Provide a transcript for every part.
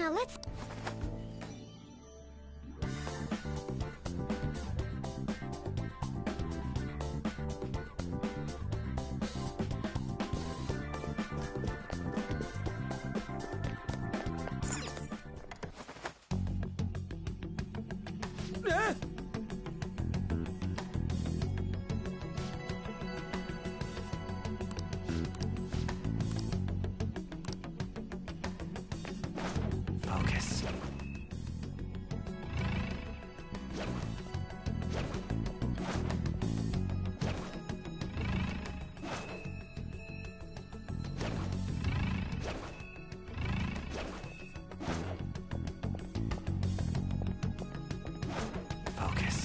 Now let's... Focus. Focus.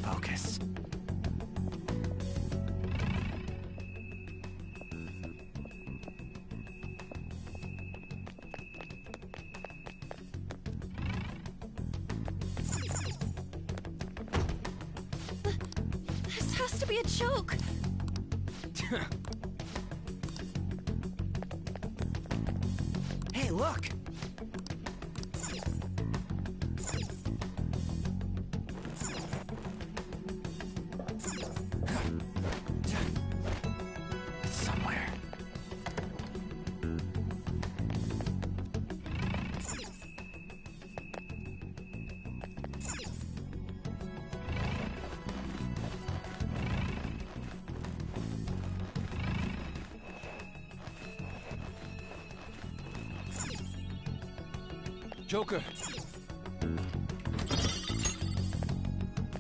Focus. This has to be a joke. Hey, look! It's somewhere. Joker!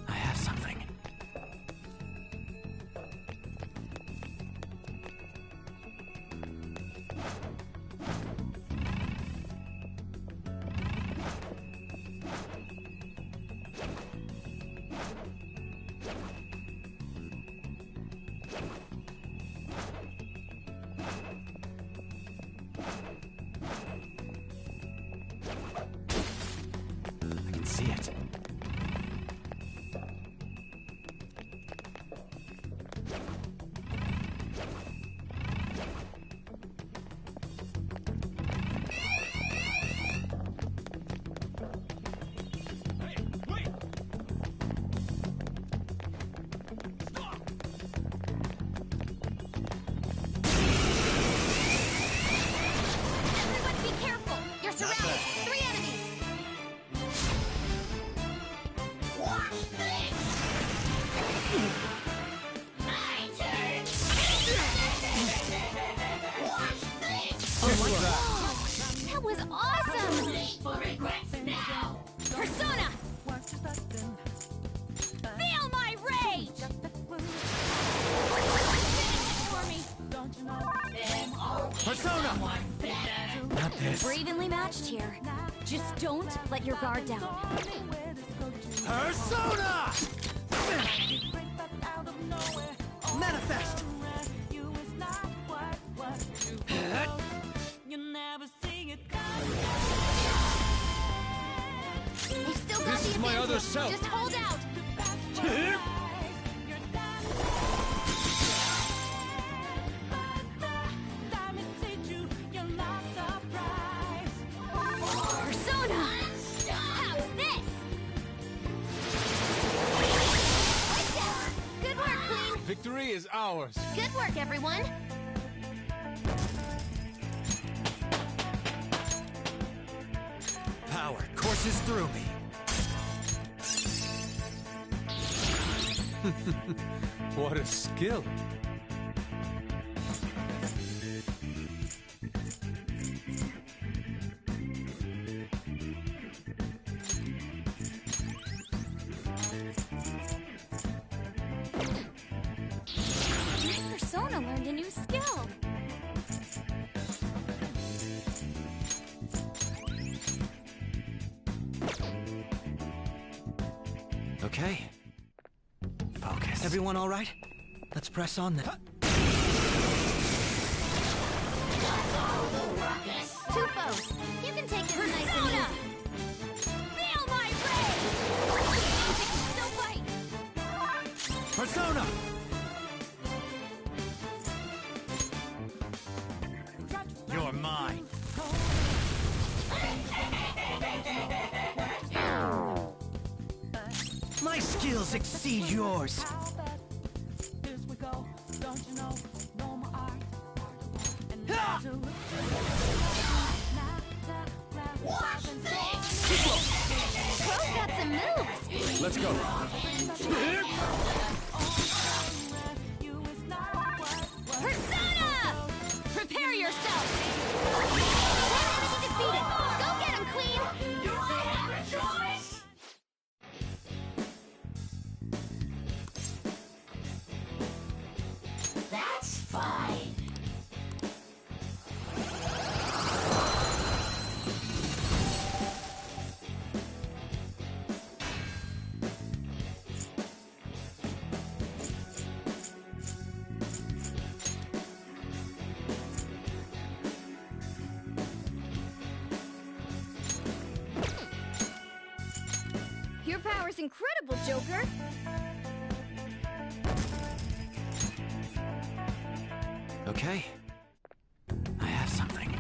I have something. I can see it. Hey, wait! Stop! Everyone be careful. You're surrounded. 3 enemies. That was awesome! Persona! Feel my rage! For me. Persona! Not this. We're evenly matched here. Just don't let your guard down. Persona! Manifest! We've still got This the is my other advantage. self. Just hold out. Persona! How's this? Like that. Good work, Queen. Victory is ours. Good work, everyone. Power courses through me. What a skill. Persona learned a new skill. Okay. Focus. Everyone all right? Let's press on then. skills exceed yours. Pro's got some moves. Let's go. Persona! Prepare yourself! Enemy defeated! Go get him, Queen! You have a choice! That's fine. Your power's incredible, Joker! Okay. I have something.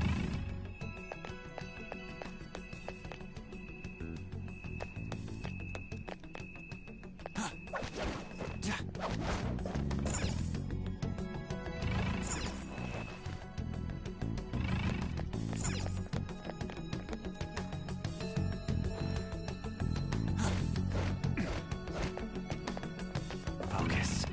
Focus.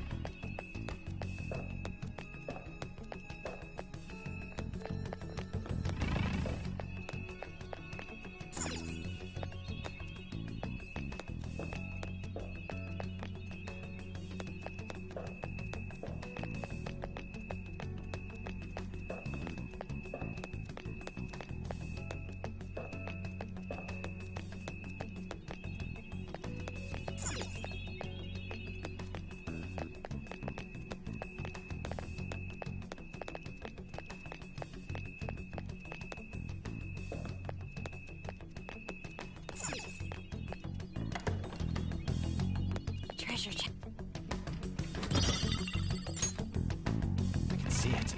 Treasure chest. I can see it.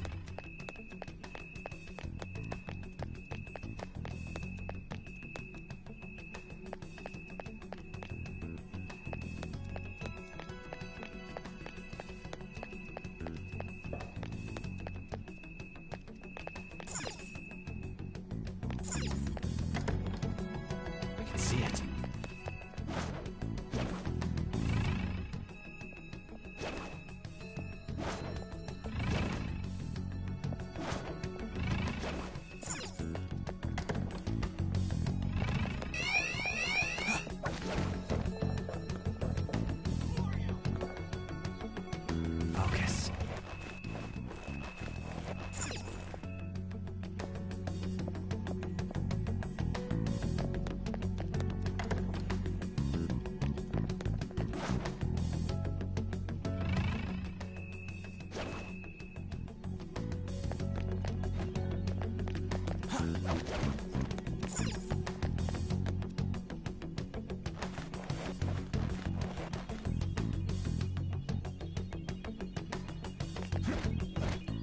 I can see it. Focus.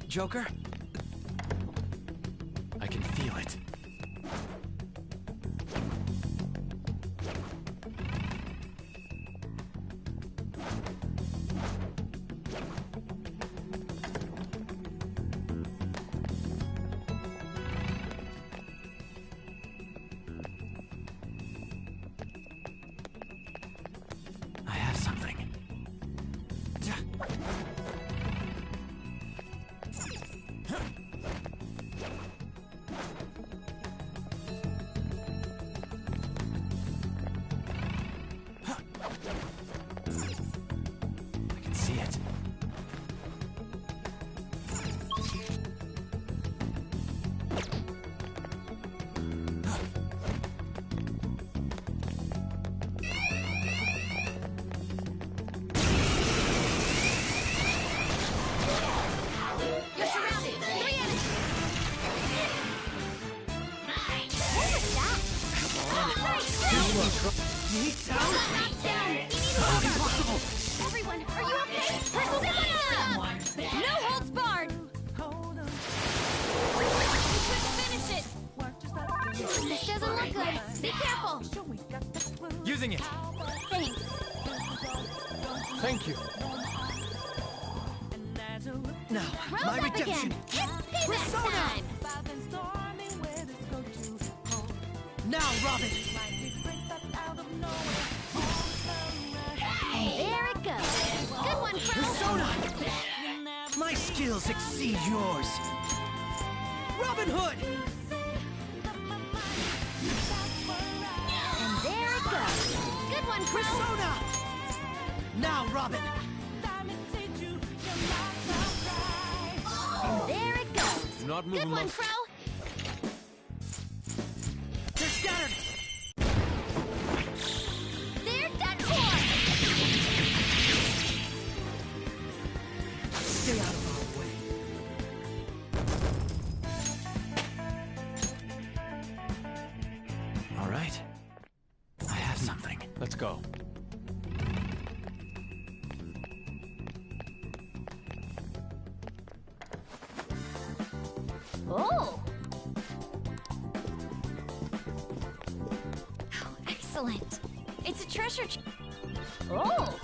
Joker? I can feel it. I have something. I can see it. You're surrounded! 3 enemies! What was that? Knock down! You need help! Impossible! Everyone, are you okay? No holds barred! We couldn't finish it! This doesn't look good. Be careful! Using it! Thanks. Thank you. Now, Rose my up redemption. again. It's payback Persona! time. Now, Robin. There it goes. Good one, Crow. Persona! My skills exceed yours. Robin Hood! And there it goes. Good one, Crow. Persona! Now, Robin. And there it goes. Do not move Good a one, muscle. Crow. They're scattered. They're done for. Stay out of our way. All right. I have something. Let's go. Oh. Oh, excellent. It's a treasure Oh.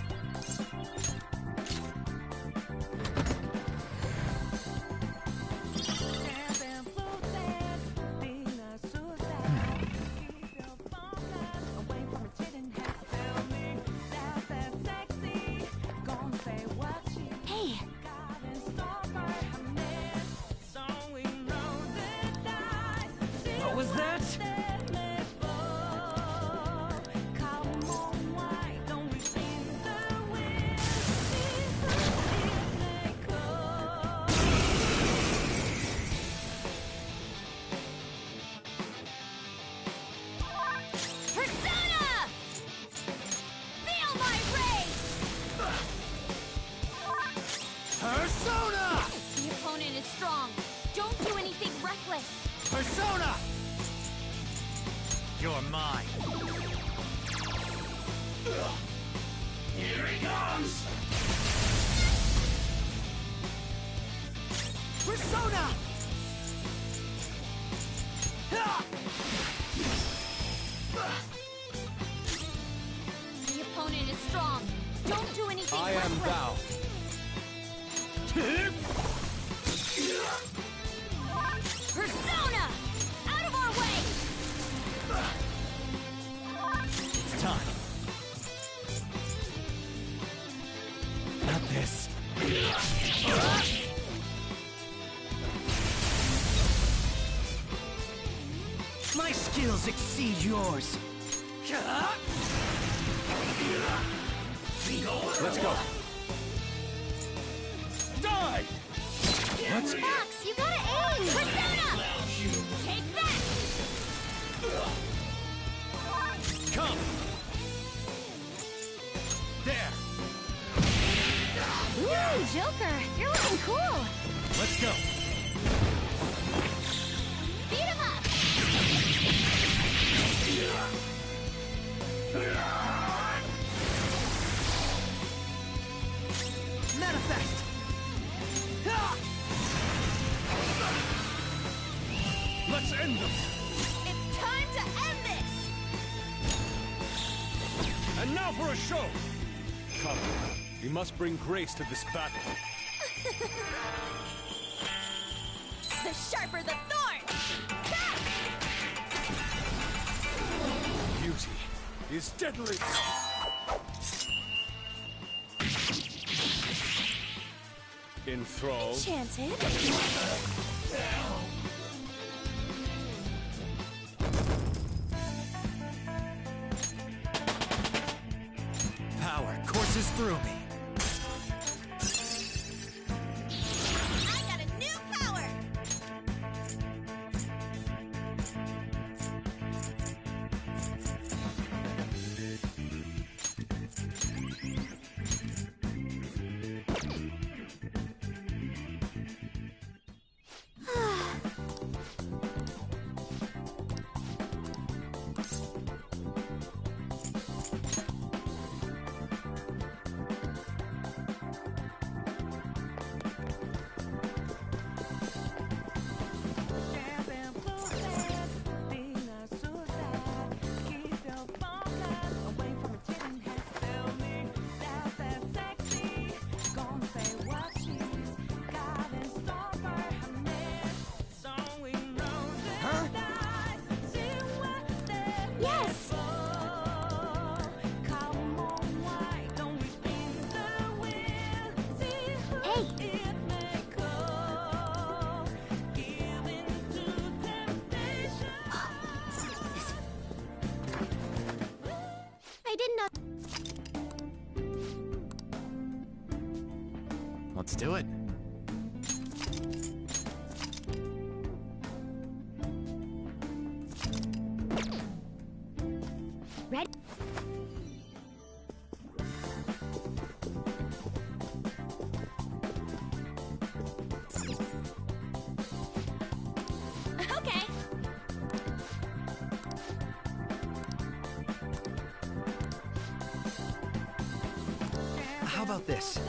Hey. What was that? Persona! Feel my rage! Persona! The opponent is strong. Don't do anything reckless. Persona! You're mine. Here he comes! Persona! Ha! The opponent is strong. Don't do anything I am reckless. thou. Persona! Out of our way! It's time. Not this. My skills exceed yours. Let's go. Die! What's Fox, you gotta aim! Persona! Take that! come? There. Ooh, Joker, you're looking cool! Let's go. Beat him up! Manifest. Ha! Let's end them. It's time to end this! And now for a show. Come, we must bring grace to this battle. The sharper the thorn! Cut! Beauty is deadly. Enthralled. Enchanted. Power courses through me. I got a new power! Yes! Hey! I didn't know. Let's do it. Ready? Okay. How about this?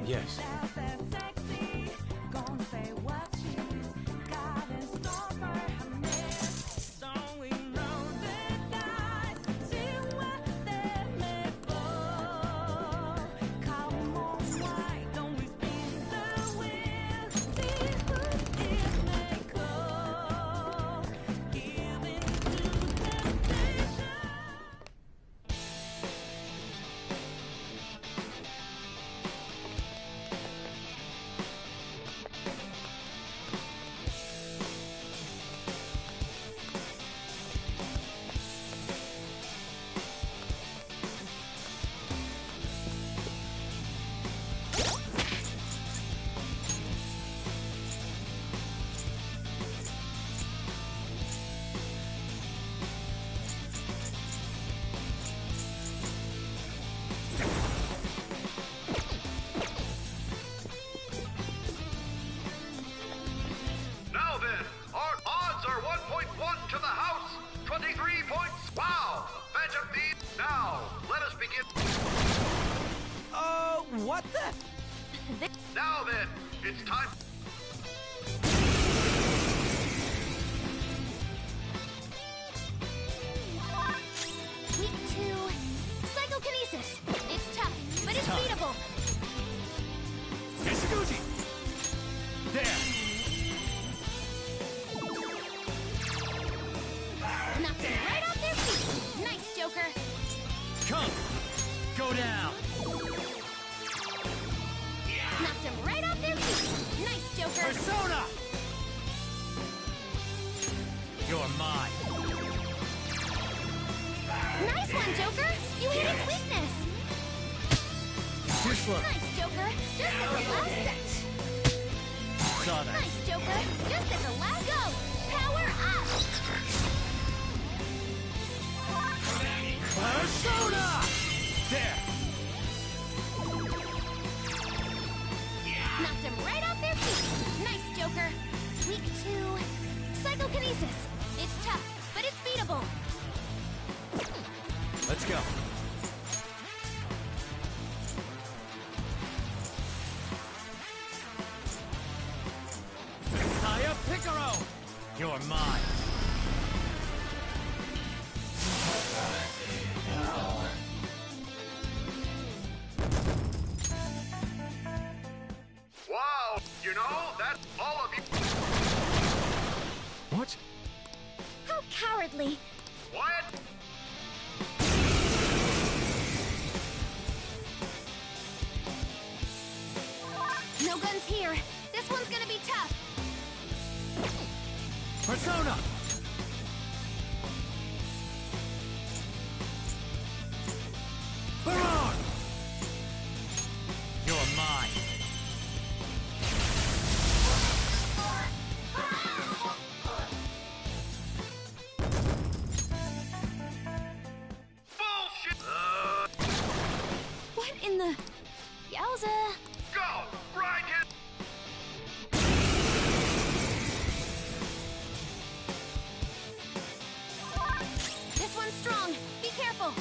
Yes. Now then, our odds are 1.1 to the house, 23 points. Wow, the Phantom Thieves. Now, let us begin. Oh, what the? Now then, it's time. Week 2. Psychokinesis. It's tough, but it's beatable. Hisiguchi! There! Knocked them right off their feet. Nice, Joker. Come! Go down! Knocked them right off their feet. Nice, Joker. Persona! You're mine. Nice one, Joker. You hit its weakness. Too slow. Nice, Joker. Just at the last set. Saw that. Nice, Joker. Just at the last go. Power up. Persona! There! Knocked them right off their feet. Nice, Joker. Week 2. Psychokinesis. It's tough, but it's beatable. Let's go. Taya Picaro! You're mine. Wow, you know, that's all of you. What? How cowardly. Quiet. No guns here. This one's gonna be tough. Persona! Baron! You're mine. Bullshit. What in the... Yowza. Go, grind it. This one's strong. Be careful.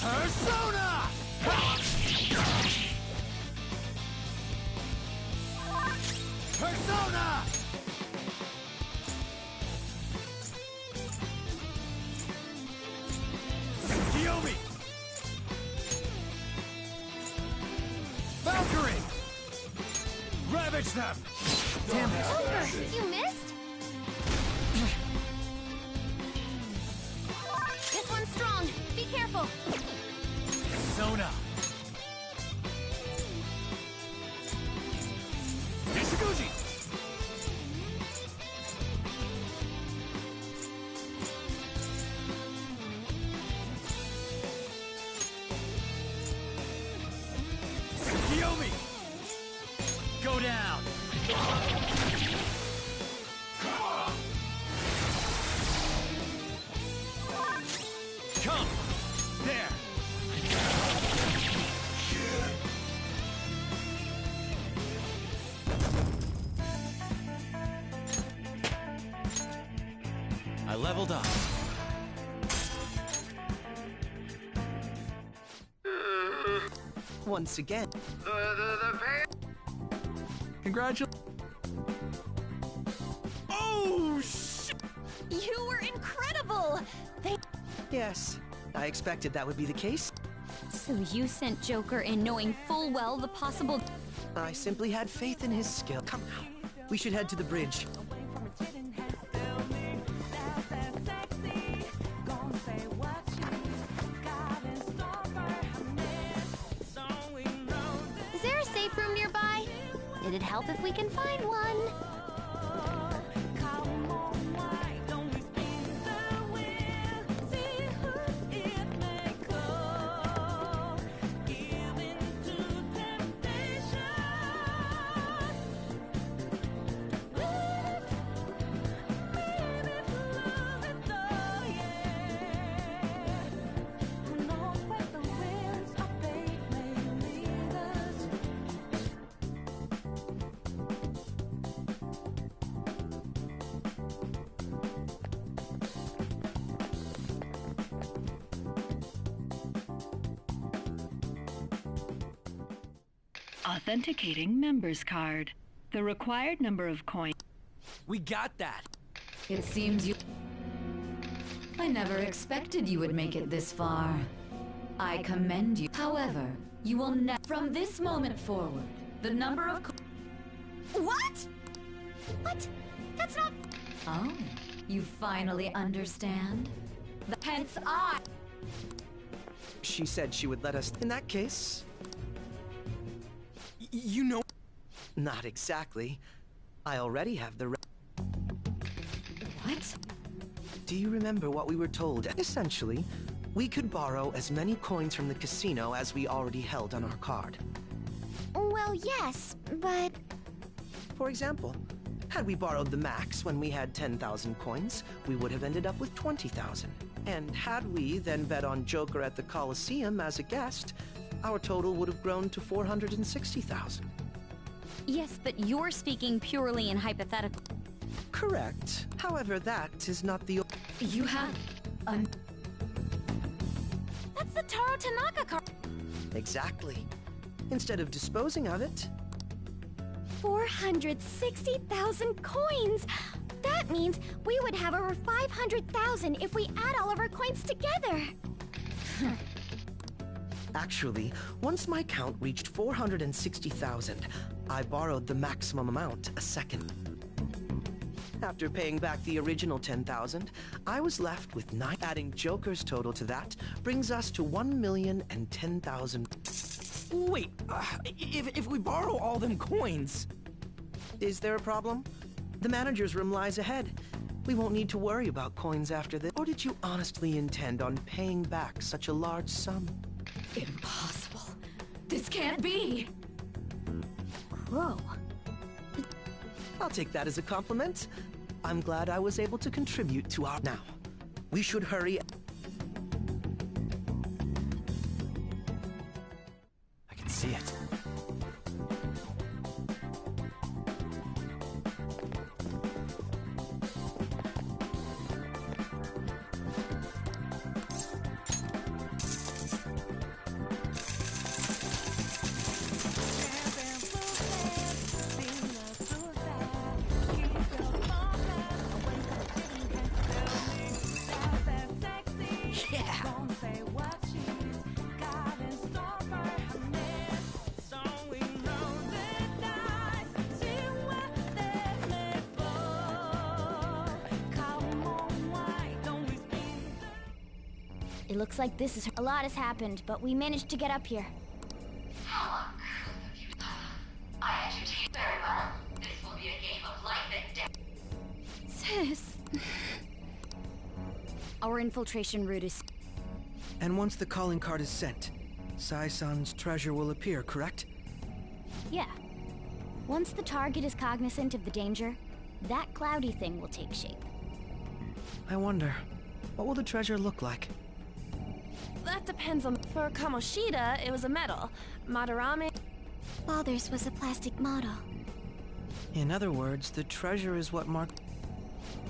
Persona! Persona! Finish them! Damn it! Joker, you missed? This one's strong. Be careful. Sona! Nishiguchi! Tsukiyomi! Go down! Come! There! I leveled up. Once again. The fan. Congratulations. Oh, shit! You were incredible! Yes, I expected that would be the case. So you sent Joker in knowing full well the possible... I simply had faith in his skill. Come now. We should head to the bridge. Is there a safe room nearby? It'd help if we can find one. Authenticating member's card. The required number of coins. We got that! It seems you... I never expected you would make it this far. I commend you. However, you will never... From this moment forward, the number of... What? What? That's not... Oh, you finally understand? Hence I... She said she would let us... In that case... You know... Not exactly. I already have the... What? Do you remember what we were told? Essentially, we could borrow as many coins from the casino as we already held on our card. Well, yes, but... For example, had we borrowed the max when we had 10,000 coins, we would have ended up with 20,000. And had we then bet on Joker at the Coliseum as a guest, our total would have grown to 460,000. Yes, but you're speaking purely in hypothetical. Correct. However, that is not the... You have... That's the Taro Tanaka card. Exactly. Instead of disposing of it... 460,000 coins! That means we would have over 500,000 if we add all of our coins together. Actually, once my count reached 460,000, I borrowed the maximum amount a second. After paying back the original 10,000, I was left with 9. Adding Joker's total to that brings us to 1,010,000. Wait, if we borrow all them coins... Is there a problem? The manager's room lies ahead. We won't need to worry about coins after this. Or did you honestly intend on paying back such a large sum? Impossible. This can't be! Whoa. I'll take that as a compliment. I'm glad I was able to contribute to our... Now, we should hurry... I can see it. It looks like this is... A lot has happened, but we managed to get up here. How on earth have you done? I entertain very well. This will be a game of life and death. Sis... Our infiltration route is... And once the calling card is sent, Sai-san's treasure will appear, correct? Yeah. Once the target is cognizant of the danger, that cloudy thing will take shape. I wonder, what will the treasure look like? That depends on... For Kamoshida, it was a metal. Madarame... Father's was a plastic model. In other words, the treasure is what Mark...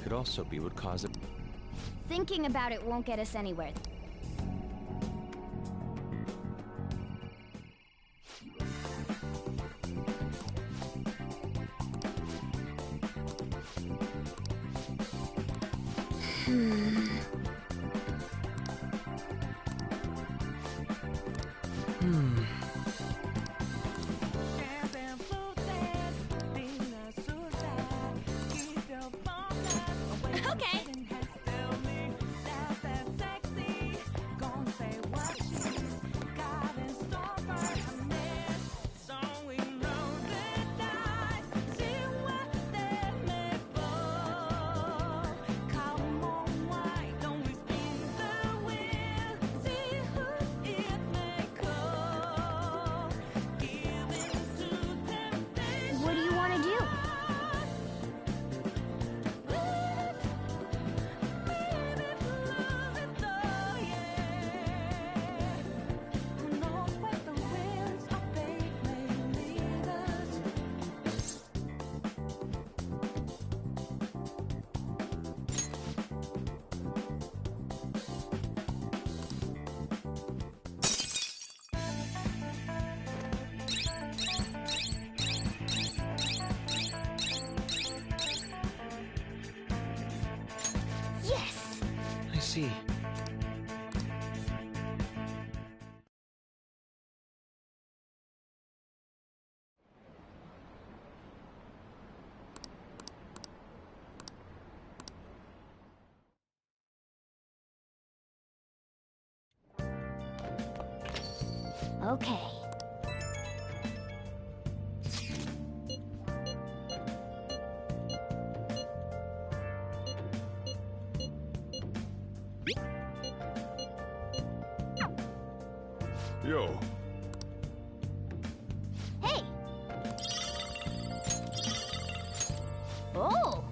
Could also be what caused it. Thinking about it won't get us anywhere. Okay. What do you want to do? Yes! I see. Okay. Yo. Hey! Oh!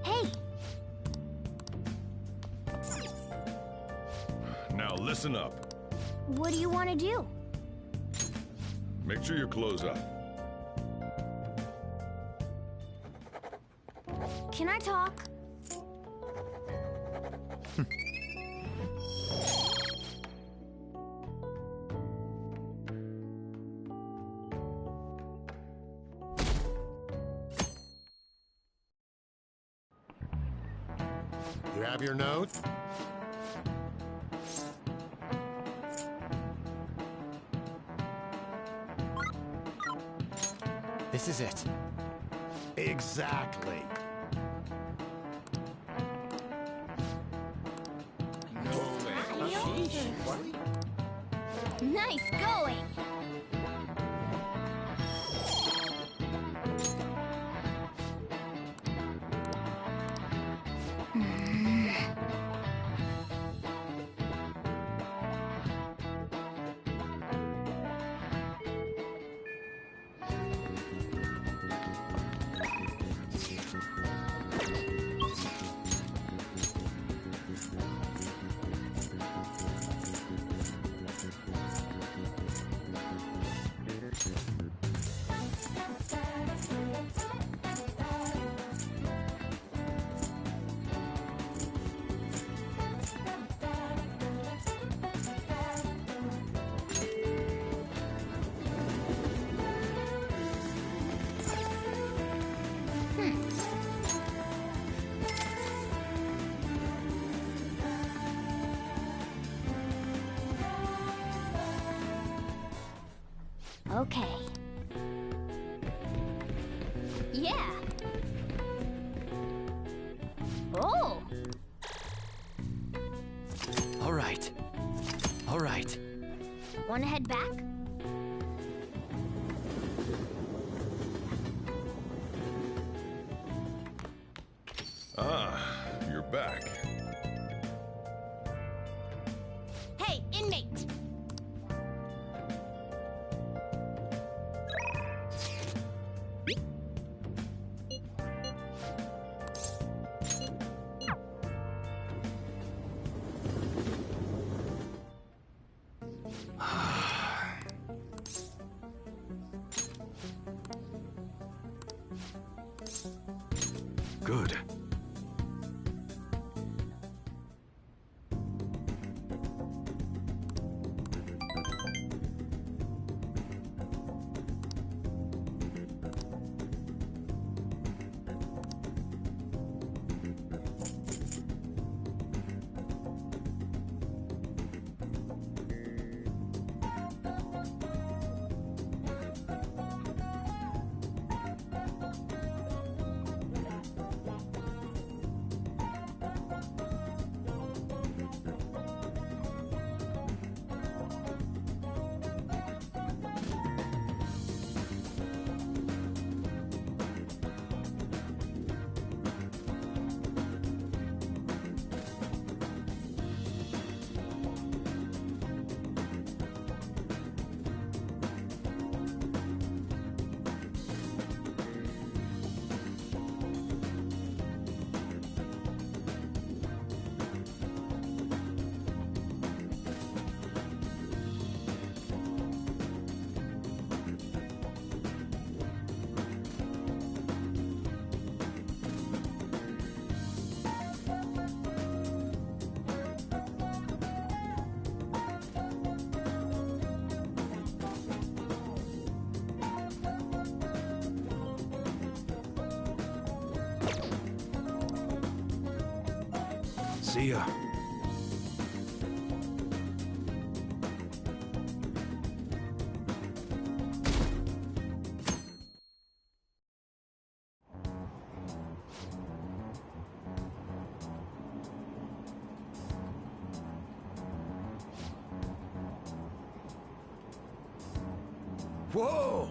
Hey! Now listen up. What do you want to do? Make sure your clothes up. Can I talk? You have your note? This is it. Exactly. Nice going! Okay. Yeah. Oh. All right. All right. Wanna head back? Ah, you're back. Hey, inmate! Good. See ya. Whoa!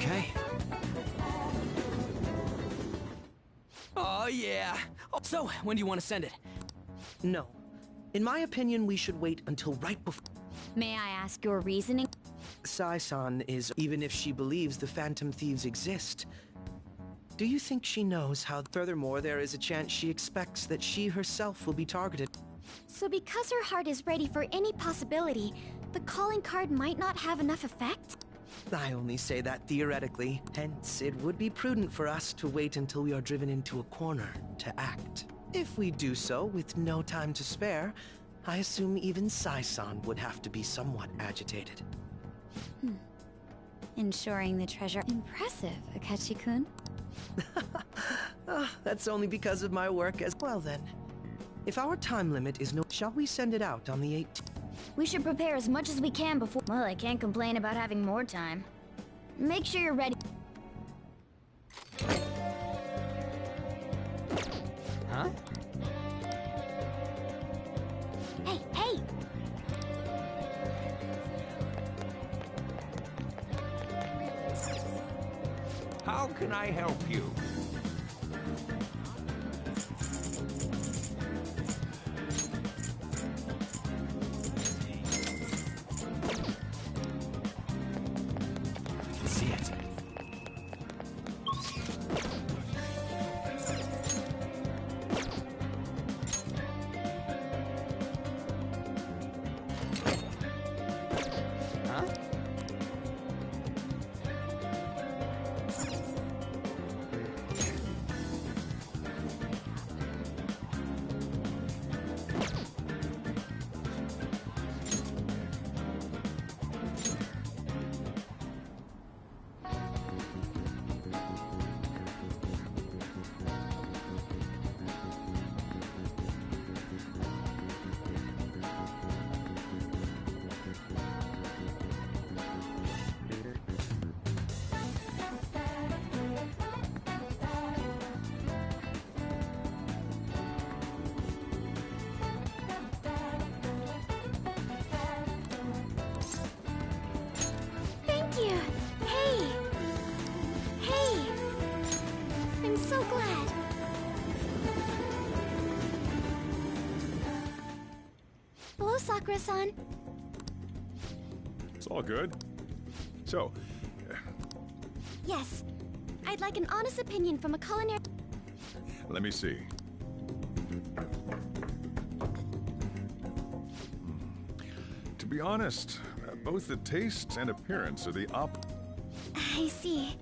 Okay. Oh, yeah. Oh, so, when do you want to send it? No. In my opinion, we should wait until right before... May I ask your reasoning? Sai-san is... Even if she believes the Phantom Thieves exist, do you think she knows how... Furthermore, there is a chance she expects that she herself will be targeted. So because her heart is ready for any possibility, the calling card might not have enough effect? I only say that theoretically. Hence, it would be prudent for us to wait until we are driven into a corner to act. If we do so with no time to spare, I assume even Sai-san would have to be somewhat agitated. Ensuring the treasure. Impressive, Akechi-kun. That's only because of my work as... Well then, if our time limit is no... Shall we send it out on the 18th? We should prepare as much as we can before... Well, I can't complain about having more time. Make sure you're ready. Huh? Hey, hey! How can I help you? See it. Huh? Thank you! Hey! Hey! I'm so glad. Hello, Sakura-san. It's all good. So, Yes. I'd like an honest opinion from a culinary... let me see. To be honest, both the taste and appearance are the I see.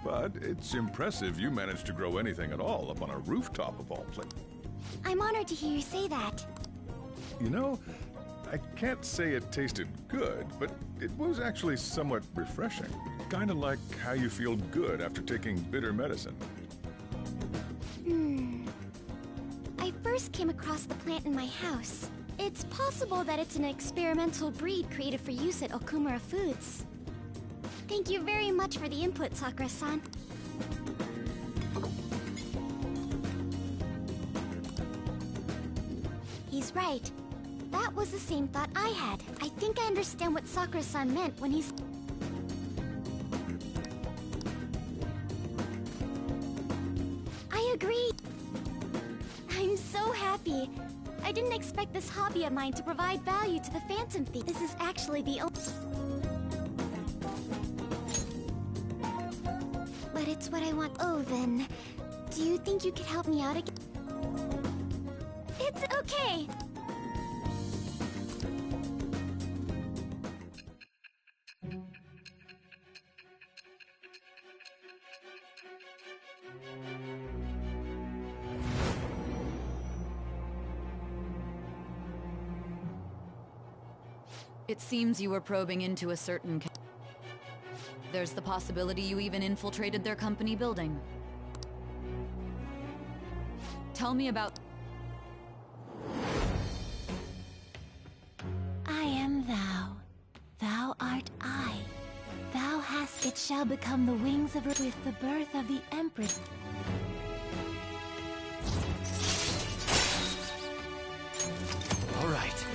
But it's impressive you managed to grow anything at all up on a rooftop of all places. I'm honored to hear you say that. You know, I can't say it tasted good, but it was actually somewhat refreshing. Kind of like how you feel good after taking bitter medicine. I first came across the plant in my house. It's possible that it's an experimental breed created for use at Okumura Foods. Thank you very much for the input, Sakura-san. He's right. That was the same thought I had. I think I understand what Sakura-san meant when he's... I agree. I'm so happy. I didn't expect this hobby of mine to provide value to the Phantom Thief. This is actually the only... But it's what I want. Oh, then. Do you think you could help me out again? It's okay. It seems you were probing into a certain... There's the possibility you even infiltrated their company building. Tell me about... I am thou. Thou art I. Thou hast... It shall become the wings of... With the birth of the Empress. All right.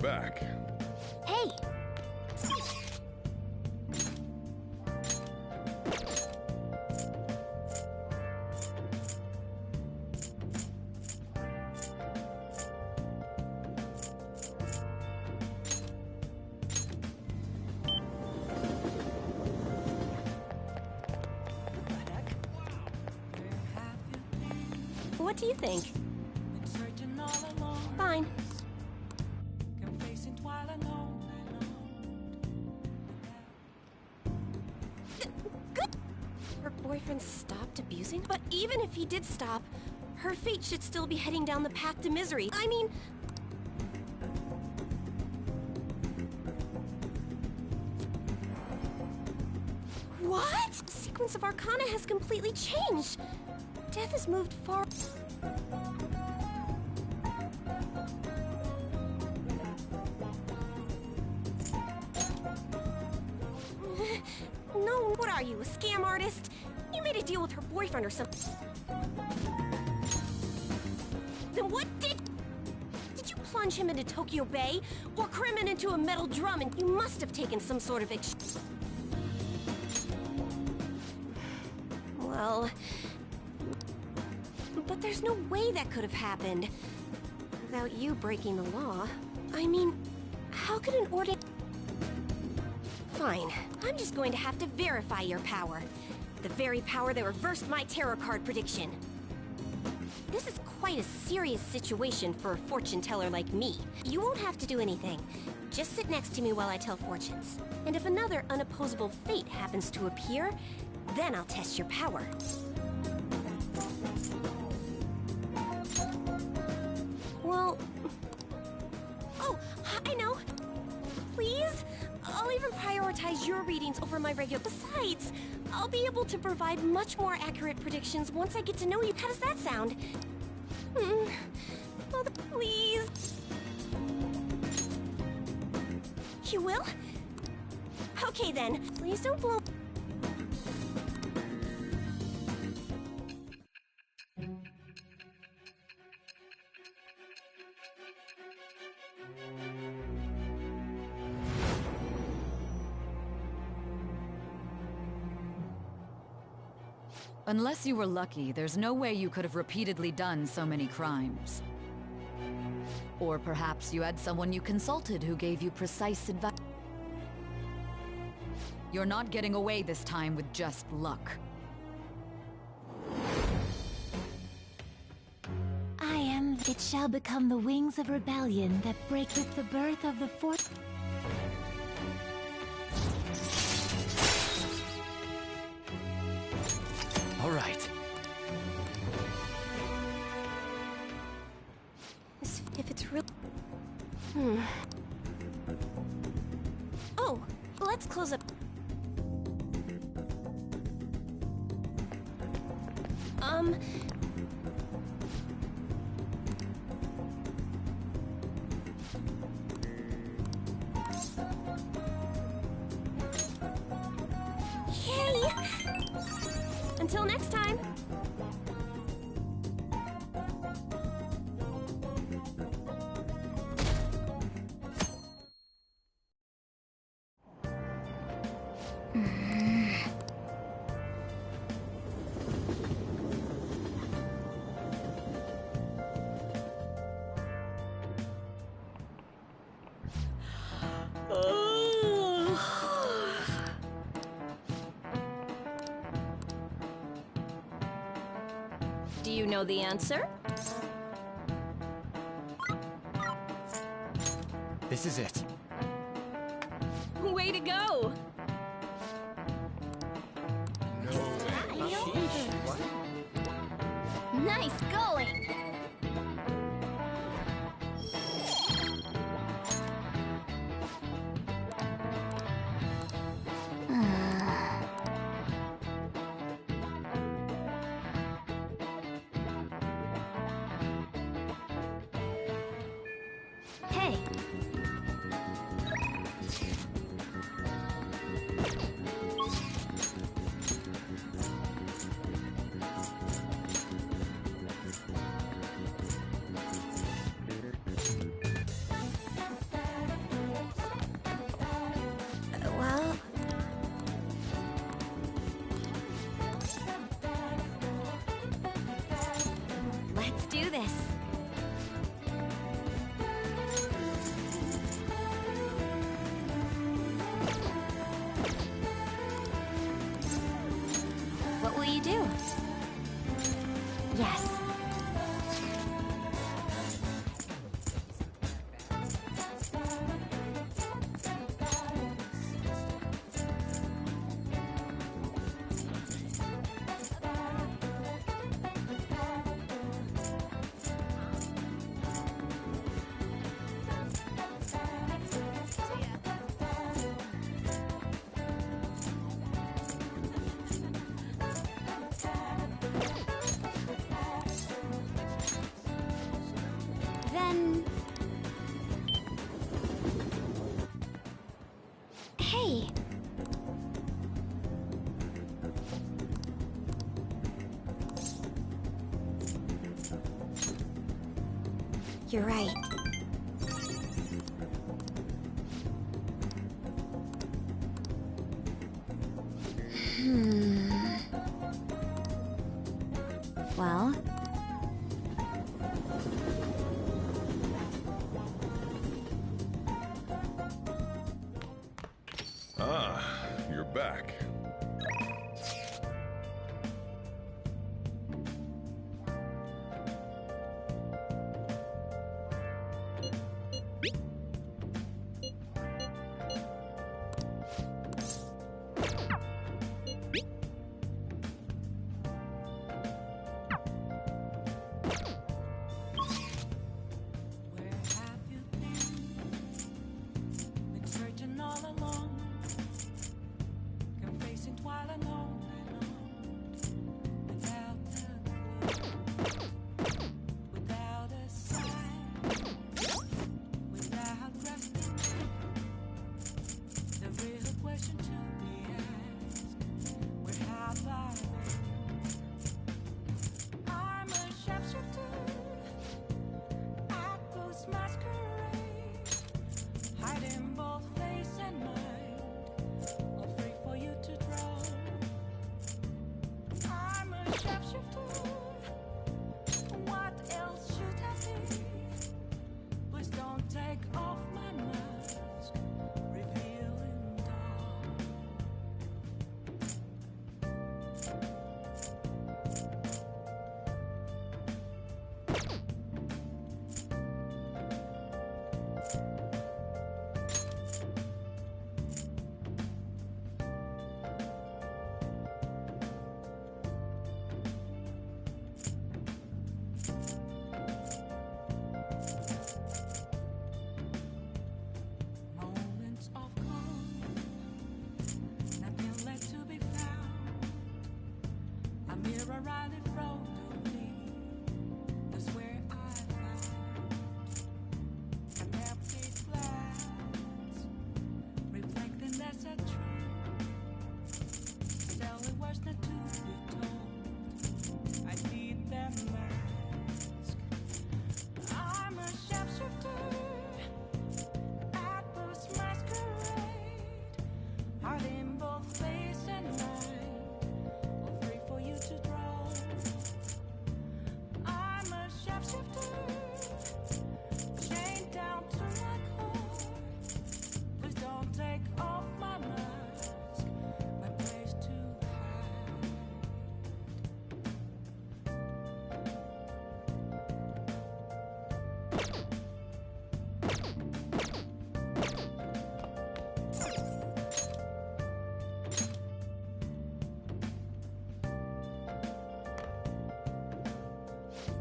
back. Hey! What do you think? Fine. Good. Her boyfriend stopped abusing? But even if he did stop, her fate should still be heading down the path to misery. I mean... What? The sequence of Arcana has completely changed. Death has moved far... No, what are you, a scam artist? You made a deal with her boyfriend or something. Then what did... Did you plunge him into Tokyo Bay? Or cram him into a metal drum? And you must have taken some sort of... Well... But there's no way that could have happened. Without you breaking the law. I mean, how could an ordinary... Fine. I'm just going to have to verify your power. The very power that reversed my tarot card prediction. This is quite a serious situation for a fortune teller like me. You won't have to do anything. Just sit next to me while I tell fortunes. And if another unopposable fate happens to appear, then I'll test your power. Well... Oh, I know. Please? I'll even prioritize your readings over my regular... Besides, I'll be able to provide much more accurate predictions once I get to know you. How does that sound? Well, please. You will? Okay then. Please don't blow... Unless you were lucky, there's no way you could have repeatedly done so many crimes. Or perhaps you had someone you consulted who gave you precise advice. You're not getting away this time with just luck. I am... It shall become the wings of rebellion that break with the birth of the fourth... All right. If it's real... Oh, let's close up... Yay! Until next time! Do you know the answer? This is it. Way to go! Nice going! Hey! do. Yes. Then... Hey. You're right. Well... Ah, you're back.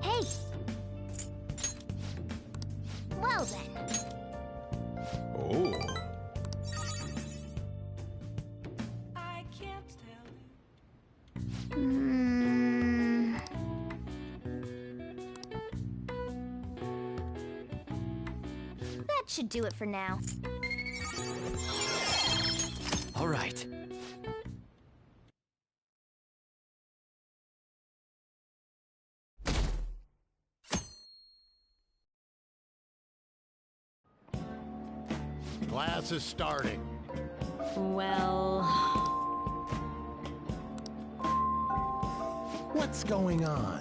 Hey! Well then. Oh. I can't tell you. That should do it for now. All right. Class is starting. Well... What's going on?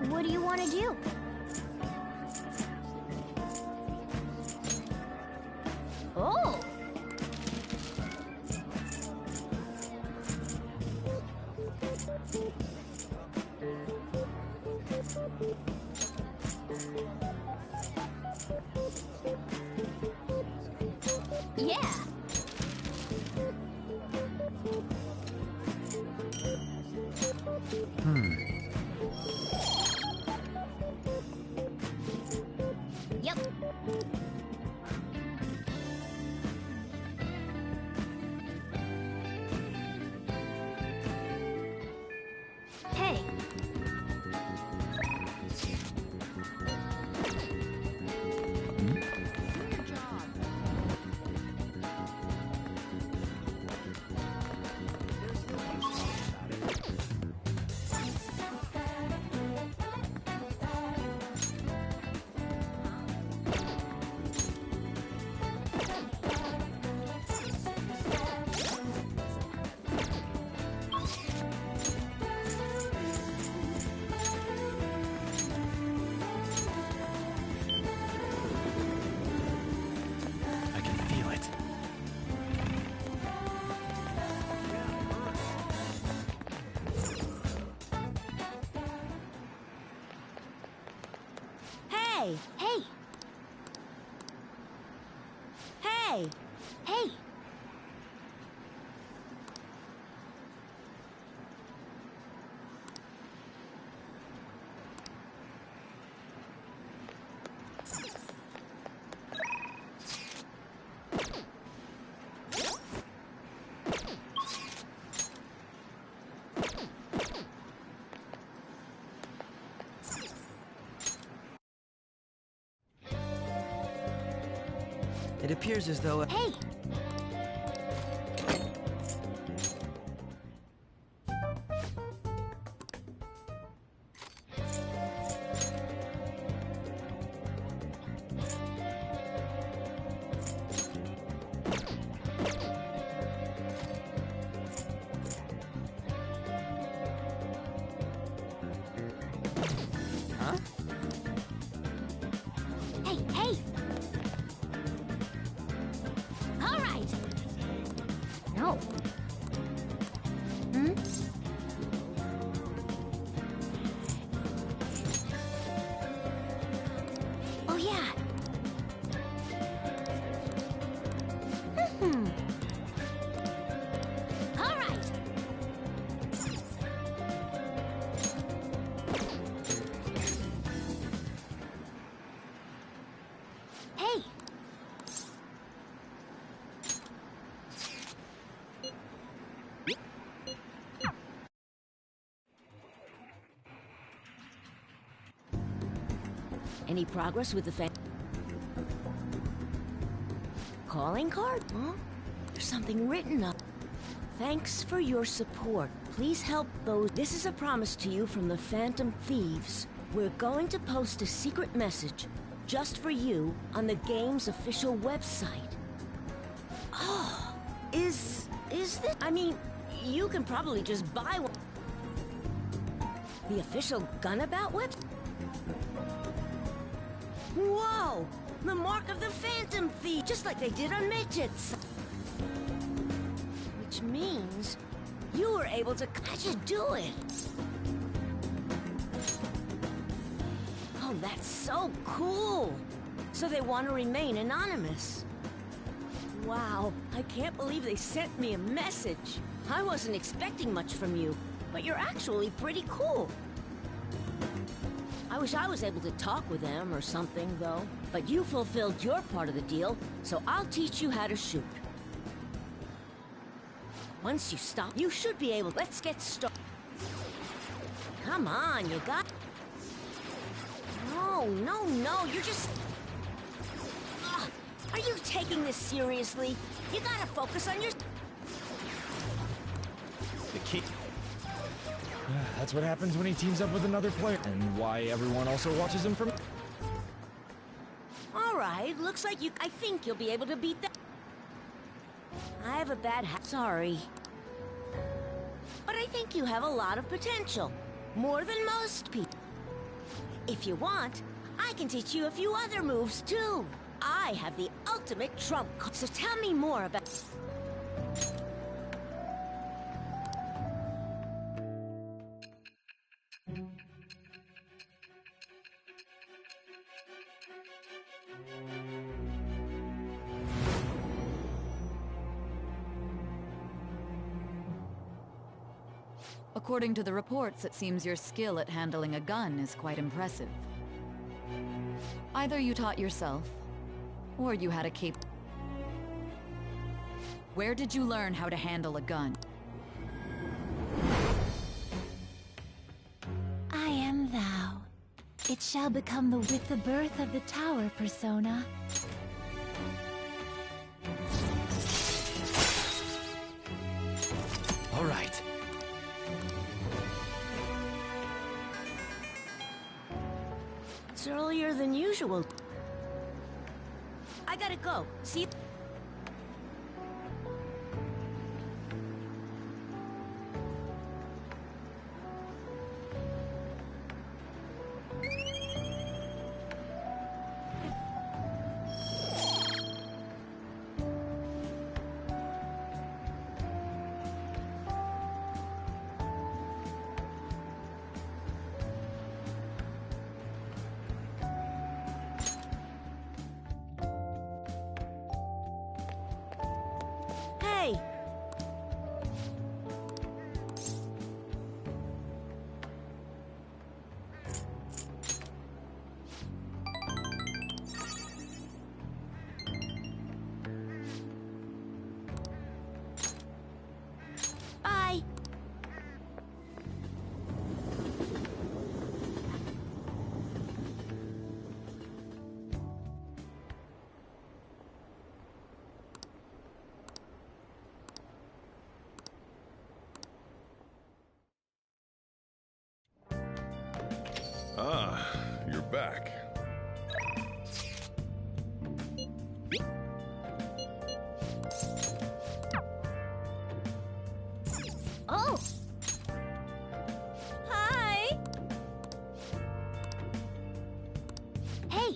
What do you want to do? Oh! Yeah! Yep. Hey. I can feel it. Hey! Hey! Hey! Hey! It appears as though... Hey! Huh? Hey, hey! All right! No. Hmm? Oh, yeah. Hmm. All right. Hey! Any progress with the calling card? Huh? There's something written up. Thanks for your support. Please help those. This is a promise to you from the Phantom Thieves. We're going to post a secret message just for you on the game's official website. Oh, is this? I mean, you can probably just buy one. The official Gunabout website? Whoa! The mark of the Phantom Thief, just like they did on Midgets. Which means you were able to catch you do it. Oh, that's so cool. So they want to remain anonymous. Wow, I can't believe they sent me a message. I wasn't expecting much from you, but you're actually pretty cool. I wish I was able to talk with them or something, though. But you fulfilled your part of the deal, so I'll teach you how to shoot. Once you stop, you should be able... Let's get started. Come on, you got... No, you're just... Ugh, are you taking this seriously? You gotta focus on your... The key. That's what happens when he teams up with another player, and why everyone also watches him from... All right, looks like you... I think you'll be able to beat that. I have a bad sorry. But I think you have a lot of potential. More than most people. If you want, I can teach you a few other moves, too. I have the ultimate trump card. So tell me more about... According to the reports, it seems your skill at handling a gun is quite impressive. Either you taught yourself, or you had a Where did you learn how to handle a gun? I am thou. It shall become with the birth of the tower, Persona. All right. It's earlier than usual. I gotta go. See? Hey! Bye! Ah, you're back. Oh! Hi! Hey!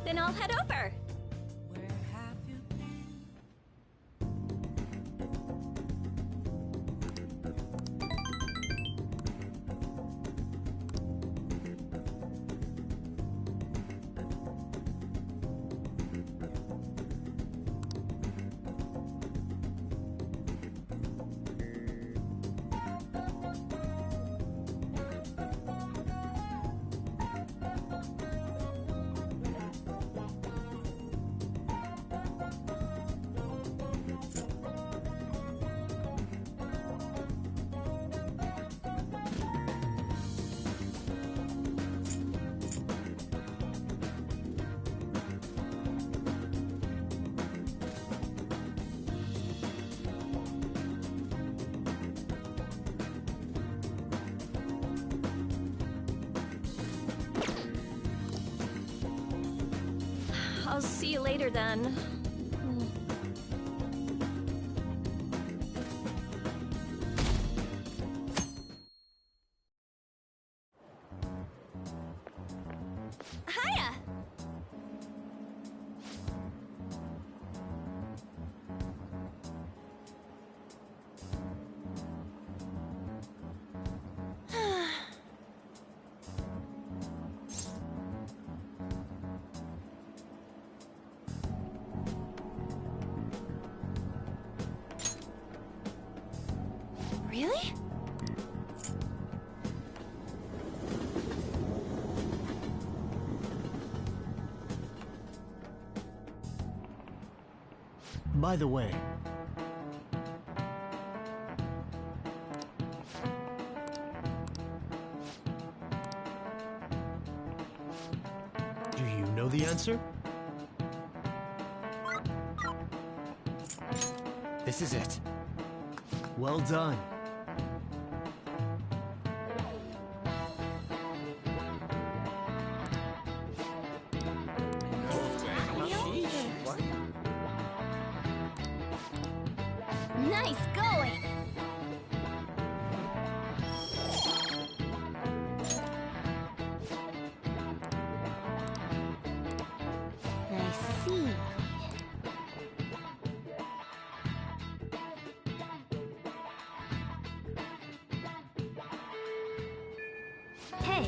Then I'll head over. I'll see you later then. Hiya! Really? By the way, do you know the answer? This is it. Well done. Nice going! I see. Hey!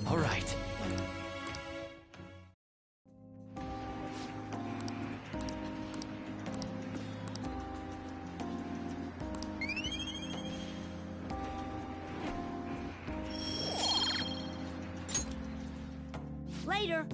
All right. Later.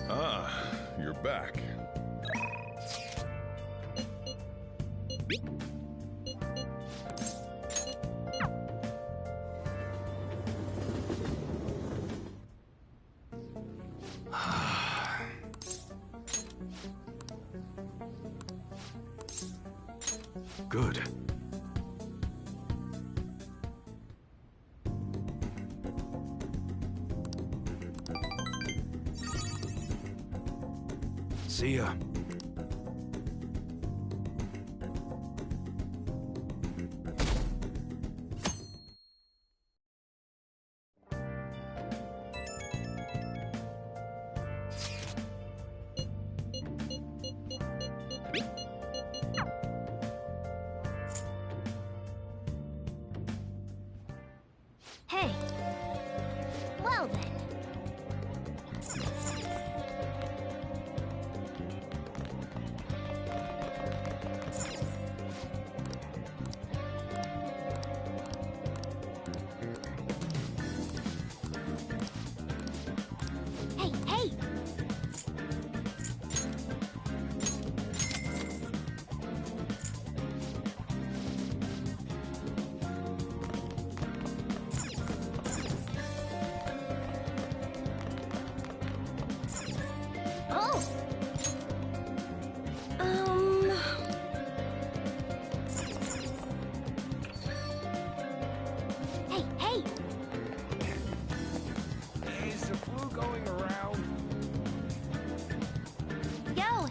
Ah, you're back. Good. See ya. Hey. Well then. Hey, hey! Oh! Hey, hey! Is the flu going around? Go!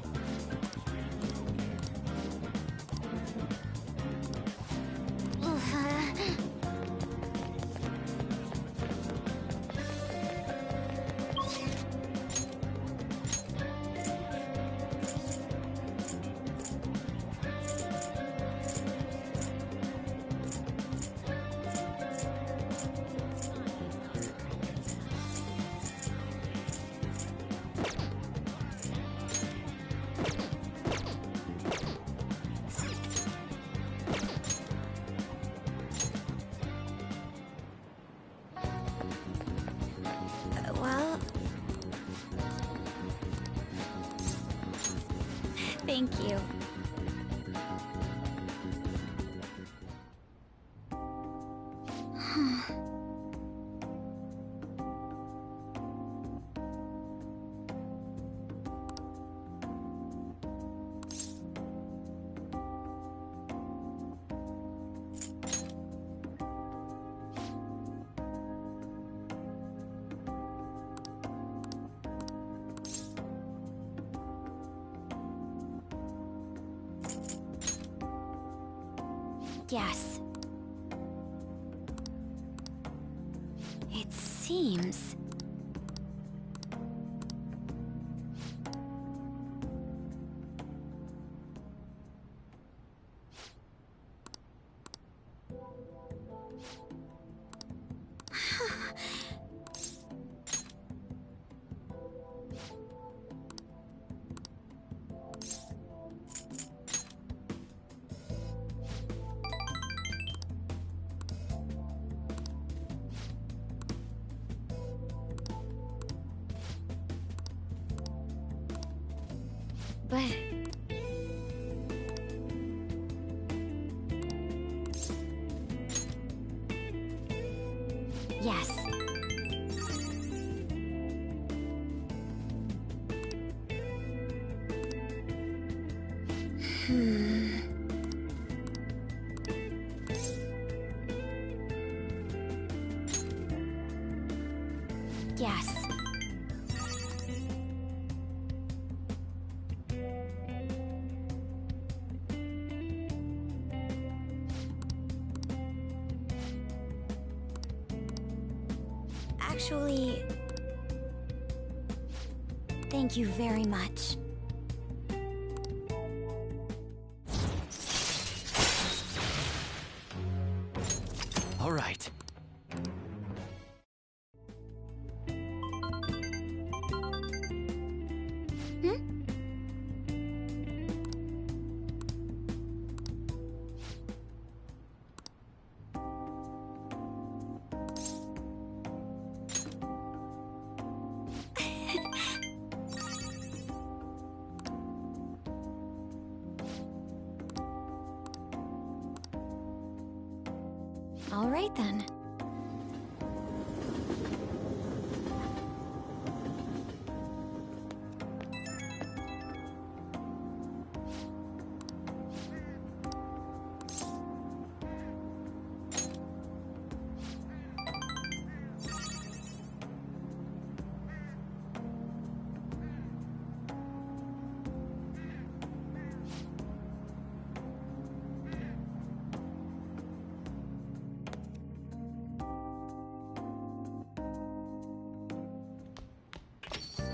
Well... Thank you. Yes. It seems... But... Yes. Yes. Actually, thank you very much. All right. All right then.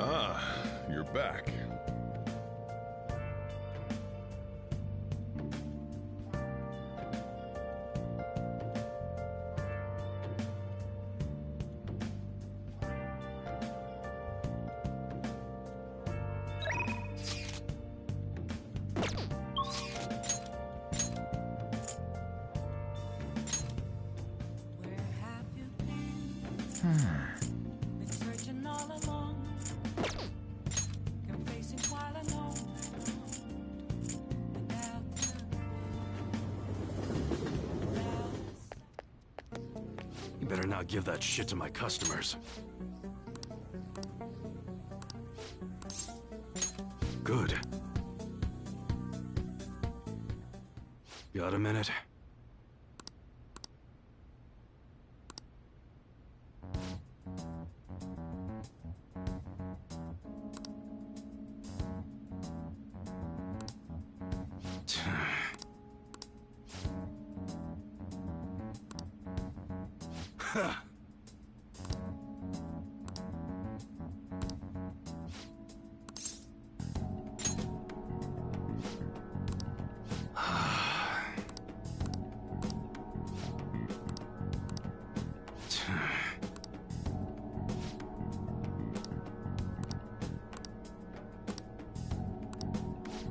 Ah, you're back. You better not give that shit to my customers. Good. Got a minute?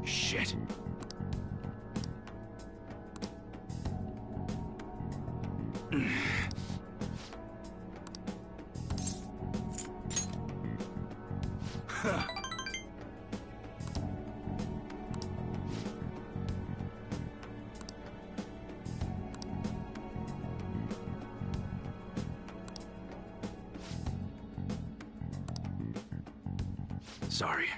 Shit. Sorry.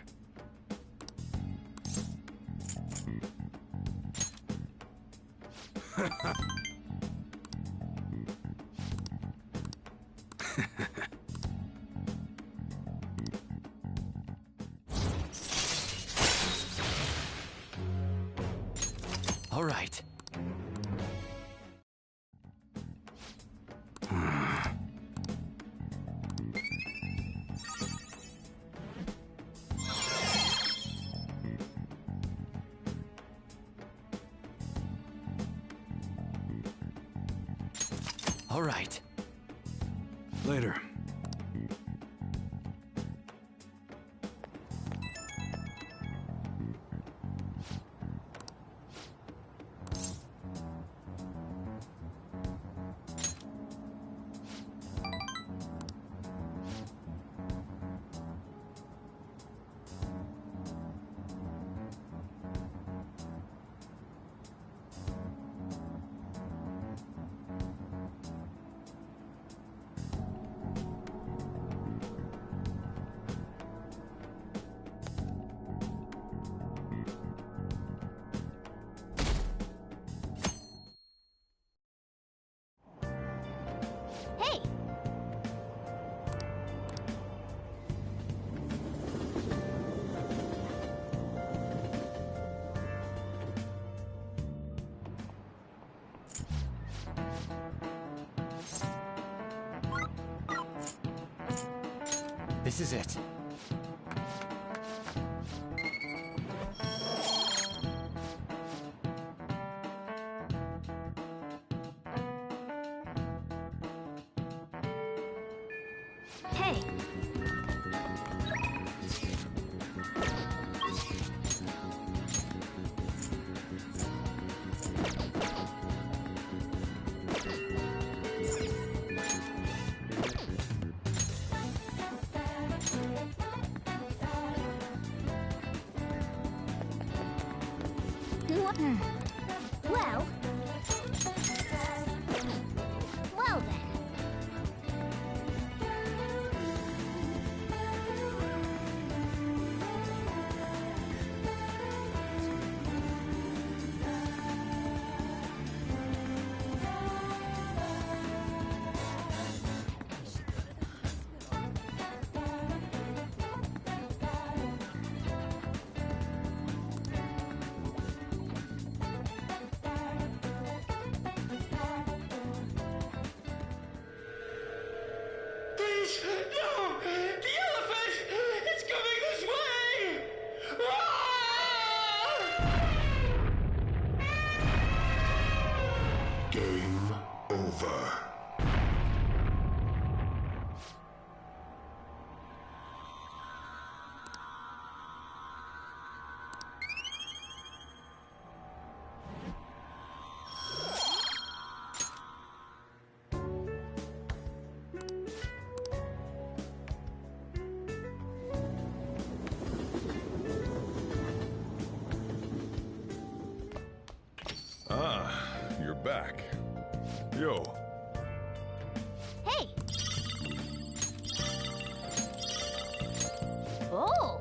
All right. All right. Later. This is it. Hey. Well. Well then. Please, no! The elephant! It's coming this way! Game over. Ah, you're back. Yo, Hey. Oh.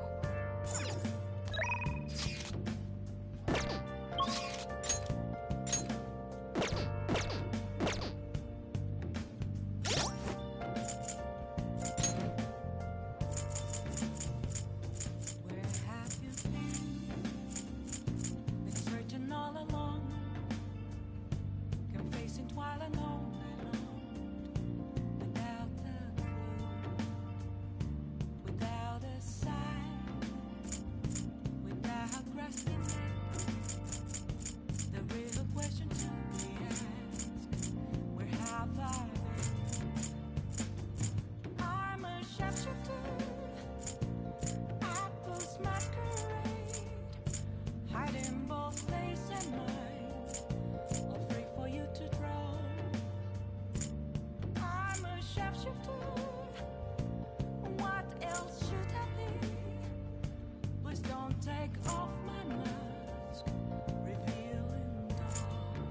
Searching all along, confessing twilight long and long, without a clue, without a sign, without grasping it. The real question to be asked: where have I been? I'm a sharpshooter, apples masquerade, hiding both place and mind, all free for you to draw. I'm a sharpshooter. What else should I be? Please don't take off my mask, revealing dawn.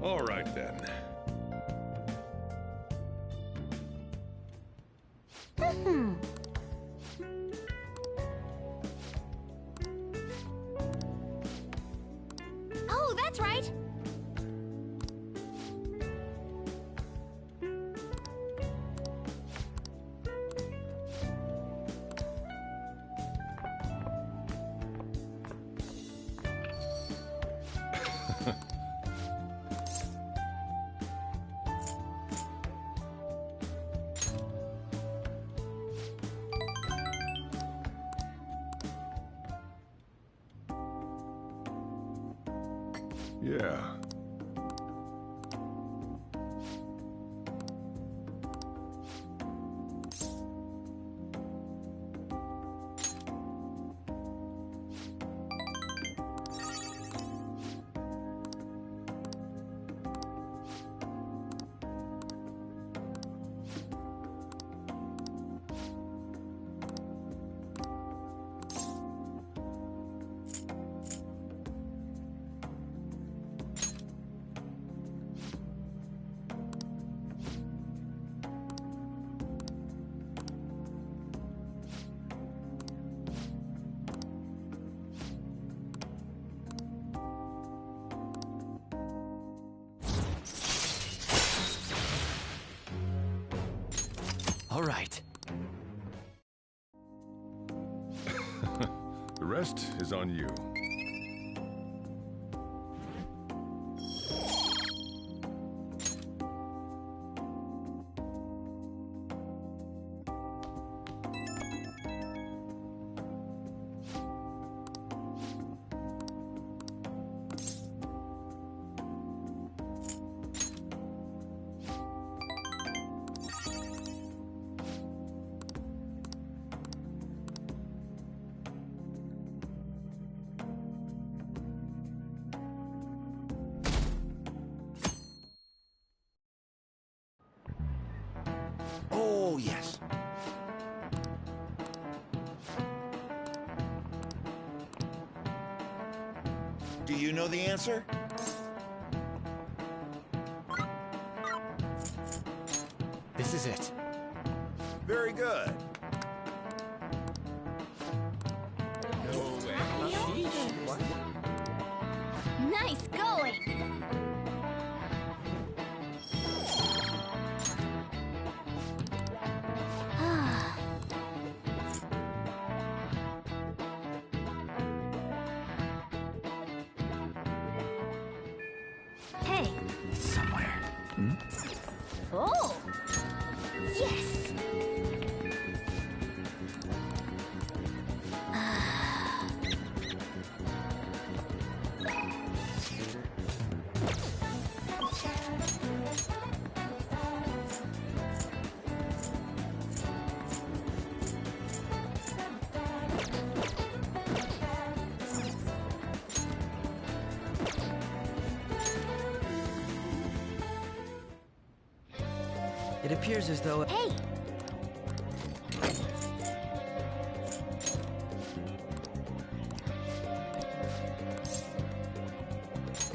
all right then. Oh, that's right. Yeah. All right. The rest is on you. Oh, yes. Do you know the answer? This is it. Very good. Nice going! Hey! Somewhere. Oh! Yes! It appears as though... Hey!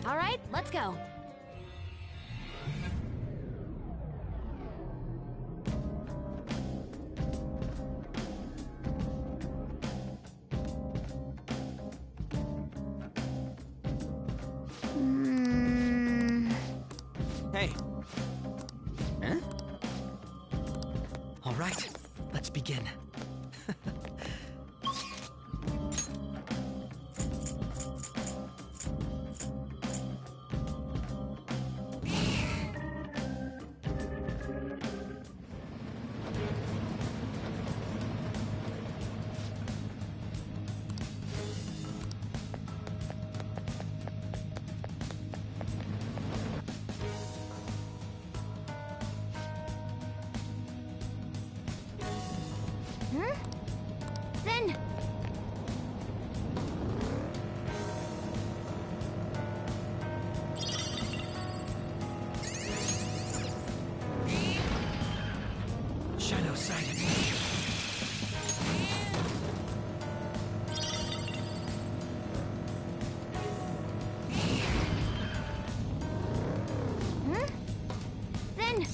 All right, let's go. Hey. Huh? All right, let's begin. Then... Shadow sighted. Then...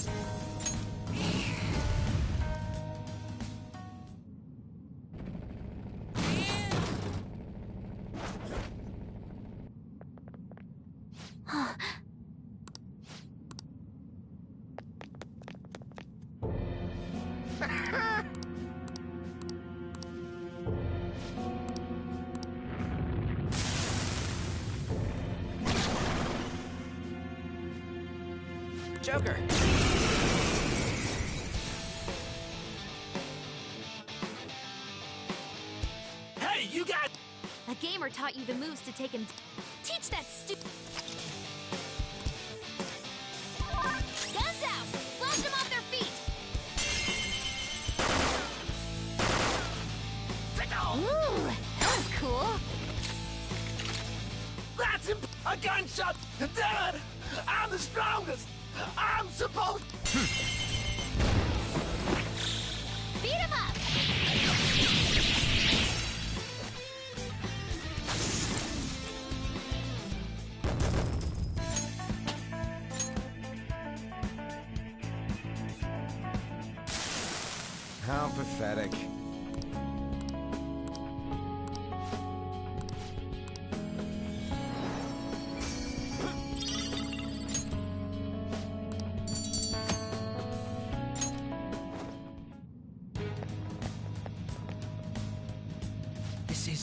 Joker! Hey, you got... A gamer taught you the moves to take him... Teach that Guns out! Blast them off their feet! Ooh, that was cool! That's a gunshot! Damn it! I'm the strongest! I'm supposed... Beat him up! How pathetic.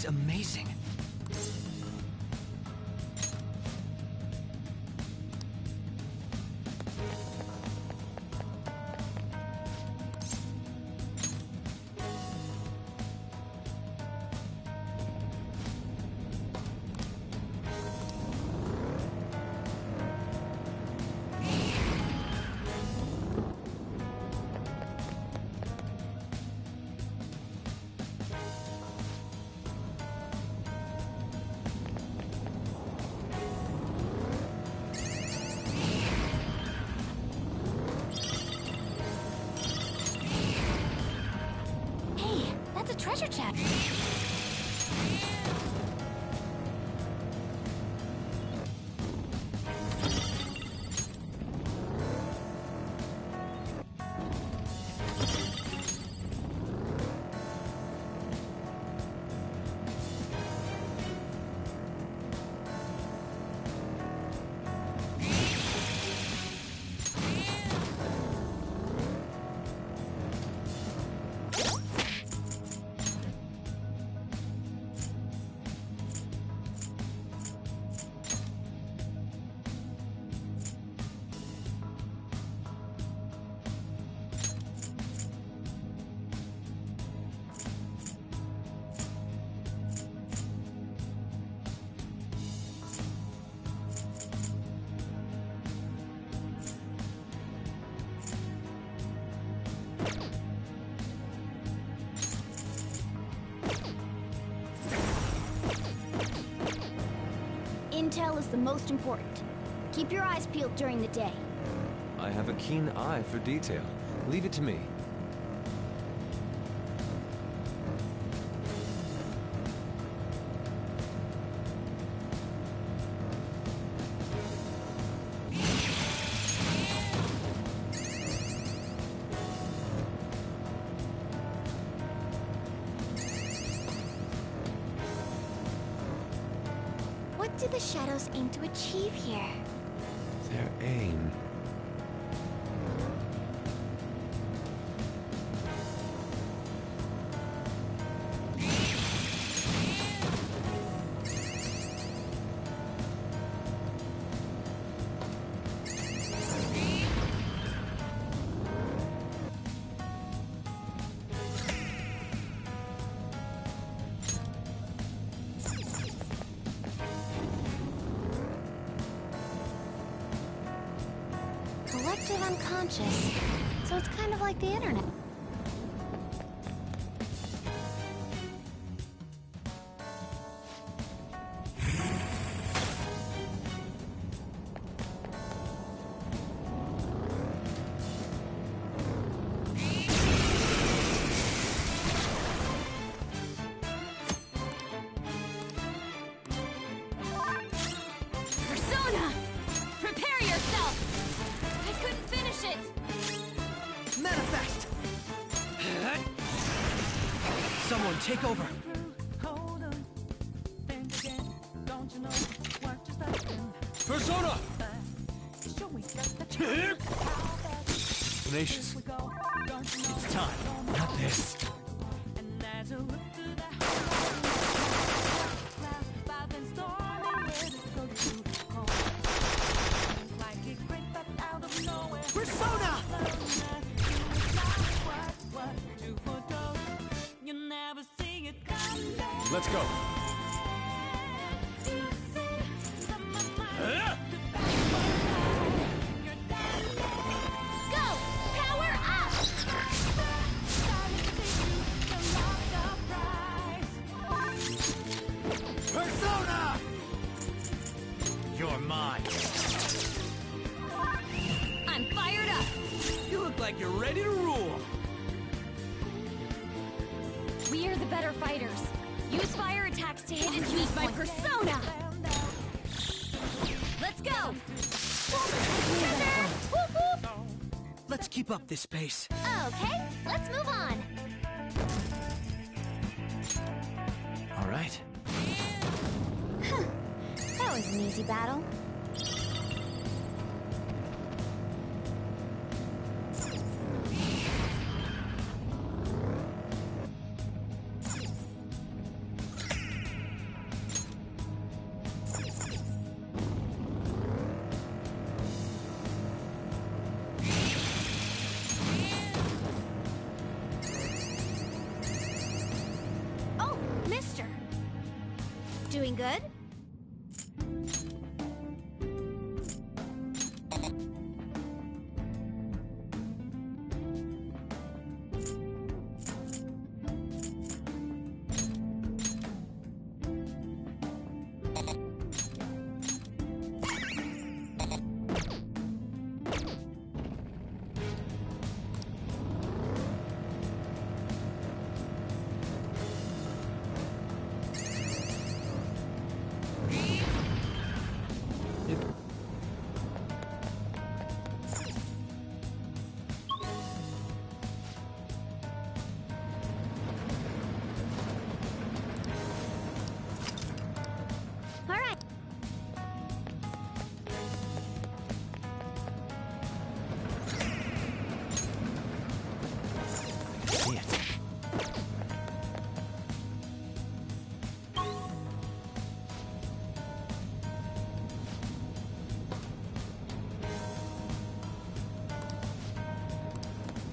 amazing. That's a treasure chest. Intel is the most important. Keep your eyes peeled during the day. I have a keen eye for detail. Leave it to me. What do the shadows aim to achieve here? Their aim. Collective unconscious. So it's kind of like the internet. Persona! Prepare yourself! I couldn't finish it! Manifest! Someone take over. Persona! Tenacious. It's time. Not this. Persona! Let's go. Go! Power up! Persona! You're mine. I'm fired up! You look like you're ready to rule. We are the better fighters. Use fire attacks to hit and use my persona! Let's go! Let's keep up this pace. Okay, let's move on. All right. That was an easy battle. doing good.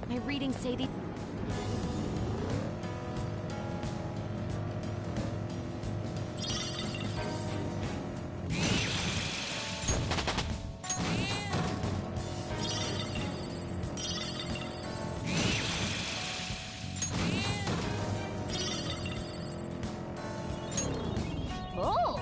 My readings say the... Oh!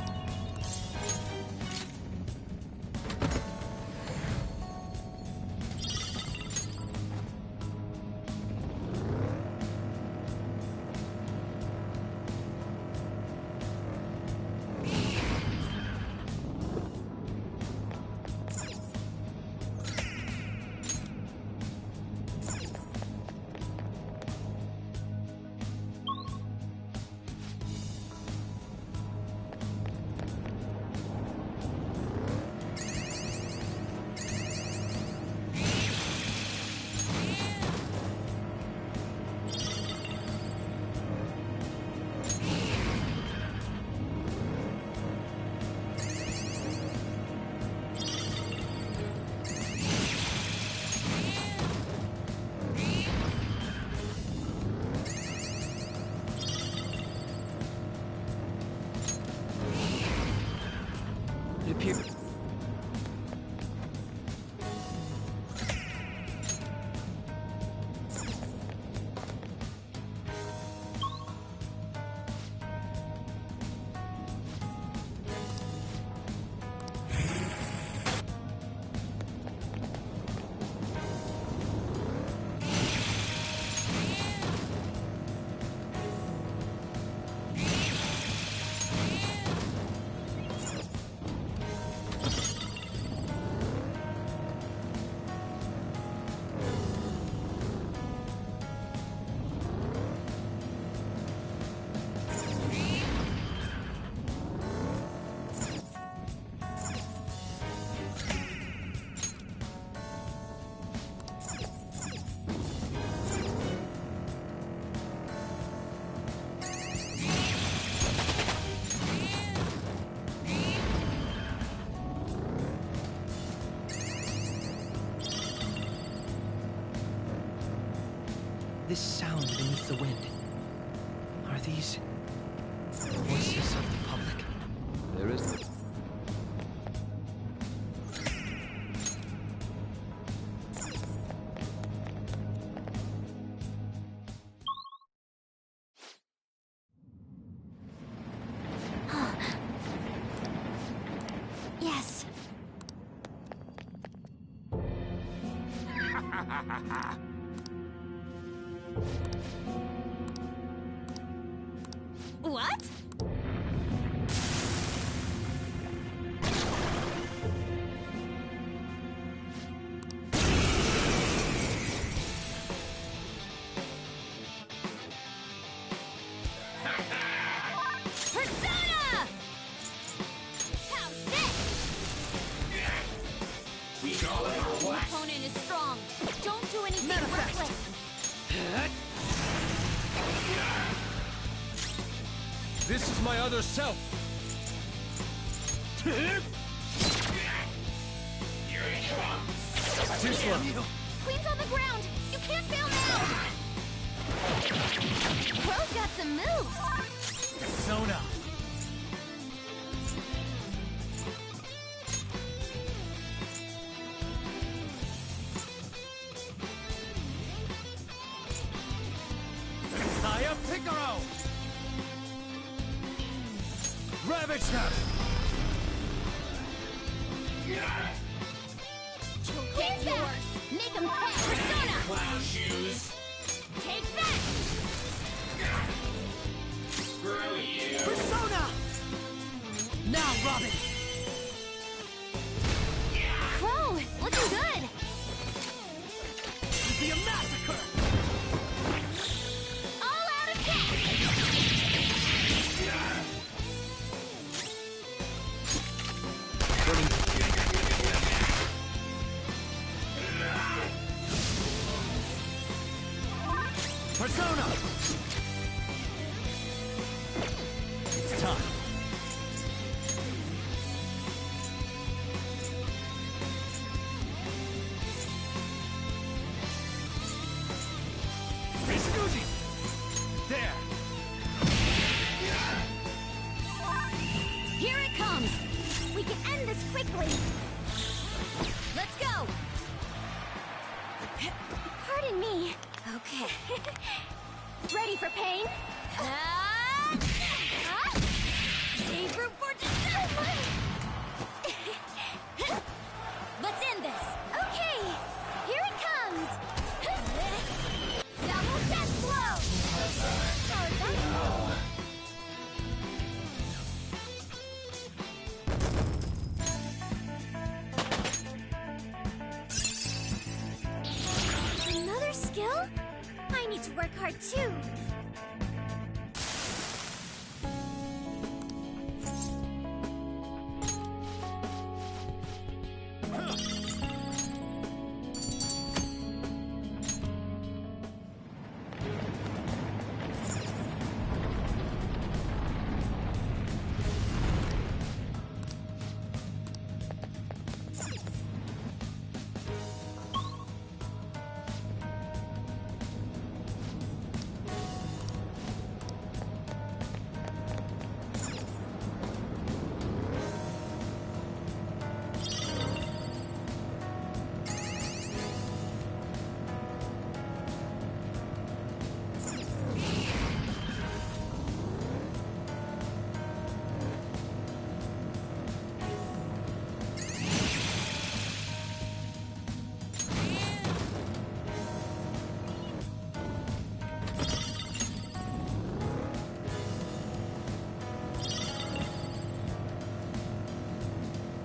It appears... This sound beneath the wind. Are these the voices of the public? There is... Yes. What? Persona! How's this? We call it our Your opponent is strong. Don't do anything reckless. This is my other self. Here he comes. Tisla. Queen's on the ground. You can't fail now. Bro's got some moves. Sona. Mega Picaro! Ravage them! Get yours! Make them pay! Persona! Clown shoes! Take that! Screw you! Persona! Now, Robin! Crow! Looking good! It'll be a massacre! All out attack! Persona! It's time. Miscusi! There! Here it comes! We can end this quickly! Let's go! Pardon me. Okay. Ready for pain? Save room for December! Let's end this! Okay! Here it comes! Double death blow! How is that? Another skill? I need to work hard too.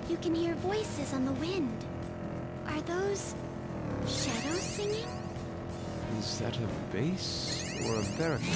You can hear voices on the wind. Are those shadows singing? Is that a bass or a baritone?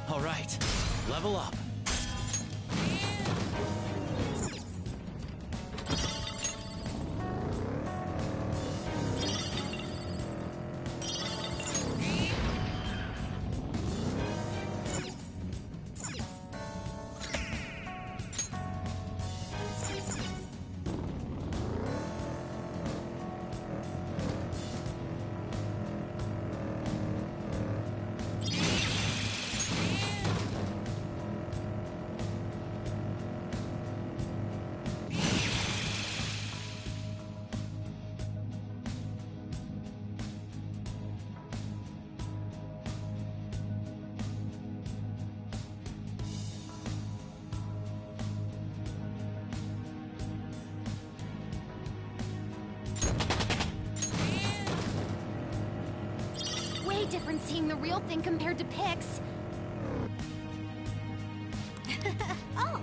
All right, level up. really different seeing the real thing compared to pics. Oh!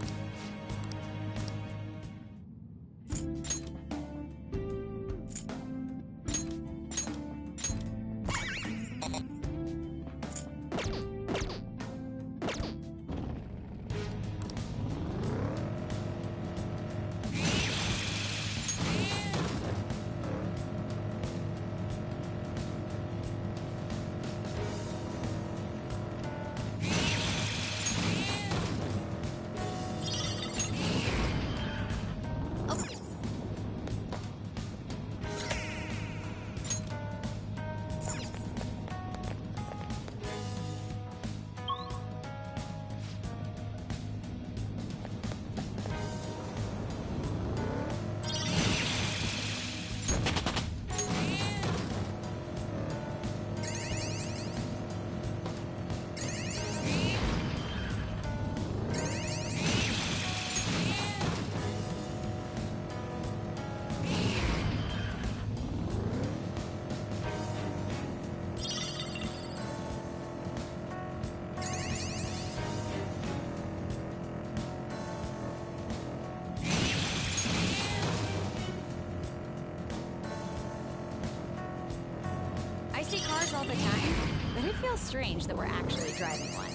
I see cars all the time, but it feels strange that we're actually driving one.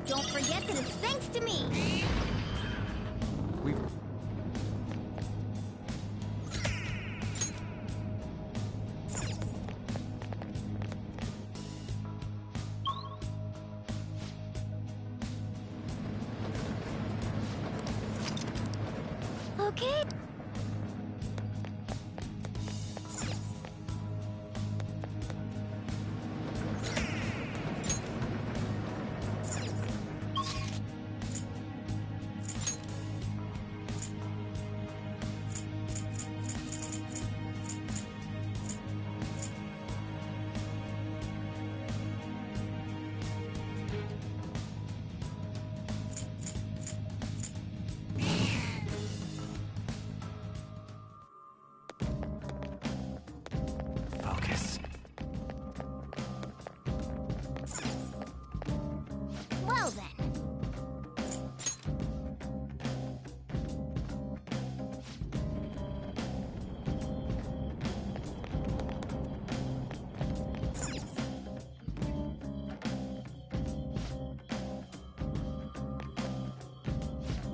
Don't forget that it's thanks to me! Okay. Focus. Well then.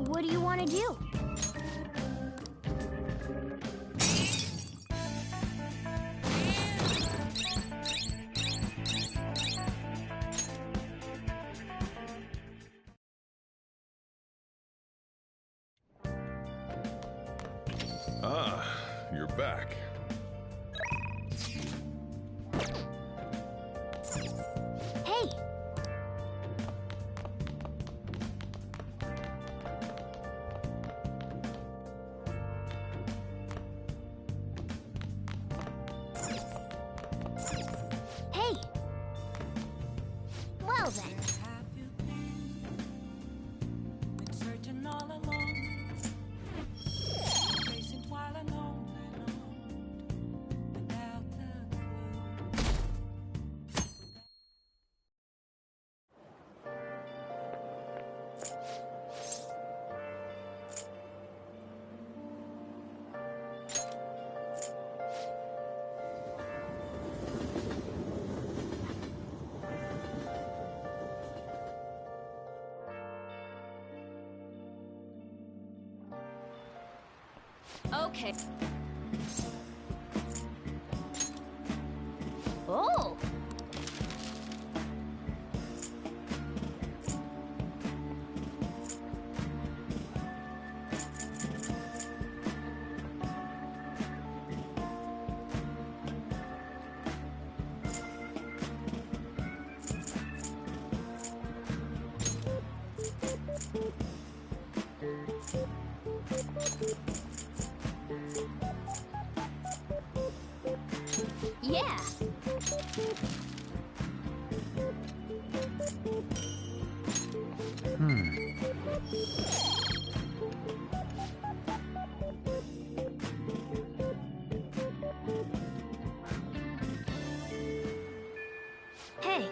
What do you want to do? Ah, you're back. Hey! Hey! Well then. Been searching all along, facing while alone without a clue. Okay. Oh! Yeah! Hey.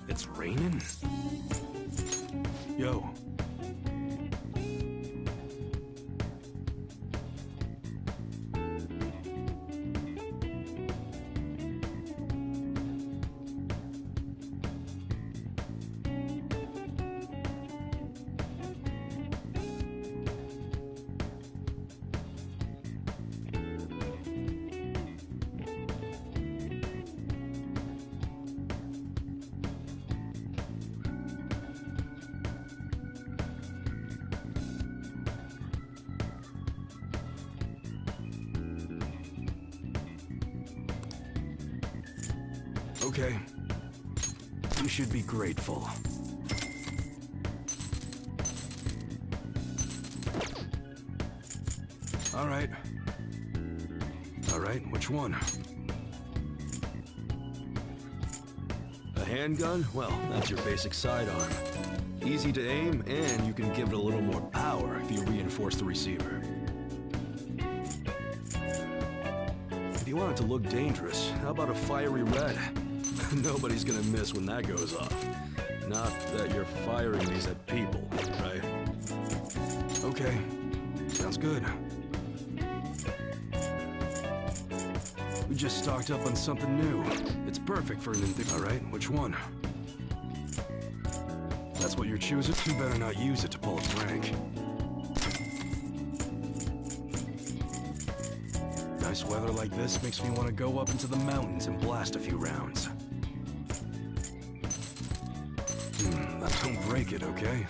It's raining? Yo. Okay. You should be grateful. All right. All right, which one? A handgun? Well, that's your basic sidearm. Easy to aim, and you can give it a little more power if you reinforce the receiver. If you want it to look dangerous, how about a fiery red? Nobody's gonna miss when that goes off. Not that you're firing these at people, right? Okay. Sounds good. We just stocked up on something new. It's perfect for an All right, which one? That's what you're choosing? You better not use it to pull a prank. Nice weather like this makes me want to go up into the mountains and blast a few rounds. Don't break it, okay?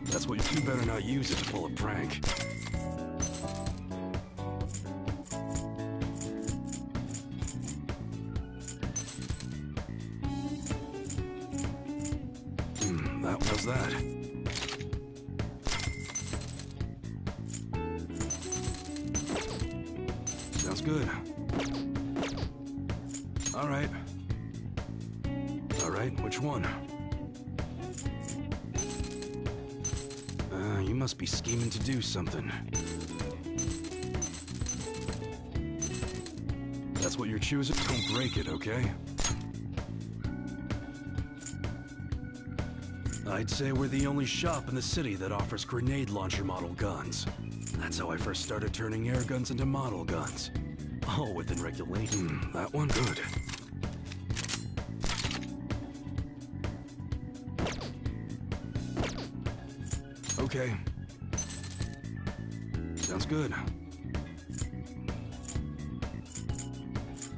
That's what you better not use it to pull a prank. That was that. Sounds good. All right. All right, which one? You must be scheming to do something. That's what you're choosing? Don't break it, okay? I'd say we're the only shop in the city that offers grenade launcher model guns. That's how I first started turning air guns into model guns. All within regulation. That one? Good. Okay. Sounds good.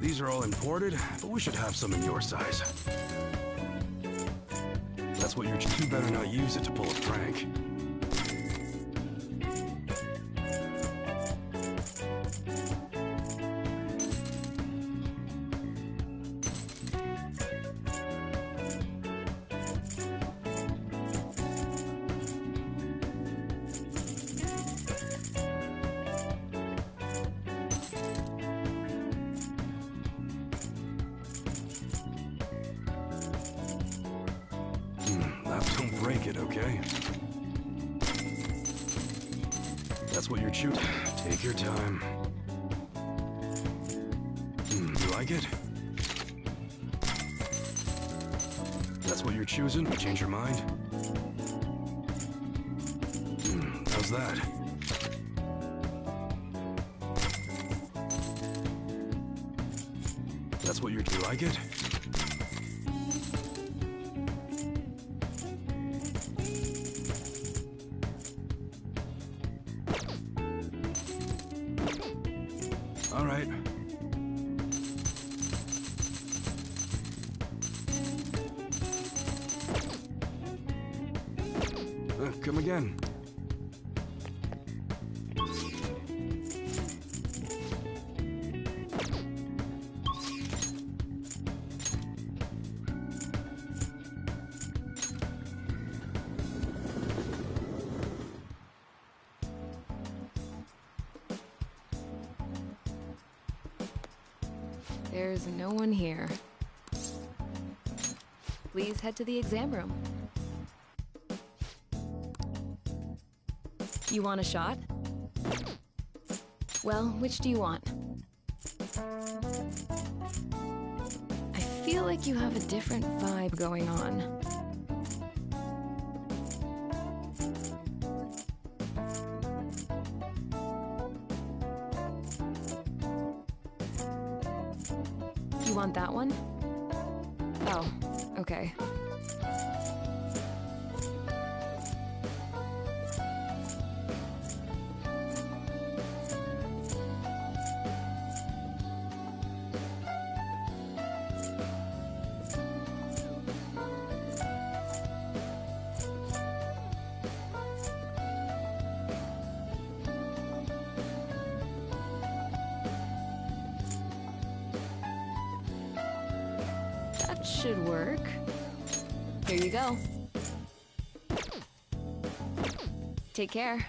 These are all imported, but we should have some in your size. That's what you're... You better not use it to pull a prank. Don't break it, okay? That's what you're choosing. Take your time. You like it? That's what you're choosing? You change your mind? How's that? That's what you're... You like it? All right. Come again. There's no one here. Please head to the exam room. You want a shot? Well, which do you want? I feel like you have a different vibe going on. You want that one? Oh, okay. That should work. Here you go. Take care.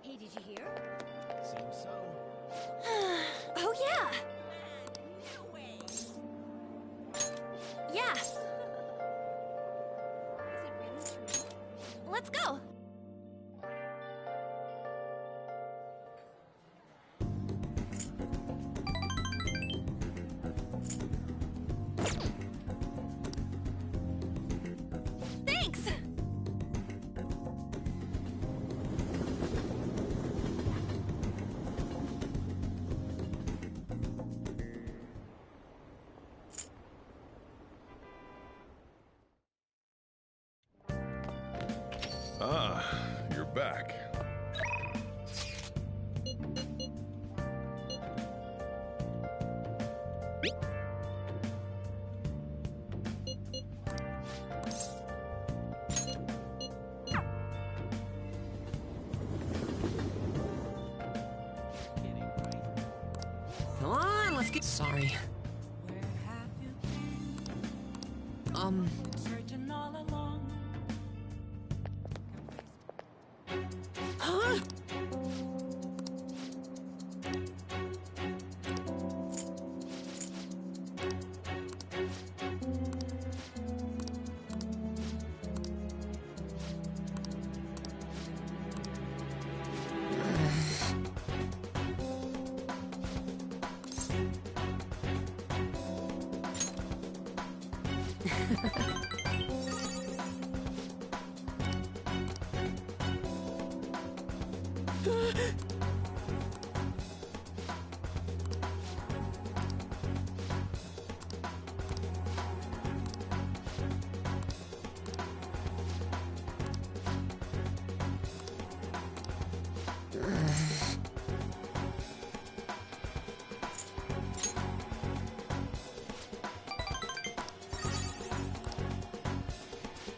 Hey, did you hear? Seems so. Oh, yeah! Yeah! Is it really true? Let's go! Thanks! Ah, you're back. Come on, let's get... Sorry. Searching all along. Huh?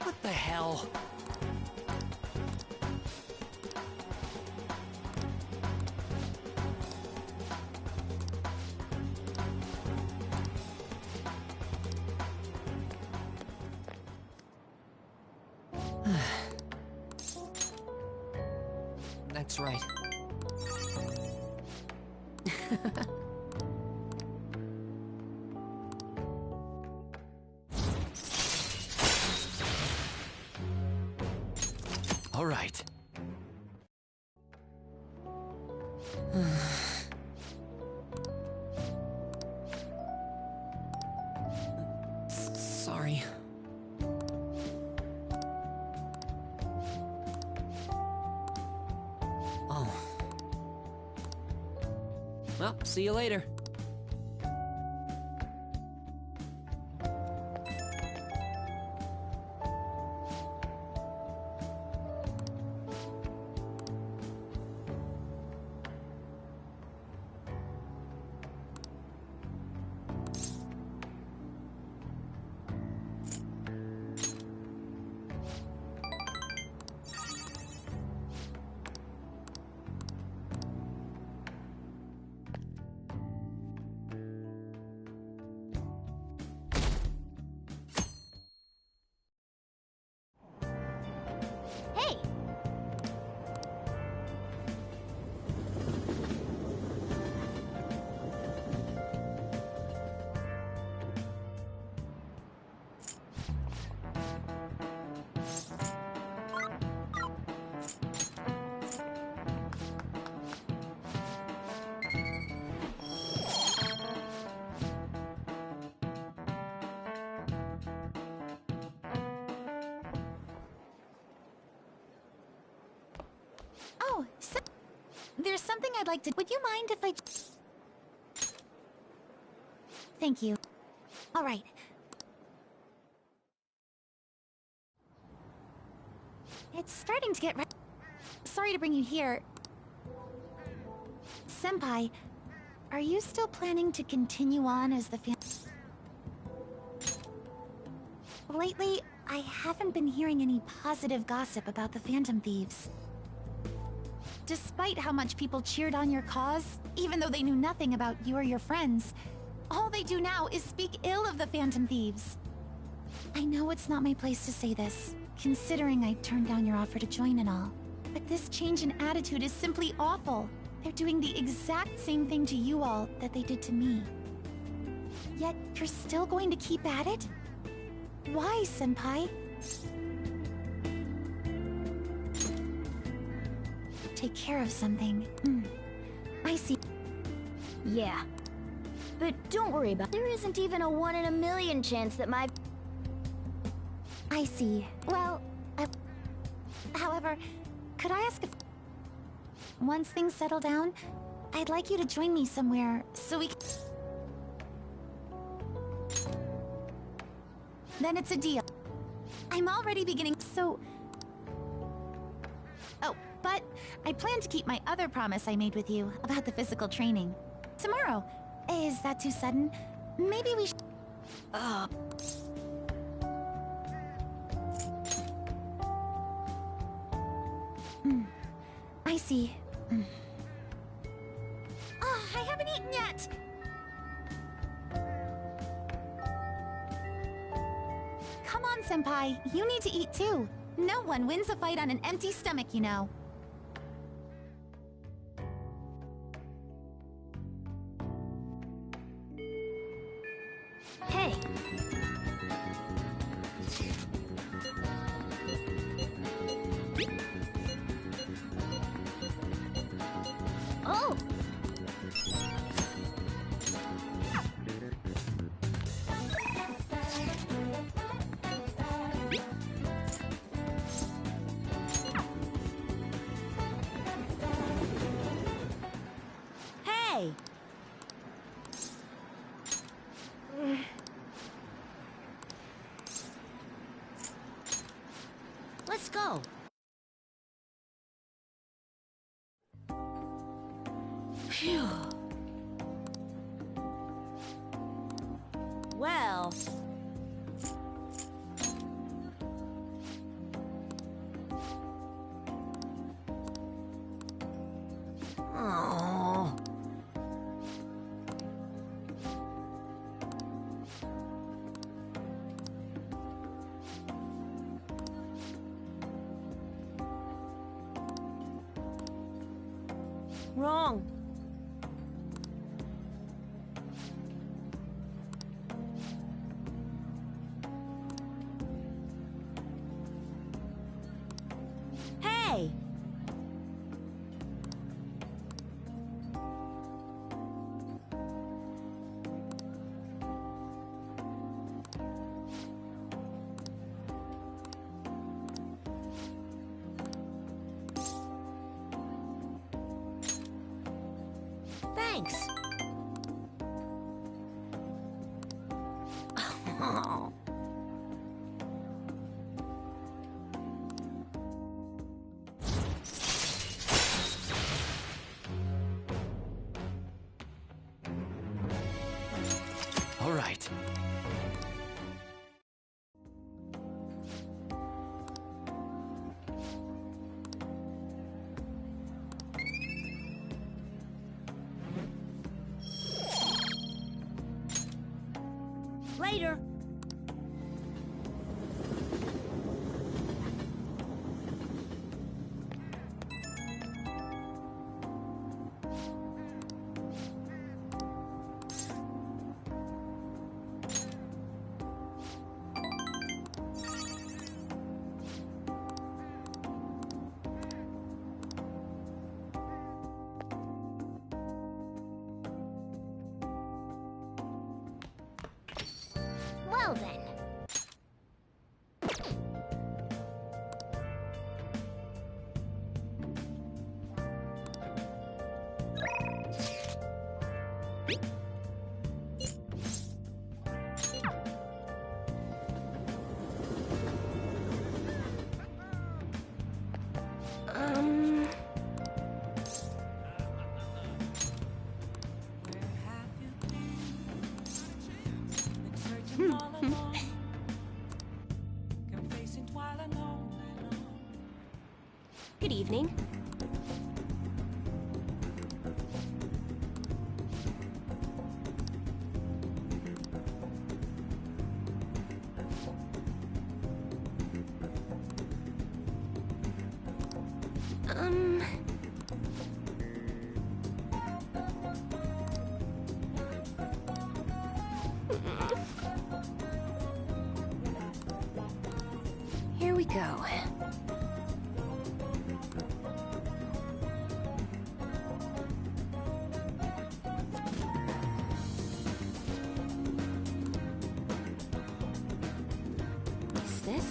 What the hell? That's right. All right. Sorry. Oh. Well, see you later. Oh, there's something I'd like to... Would you mind if I... Thank you. All right. It's starting to get... Sorry to bring you here. Senpai, are you still planning to continue on as the Lately, I haven't been hearing any positive gossip about the Phantom Thieves. Despite how much people cheered on your cause, even though they knew nothing about you or your friends, all they do now is speak ill of the Phantom Thieves. I know it's not my place to say this, considering I turned down your offer to join and all. But this change in attitude is simply awful. They're doing the exact same thing to you all that they did to me. Yet, you're still going to keep at it? Why, Senpai? Take care of something. I see. Yeah. But don't worry about it. There isn't even a 1 in a million chance that my... I see. Well, however, could I ask if... Once things settle down, I'd like you to join me somewhere so we can... Then it's a deal. I'm already beginning, so... Oh, but I plan to keep my other promise I made with you about the physical training. Tomorrow. Is that too sudden? Maybe we should... I see. Oh, I haven't eaten yet! Come on, Senpai. You need to eat too. No one wins a fight on an empty stomach, you know. Hey. Oh! Hey! Let's go. Phew. Well... Oh. Wrong. Hey! Thanks. Oh. All right. Later. Well then. all alone. Confessing while alone and on. Good evening. Here we go. Is this?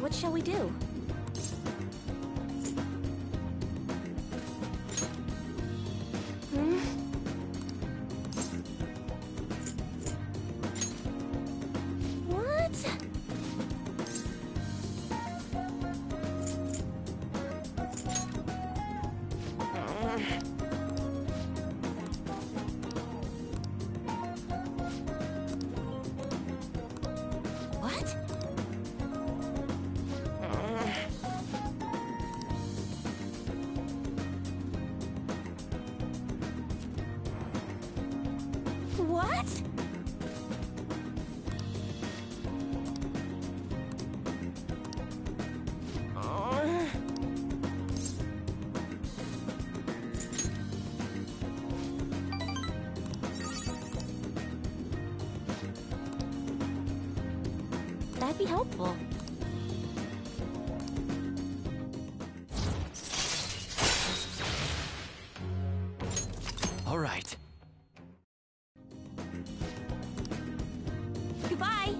What shall we do? Hmm? What? What? What? That'd be helpful. All right. Goodbye.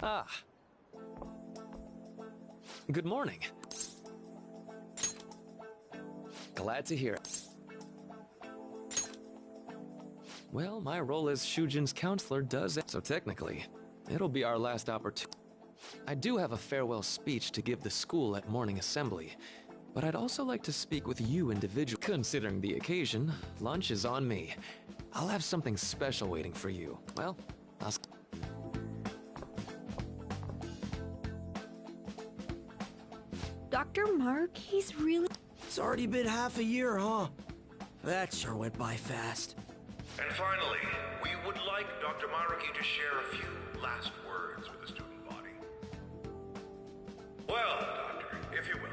Ah. Good morning. Glad to hear it. Well, my role as Shujin's counselor does it, so technically, it'll be our last opportunity. I do have a farewell speech to give the school at morning assembly, but I'd also like to speak with you individually. Considering the occasion, lunch is on me. I'll have something special waiting for you. Well, I'll... Dr. Mark, he's really... It's already been half a year, huh? That sure went by fast. And finally, we would like Dr. Maruki to share a few last words with the student body. Well, Doctor, if you will.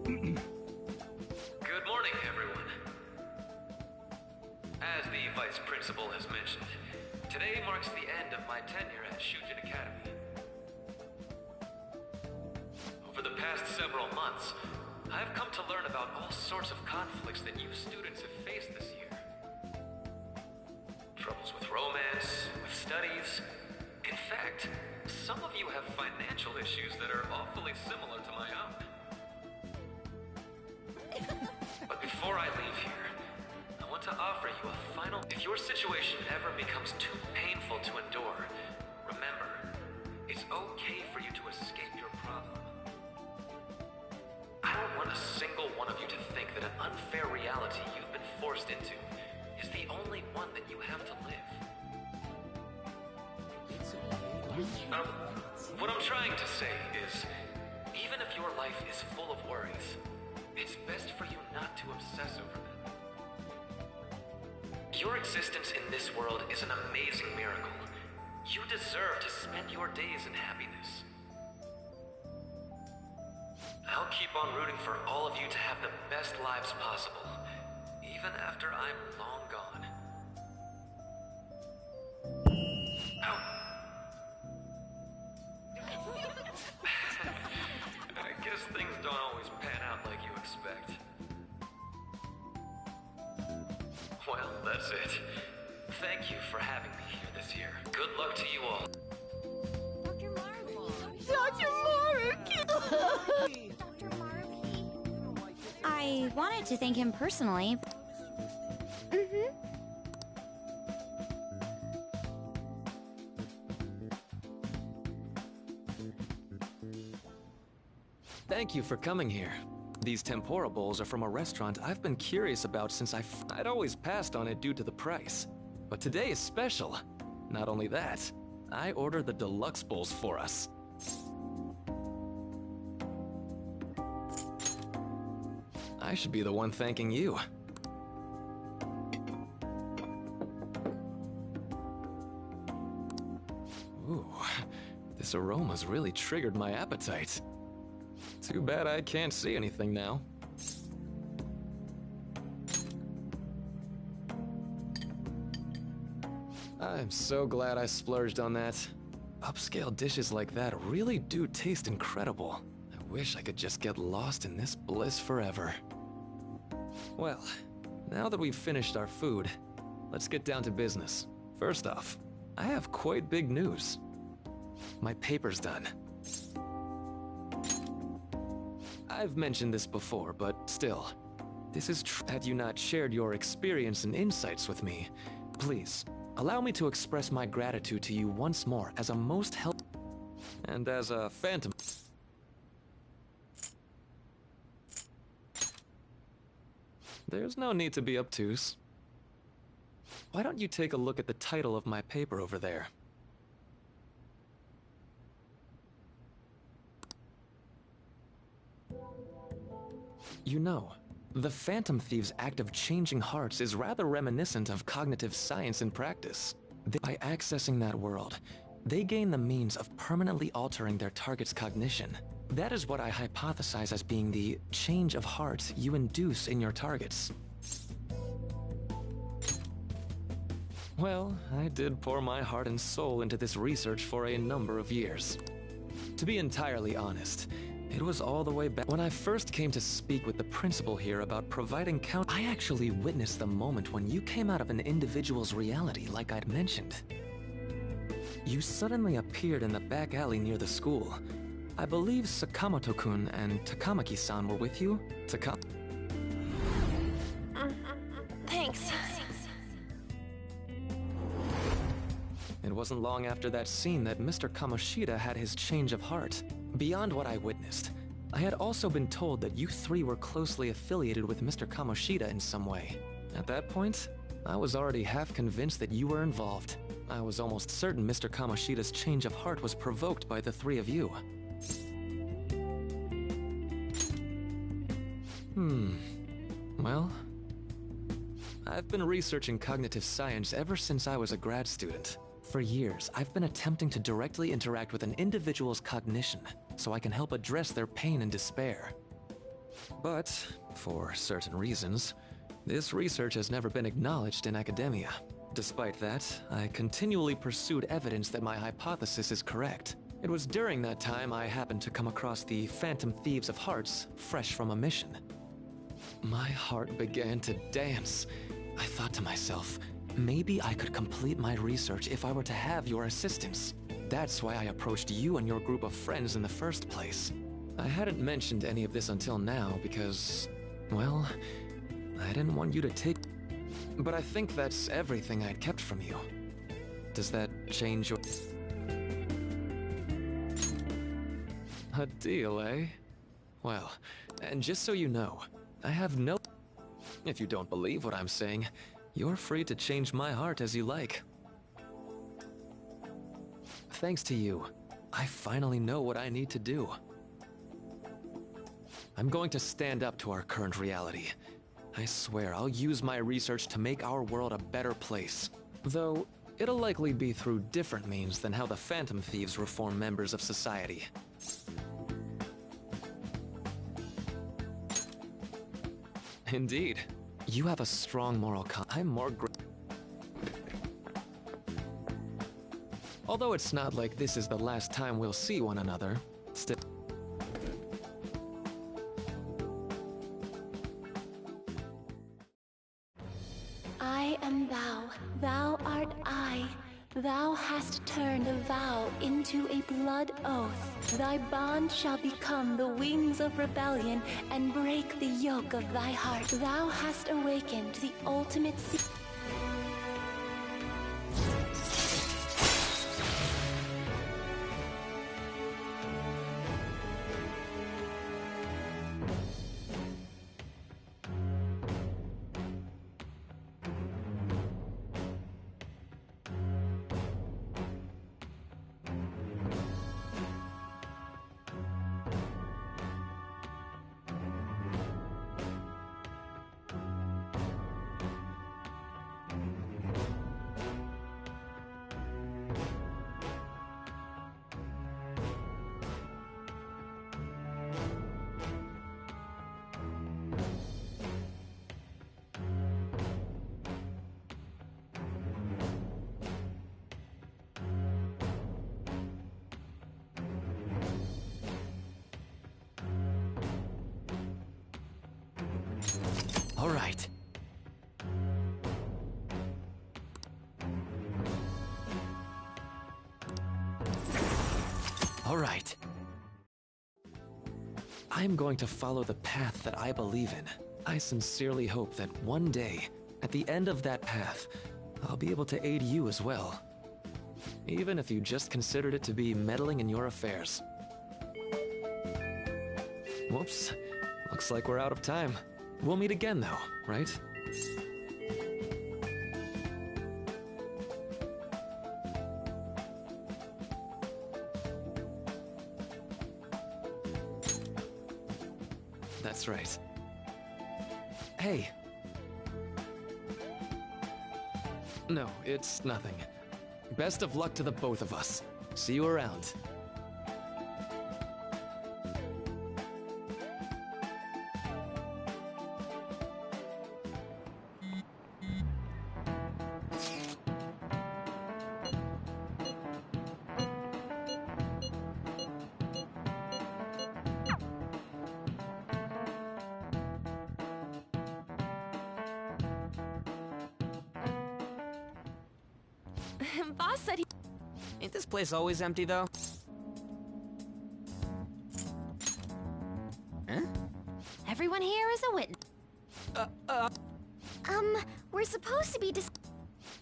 Good morning, everyone. As the Vice Principal has mentioned, today marks the end of my tenure at Shujin Academy. Over the past several months, I've come to learn about all sorts of conflicts that you students have faced this year. Troubles with romance, with studies. In fact, some of you have financial issues that are awfully similar to my own. But before I leave here, I want to offer you a final... If your situation ever becomes too painful to endure, remember, it's okay for you to escape your problem. I don't want a single one of you to think that an unfair reality you've been forced into is the only one that you have to live. What I'm trying to say is, even if your life is full of worries, it's best for you not to obsess over them. Your existence in this world is an amazing miracle. You deserve to spend your days in happiness. I'll keep on rooting for all of you to have the best lives possible, even after I'm long gone. Ow. that's it. Thank you for having me here this year. Good luck to you all. I wanted to thank him personally. Mm-hmm. Thank you for coming here. These tempura bowls are from a restaurant I've been curious about since I'd always passed on it due to the price. But today is special. Not only that, I ordered the deluxe bowls for us. I should be the one thanking you. Ooh, this aroma's really triggered my appetite. Too bad I can't see anything now. I'm so glad I splurged on that. Upscale dishes like that really do taste incredible. I wish I could just get lost in this bliss forever. Well, now that we've finished our food, let's get down to business. First off, I have quite big news. My paper's done. I've mentioned this before, but still, this is true. Had you not shared your experience and insights with me, please, allow me to express my gratitude to you once more as a most and as a phantom. There's no need to be obtuse. Why don't you take a look at the title of my paper over there? You know, the Phantom Thieves' act of changing hearts is rather reminiscent of cognitive science in practice. By accessing that world, they gain the means of permanently altering their target's cognition. That is what I hypothesize as being the change of heart you induce in your targets. Well, I did pour my heart and soul into this research for a number of years. To be entirely honest, it was all the way back when I first came to speak with the principal here about providing I actually witnessed the moment when you came out of an individual's reality like I'd mentioned. You suddenly appeared in the back alley near the school. I believe Sakamoto-kun and Takamaki-san were with you? Thanks. It wasn't long after that scene that Mr. Kamoshida had his change of heart. Beyond what I witnessed, I had also been told that you three were closely affiliated with Mr. Kamoshida in some way. At that point, I was already half convinced that you were involved. I was almost certain Mr. Kamoshida's change of heart was provoked by the three of you. Well, I've been researching cognitive science ever since I was a grad student. For years, I've been attempting to directly interact with an individual's cognition so I can help address their pain and despair. But, for certain reasons, this research has never been acknowledged in academia. Despite that, I continually pursued evidence that my hypothesis is correct. It was during that time I happened to come across the Phantom Thieves of Hearts, fresh from a mission. My heart began to dance. I thought to myself, maybe I could complete my research if I were to have your assistance. That's why I approached you and your group of friends in the first place. I hadn't mentioned any of this until now because, well, I didn't want you to take... But I think that's everything I'd kept from you. Does that change your... A deal, eh? Well, and just so you know, I have no... If you don't believe what I'm saying, you're free to change my heart as you like. Thanks to you, I finally know what I need to do. I'm going to stand up to our current reality. I swear I'll use my research to make our world a better place. Though, it'll likely be through different means than how the Phantom Thieves reform members of society. Indeed. You have a strong moral I'm more Although it's not like this is the last time we'll see one another, still... I am bound. Thou hast turned a vow into a blood oath. Thy bond shall become the wings of rebellion and break the yoke of thy heart. Thou hast awakened the ultimate All right. All right. I'm going to follow the path that I believe in. I sincerely hope that one day, at the end of that path, I'll be able to aid you as well. Even if you just considered it to be meddling in your affairs. Whoops. Looks like we're out of time. We'll meet again though, right? That's right. Hey. No, it's nothing. Best of luck to the both of us. See you around. Boss said he... Ain't this place always empty, though? Huh? Everyone here is a witness. We're supposed to be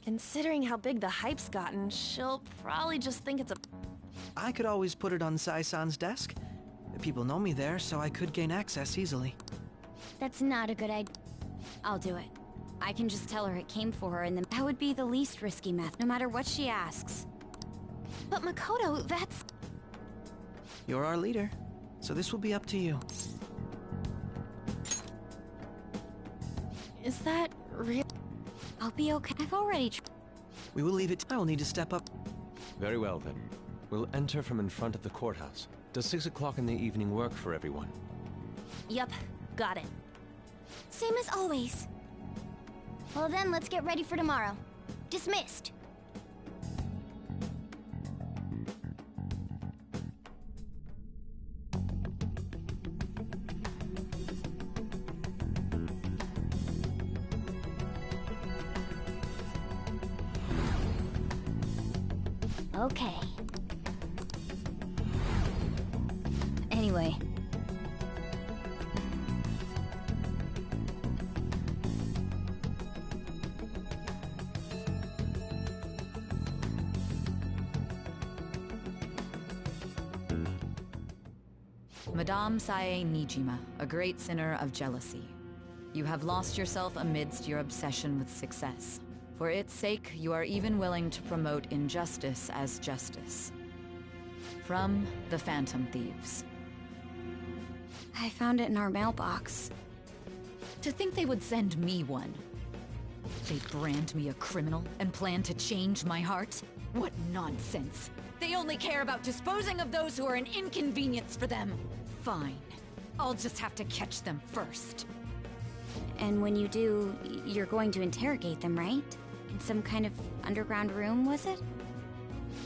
Considering how big the hype's gotten, she'll probably just think it's a... I could always put it on Sai-san's desk. People know me there, so I could gain access easily. That's not a good idea. I'll do it. I can just tell her it came for her, and then that would be the least risky method, no matter what she asks. But Makoto, that's... You're our leader, so this will be up to you. Is that real? I'll be okay. I've already We will leave it. I will need to step up. Very well, then. We'll enter from in front of the courthouse. Does 6 o'clock in the evening work for everyone? Yep, got it. Same as always. Well then, let's get ready for tomorrow. Dismissed. Okay. Anyway. Madame Sae Nijima, a great sinner of jealousy. You have lost yourself amidst your obsession with success. For its sake, you are even willing to promote injustice as justice. From the Phantom Thieves. I found it in our mailbox. To think they would send me one. They brand me a criminal and plan to change my heart? What nonsense! They only care about disposing of those who are an inconvenience for them. Fine. I'll just have to catch them first. And when you do, you're going to interrogate them, right? In some kind of underground room, was it?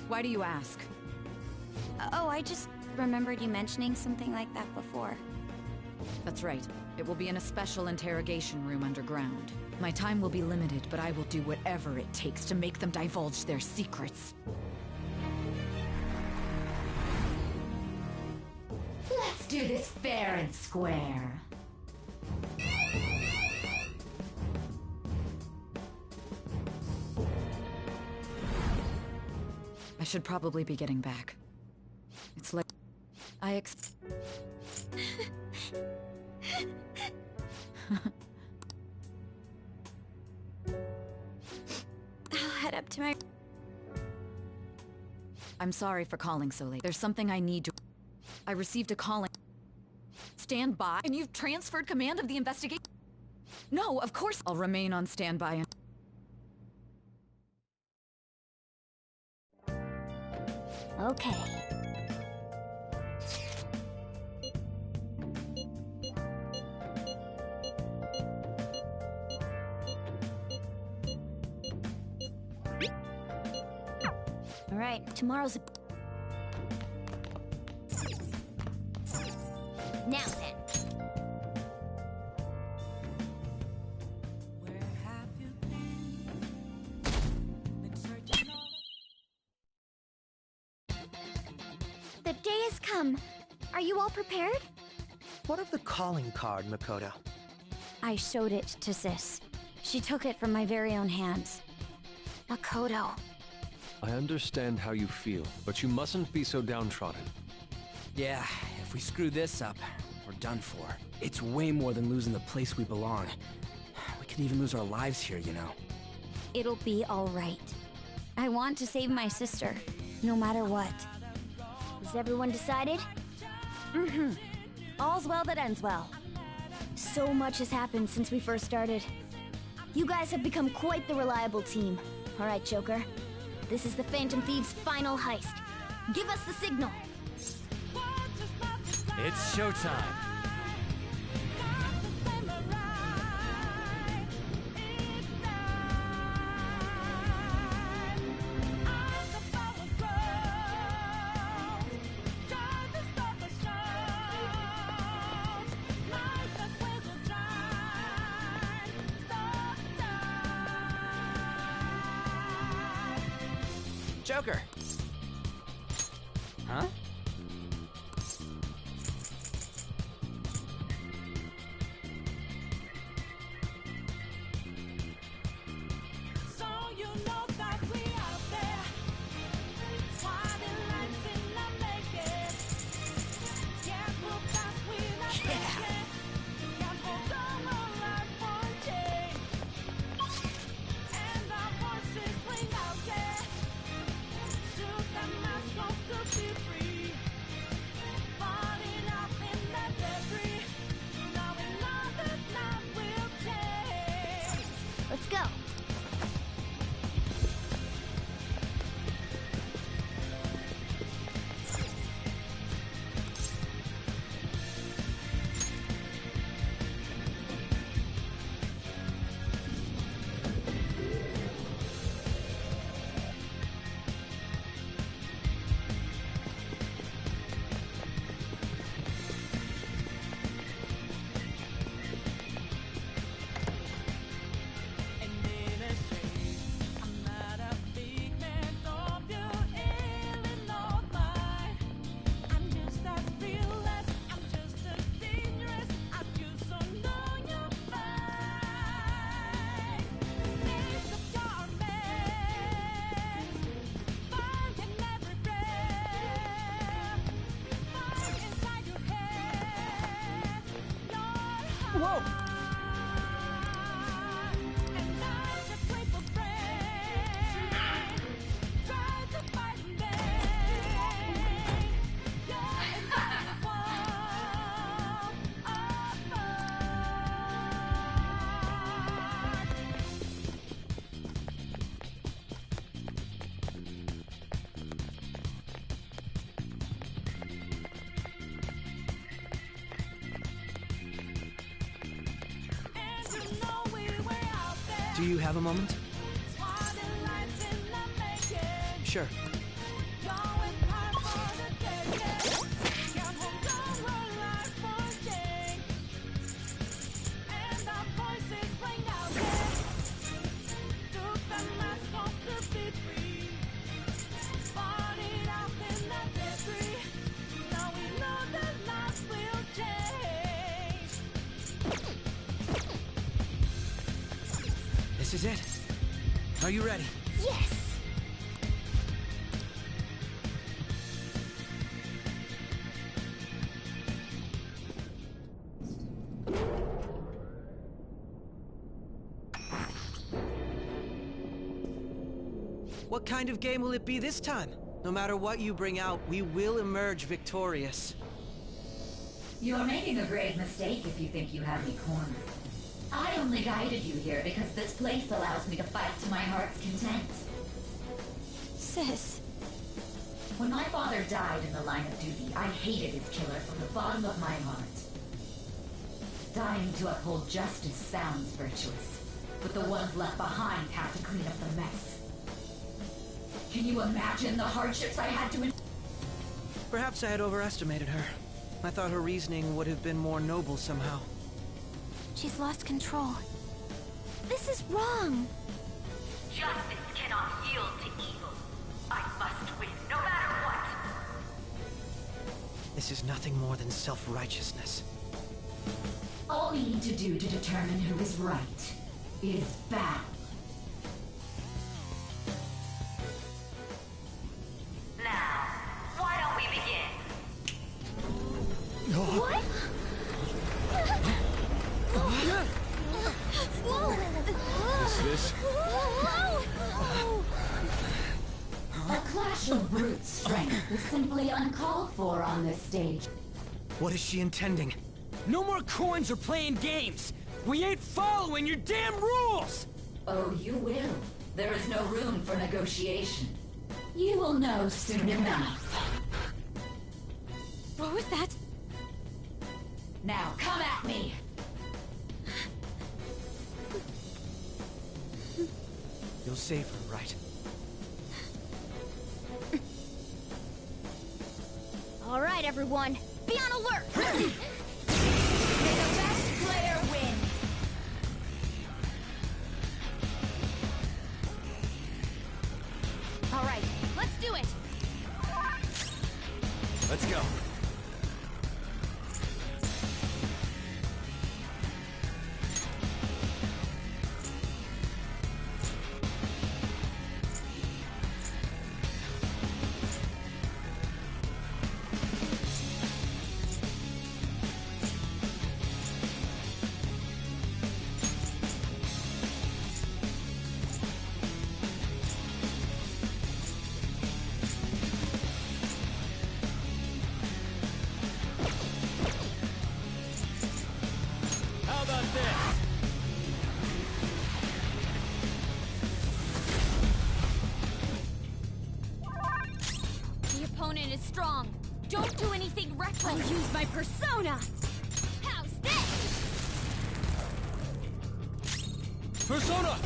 Why do you ask? Oh, I just remembered you mentioning something like that before. That's right. It will be in a special interrogation room underground. My time will be limited, but I will do whatever it takes to make them divulge their secrets. Let's do this fair and square. I should probably be getting back. It's late. I'll head up to my... I'm sorry for calling so late. There's something I need to... I received a calling. Stand by, and you've transferred command of the investigation? No, of course I'll remain on standby and... Okay. All right, tomorrow's... Now then. The day has come. Are you all prepared? What of the calling card, Makoto? I showed it to Sis. She took it from my very own hands. Makoto. I understand how you feel, but you mustn't be so downtrodden. Yeah, if we screw this up, we're done for. It's way more than losing the place we belong. We could even lose our lives here, you know. It'll be all right. I want to save my sister, no matter what. Is everyone decided? Mm-hmm. All's well that ends well. So much has happened since we first started. You guys have become quite the reliable team. All right, Joker. This is the Phantom Thieves' final heist. Give us the signal. It's showtime. Joker! Huh? Let's go. Whoa! Do you have a moment? Sure. This is it. Are you ready? Yes! What kind of game will it be this time? No matter what you bring out, we will emerge victorious. You're making a grave mistake if you think you have me cornered. I only guided you here because this place allows me to fight to my heart's content. Sis. When my father died in the line of duty, I hated his killer from the bottom of my heart. Dying to uphold justice sounds virtuous, but the ones left behind have to clean up the mess. Can you imagine the hardships I had to endure? Perhaps I had overestimated her. I thought her reasoning would have been more noble somehow. She's lost control. This is wrong. Justice cannot yield to evil. I must win, no matter what. This is nothing more than self-righteousness. All we need to do to determine who is right is battle. Now, why don't we begin? What? This? A clash of brute strength is simply uncalled for on this stage. What is she intending? No more coins or playing games! We ain't following your damn rules! Oh, you will. There is no room for negotiation. You will know soon enough. What was that? Now, come at me! You'll save her, right? All right, everyone. Be on alert! May the best player win! All right, let's do it! Let's go. How about this? The opponent is strong. Don't do anything reckless. I'll use my persona. How's this? Persona!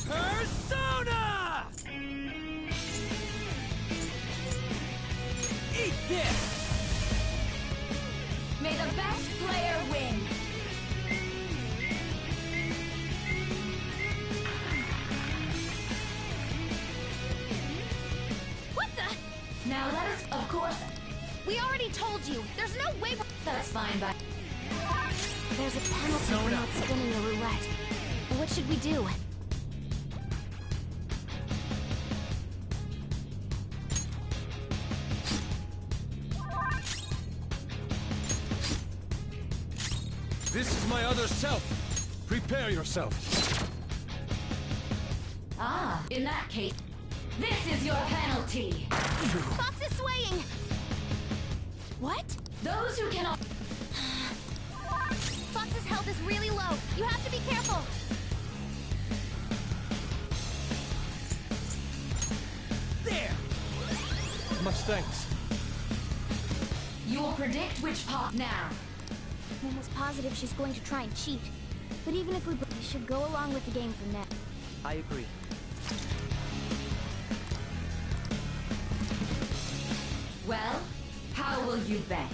Persona! Eat this! May the best player win! What the? Now let us, of course... We already told you. There's no way. That's fine, but... There's a penalty for not spinning the roulette. What should we do? This is my other self. Prepare yourself. Ah, in that case, this is your penalty! Fox is swaying! What? Those who cannot... Fox's health is really low. You have to be careful. There! Much thanks. You will predict which pop now. I'm almost positive she's going to try and cheat. But even if we should go along with the game for now. I agree. Well, how will you bet?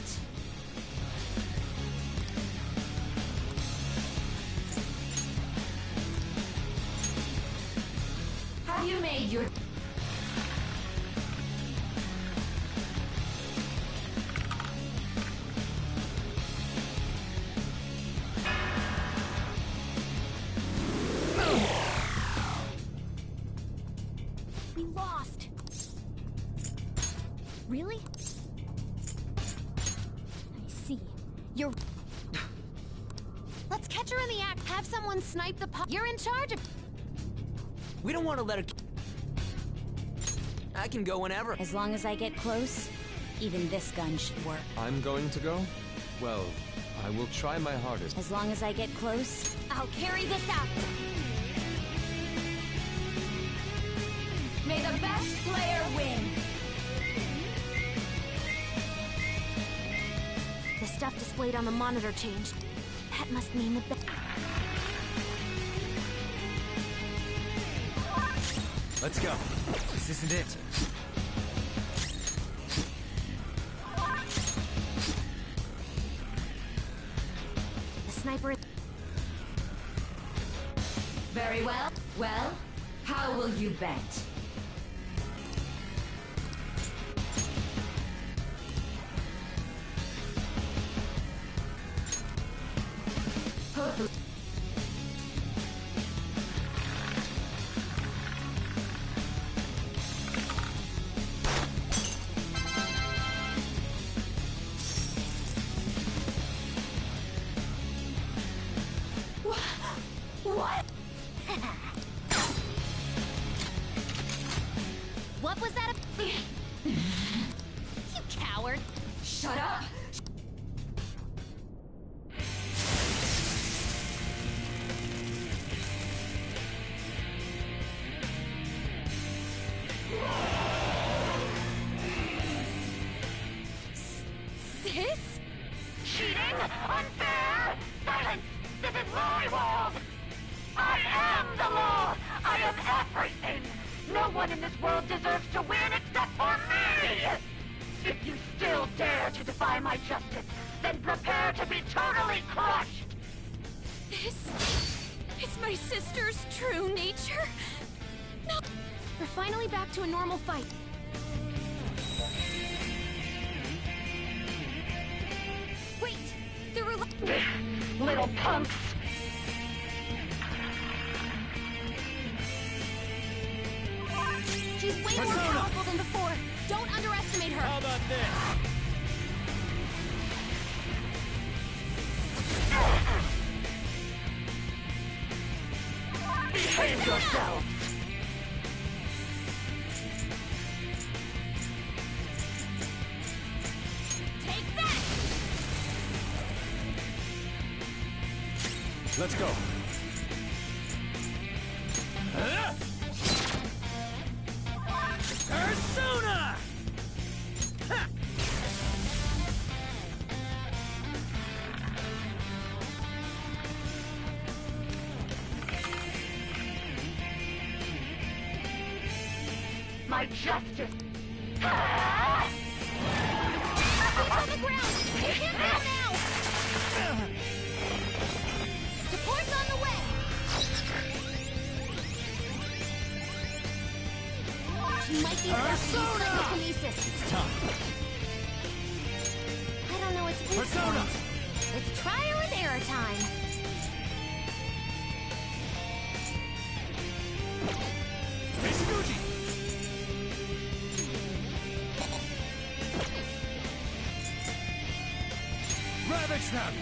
Have you made your... Really? I see. You're... Let's catch her in the act. Have someone snipe the You're in charge of... We don't want to let her... I can go whenever. As long as I get close, even this gun should work. I'm going to go? Well, I will try my hardest. As long as I get close, I'll carry this out. May the best player win. The stuff displayed on the monitor changed. That must mean the best. Let's go. This isn't it. The sniper... Very well. Well, how will you bet? What? What was that? You coward! Shut up! Sis? Cheating? Unfair? Silence! This is my world! I am the law! I am everything! No one in this world deserves to win except for me! If you still dare to defy my justice, then prepare to be totally crushed! This is my sister's true nature. No. We're finally back to a normal fight. Wait! There were... Little punks! She's way more powerful than before. Don't underestimate her. How about this? Behave yourself! Take that! Let's go. Persona! Ha! My justice! Ah! He's on the ground! Take him down now! Support's on the way! She might be about to use psychokinesis. It's time. I don't know its weak Persona! point. It's trial and error time. Mitsuguchi! Ravage Snap!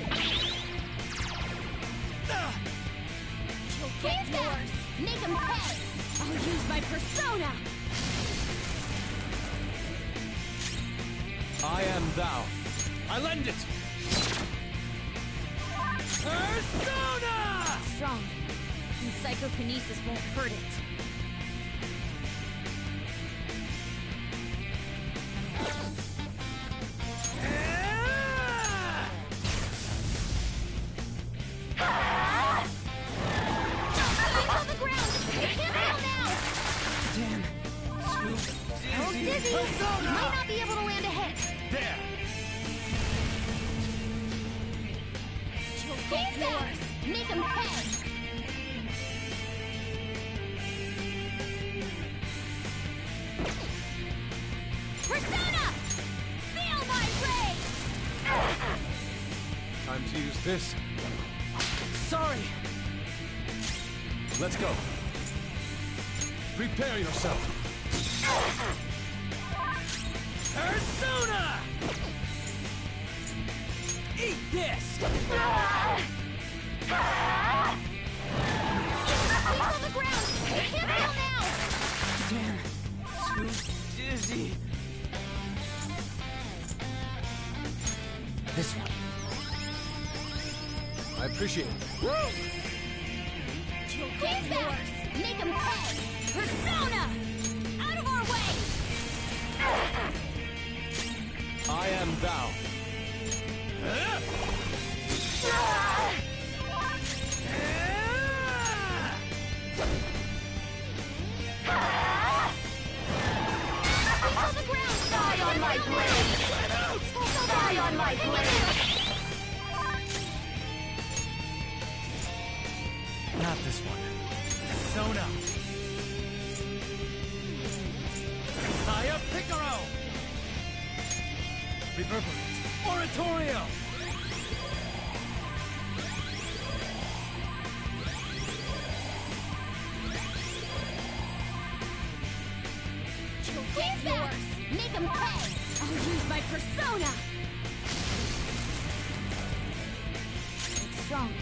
Get yours! Make him pay! I'll use my persona! I am thou. I lend it! Persona! Strong. And psychokinesis won't hurt it. He's on the ground! Take him down now! Damn. Oh, Dizzy! Might not be able to land a hit. There! He's yours! Make him pay! Persona! Feel my rage! Time to use this. Sorry! Let's go. Prepare yourself. Persona! this! He's on the ground! Careful now! Damn, too dizzy. This one. I appreciate it. He's back! Make him pay! Persona! Out of our way! I am thou. He's on the ground! Die on my blade! Die on my blade! Not this one. Persona. Saya Picaro! Reverberate. Oratorio! He's back! Make him pay! I'll use my persona! It's strong,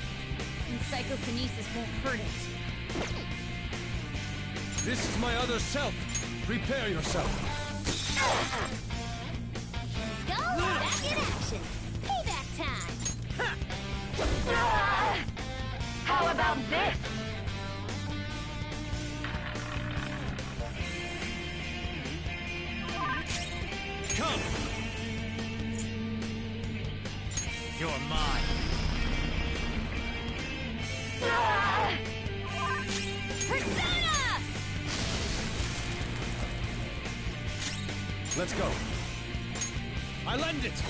and psychokinesis won't hurt it. This is my other self. Prepare yourself. Go back in action! Payback time! How about this? Come! You're mine. Persona! Let's go. I lend it!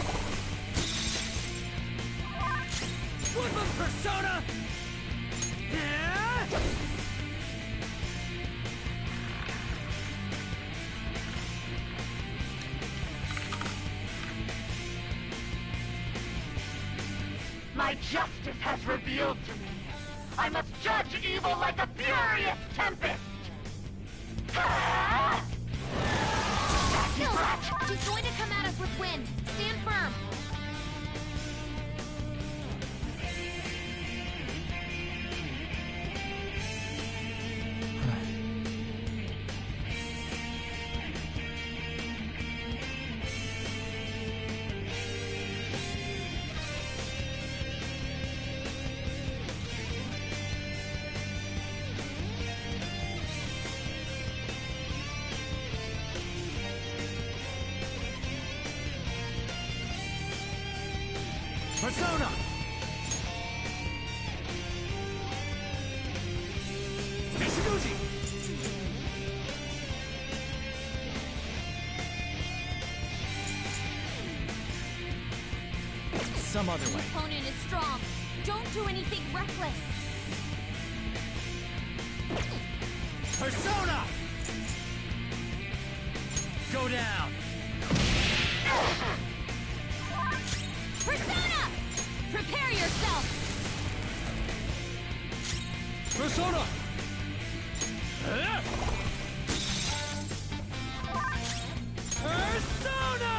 Woodland Persona! Yeah! My justice has revealed to me. I must judge evil like a furious tempest! No! She's going to come at us with wind! Stand firm! Persona! Mizuguchi! Some other way. The opponent is strong. Don't do anything reckless. Persona! Go down! Persona! Prepare yourself! Persona! Persona!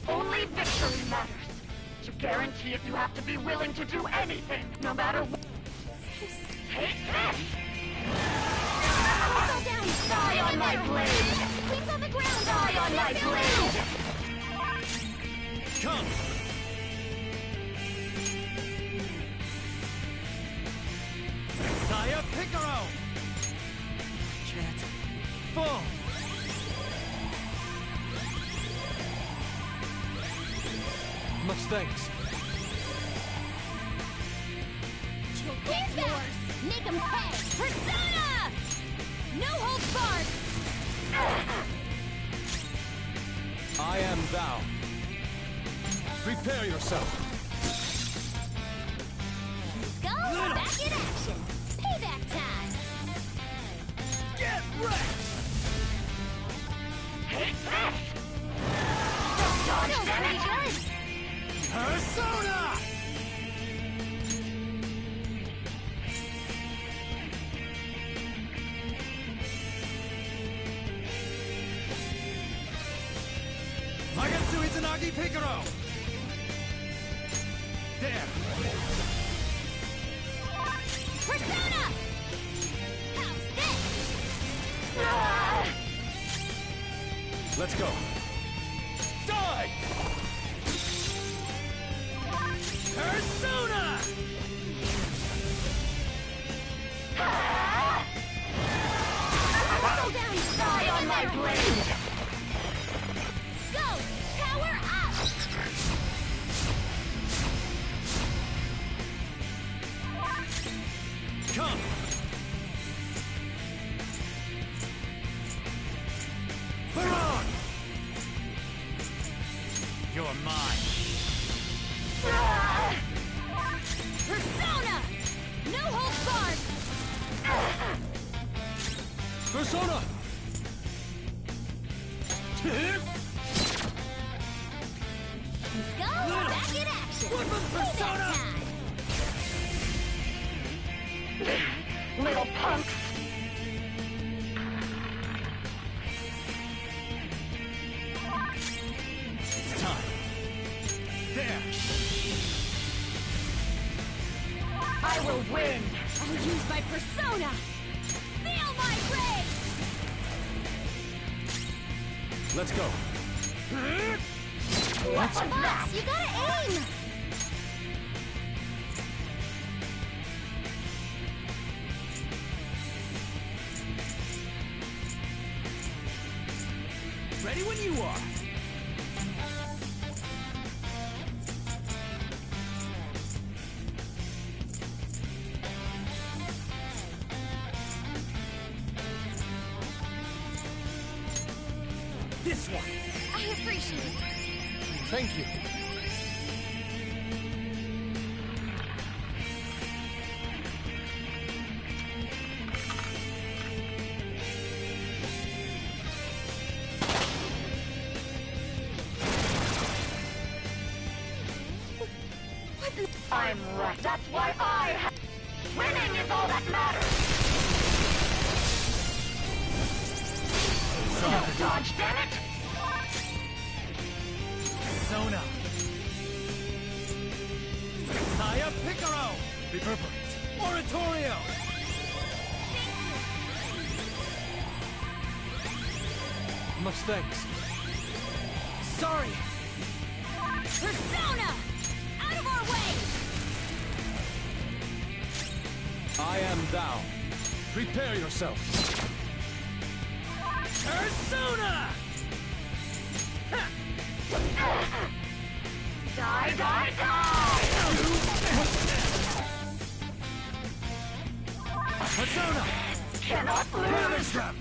Only victory matters. To guarantee it, you have to be willing to do anything, no matter what. Take this! Fall down! Die on my blade! Queen's on the ground! Die on my blade! Come! Saya Picaro! Can't. Full! Much thanks. He's back! Make him pay! Persona! No holds barred! I am thou. Prepare yourself. Go back in action! Payback time! Get wrecked! Take this! Don't dodge damage! Persona! My Nagatsu Izanagi Picaro! There! Persona! How's this? Let's go! Die! Persona! Settle down! Die on my blade! Go! Power up! Come! Baron! You're mine! Persona! No holds barred! Persona! Skulls back in action! Persona! Little punks! It's time! There! I will win! I'll use my persona! Feel my rage! Let's go! What's boss? You gotta aim! Ready when you are! This one! I appreciate it. Thank you! I'm right. That's why winning is all that matters! No dodge, damn it! Persona! Saya Picaro! Reverberate! Oratorio! Much thanks. Sorry! Persona! Out of our way! I am thou. Prepare yourself. Persona! Ha! Die, die, die! Persona! Cannot lose! Trap!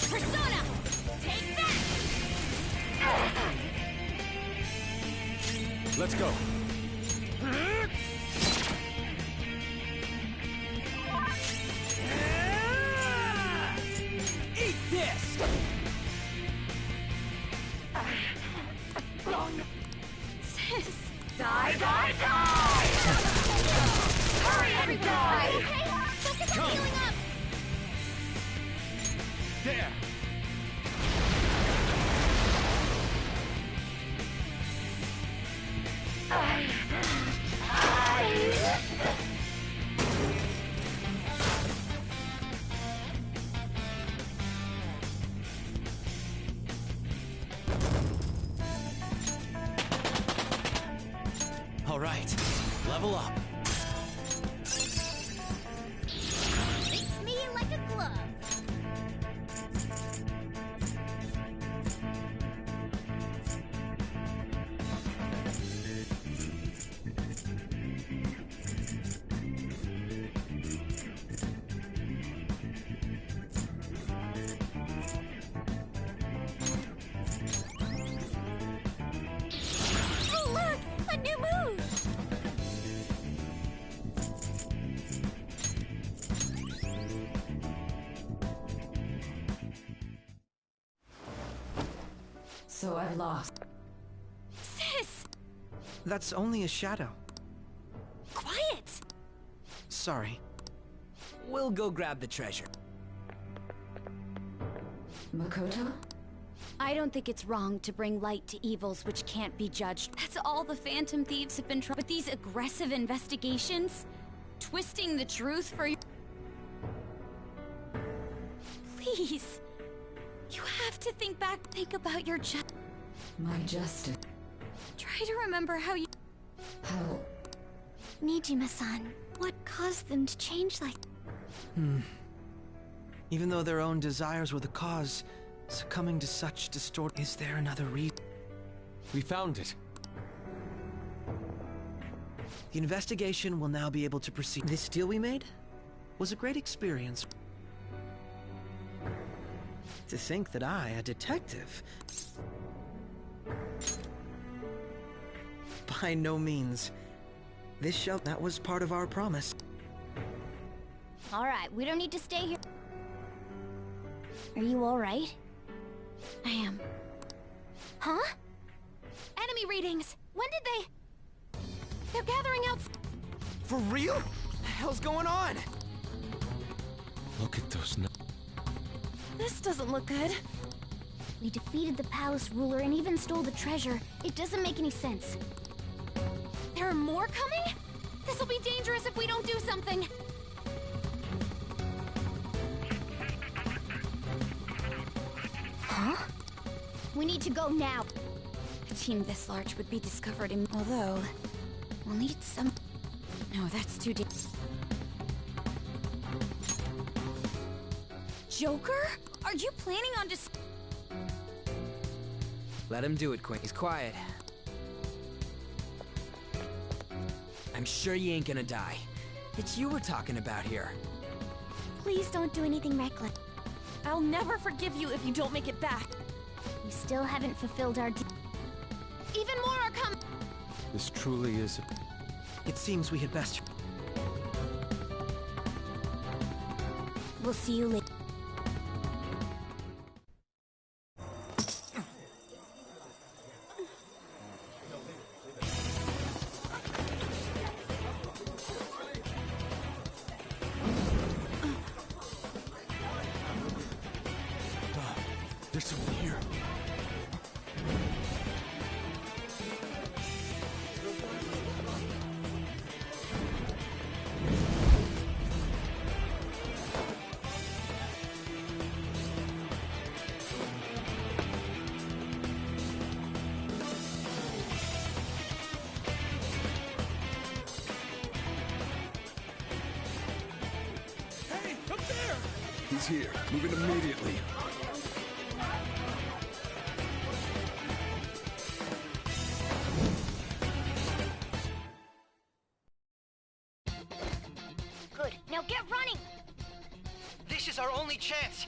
Persona! Take that! Let's go. Eat this! Sis! Die, die, die! Hurry and die! Okay, focus on healing up! There! All right, level up. Fits me like a glove. Oh, look! A new move! So I've lost. Sis! That's only a shadow. Quiet! Sorry. We'll go grab the treasure. Makoto? I don't think it's wrong to bring light to evils which can't be judged. That's all the Phantom Thieves have been trying. But these aggressive investigations? Twisting the truth for you. Please. You have to think back. Think about your My justice. Try to remember how you... How? Nijima-san, what caused them to change like... Even though their own desires were the cause, succumbing to such distort... Is there another reason? We found it. The investigation will now be able to proceed. This deal we made was a great experience. To think that I, a detective... By no means. This shall... That was part of our promise. Alright, we don't need to stay here. Are you alright? I am. Huh? Enemy readings! When did they... They're gathering out... For real? What the hell's going on? Look at those This doesn't look good. We defeated the palace ruler and even stole the treasure. It doesn't make any sense. There are more coming? This'll be dangerous if we don't do something. Huh? We need to go now. A team this large would be discovered in... Although, we'll need some... No, that's too deep. Joker? Are you planning on just... Let him do it, Quinn. He's quiet. I'm sure you ain't gonna die. It's you we're talking about here. Please don't do anything reckless. I'll never forgive you if you don't make it back. We still haven't fulfilled our Even more are coming! This truly is... It seems we had best... We'll see you later. There's someone here. Hey, up there! He's here. Moving immediately. Good. Now get running! This is our only chance!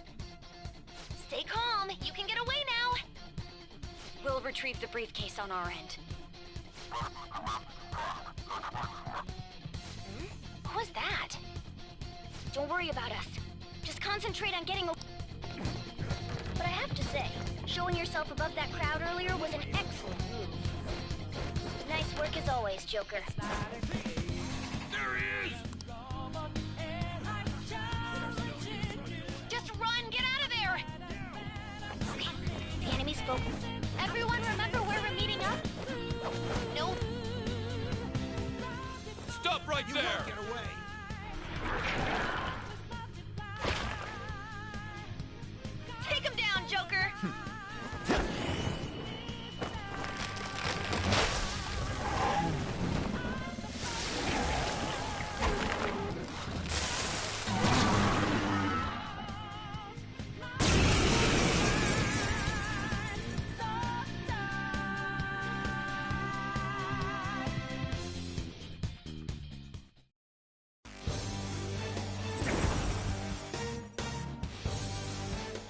Stay calm. You can get away now. We'll retrieve the briefcase on our end. What was that? Don't worry about us. Just concentrate on getting away. But I have to say, showing yourself above that crowd earlier was an excellent move. Nice work as always, Joker. There he is! Just run! Get out of there! Okay, the enemy spoke. Everyone remember where we're meeting up? Nope. Stop right there! Get away! Take him down, Joker!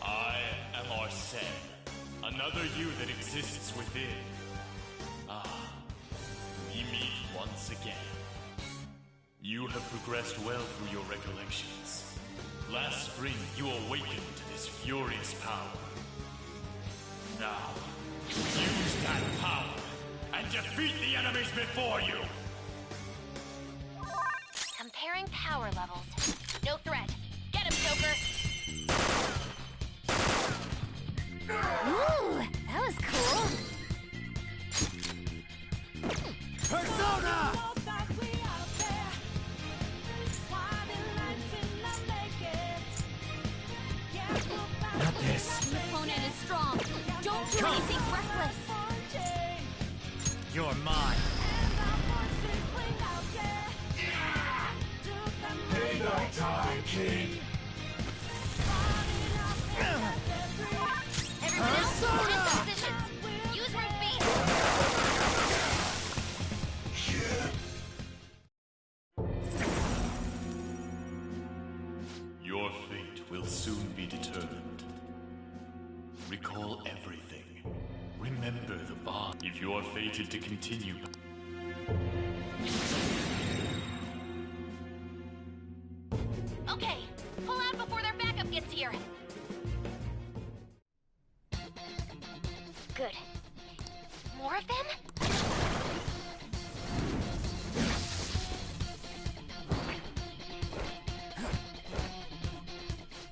I am Arsene, another you that exists within. Ah, we meet once again. You have progressed well through your recollections. Last spring, you awakened to this furious power. Now, use that power and defeat the enemies before you! Comparing power levels. No threat. Get him, Joker! Ooh, that was cool. Persona! Not this. Your opponent is strong. Don't do anything reckless. You're mine. Payback time, King! Everyone else, take positions. Use root beat. Your fate will soon be determined. Recall everything. Remember the bond. If you are fated to continue... Okay, pull out before their backup gets here. Good. More of them?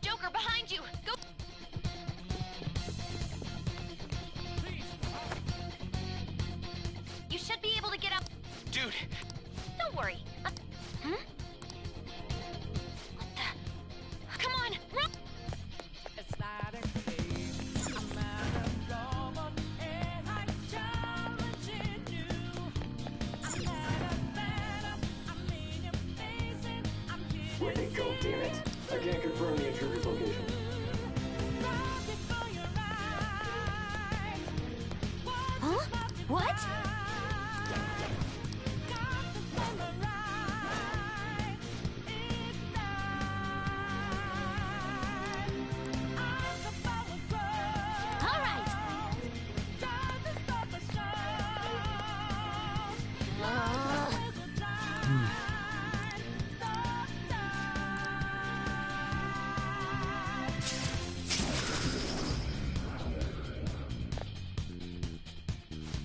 Joker, behind you! Go! You should be able to get up. Dude! Don't worry. Hmm? What the? Come on, run! Where'd they go, damn it? I can't confirm the intruder's location. Huh? What? All right.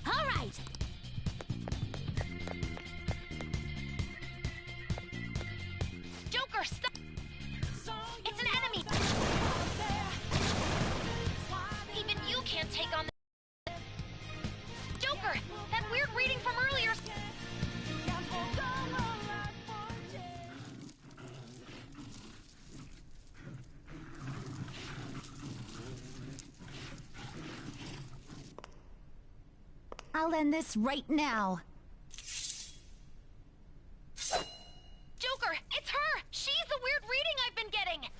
All right. Joker, stop! It's an enemy! Even you can't take on the... Joker! That weird reading from earlier... I'll end this right now. Joker, it's her! She's the weird reading I've been getting!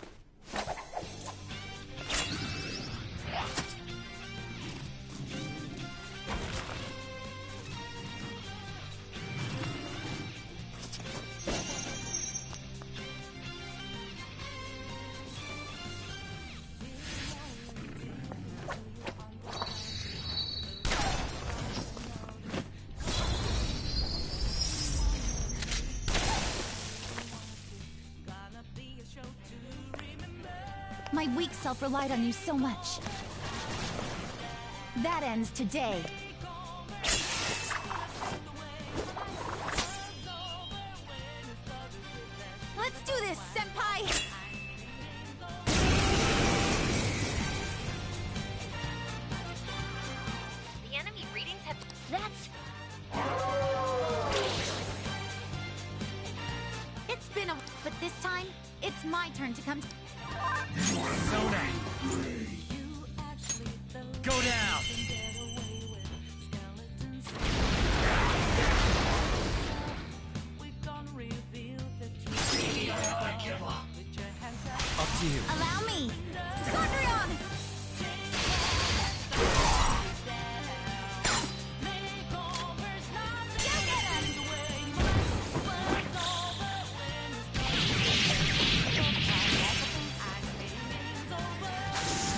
My weak self relied on you so much. That ends today. Let's do this, Senpai! The enemy readings have... That's... It's been a... But this time, it's my turn to come... Persona! Go down! Up to you. Allow me! Gondrion!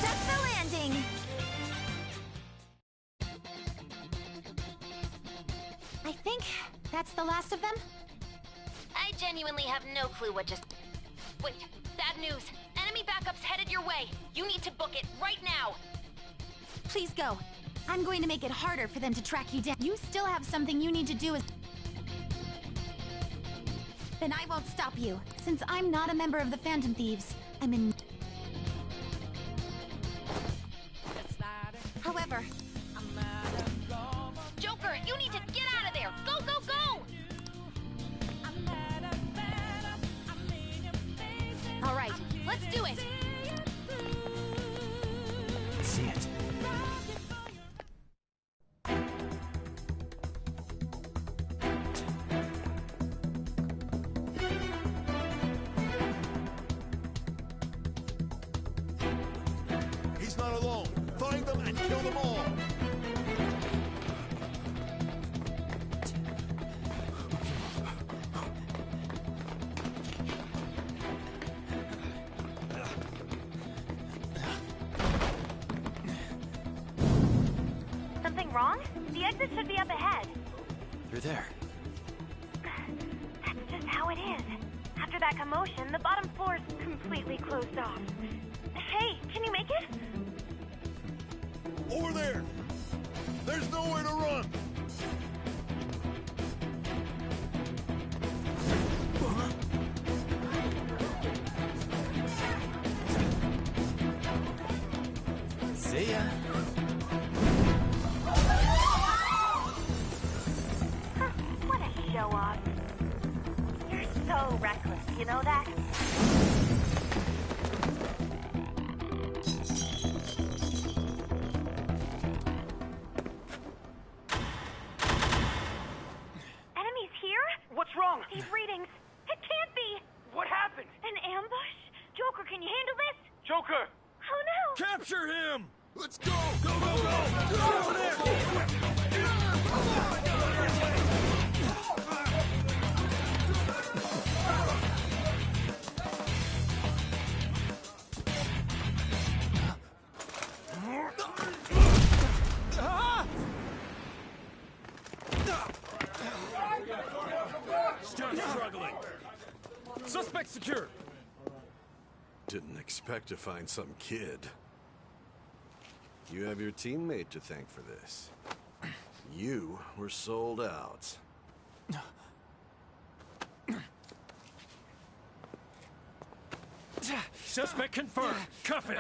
That's the landing! I think that's the last of them? I genuinely have no clue what just... Wait, bad news. Enemy backup's headed your way. You need to book it right now. Please go. I'm going to make it harder for them to track you down. You still have something you need to do as... Then I won't stop you. Since I'm not a member of the Phantom Thieves, I'm in... However... Joker, you need to get out of there! Go, go, go! All right, let's do it! Let's see it. He's not alone. Find them and kill them all. Something wrong? The exit should be up ahead. Through there. That's just how it is. After that commotion, the bottom floor's completely closed off. Hey, can you make it? Over there. There's nowhere to run. See ya. What a show off. You're so reckless, you know that? Enemies here? What's wrong? These readings. It can't be. What happened? An ambush? Joker, can you handle this? Joker! Oh no! Capture him! Let's go! Go, go, go! Over there! Still struggling. Suspect secured. Didn't expect to find some kid. You have your teammate to thank for this. You were sold out. Suspect confirmed. Cuff it.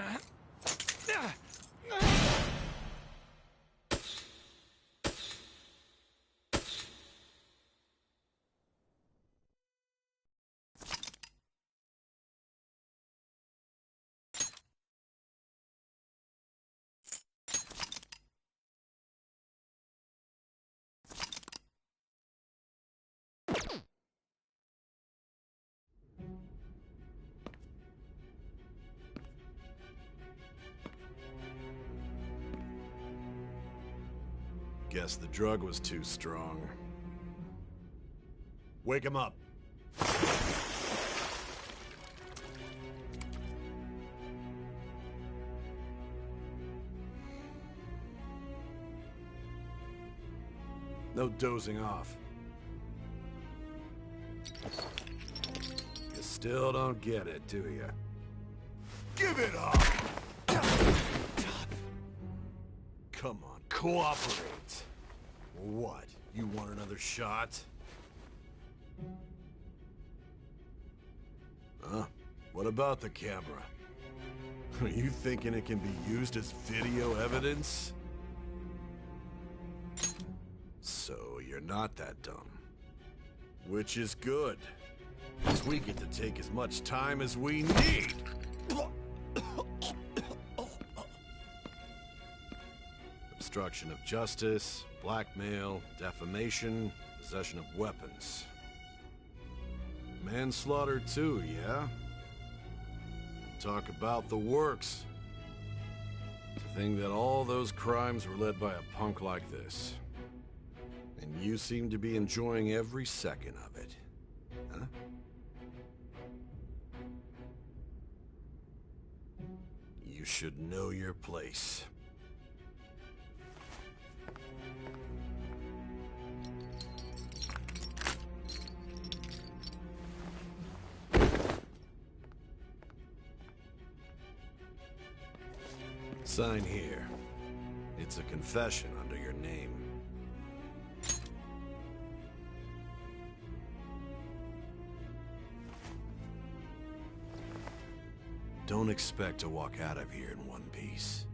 Guess the drug was too strong. Wake him up. No dozing off. You still don't get it, do you? Give it up! Come on, cooperate. What? You want another shot? Huh? What about the camera? Are you thinking it can be used as video evidence? So you're not that dumb. Which is good. 'Cause we get to take as much time as we need. Obstruction of justice, blackmail, defamation, possession of weapons. Manslaughter too, yeah? Talk about the works. To think that all those crimes were led by a punk like this. And you seem to be enjoying every second of it. Huh? You should know your place. Sign here. It's a confession under your name. Don't expect to walk out of here in one piece.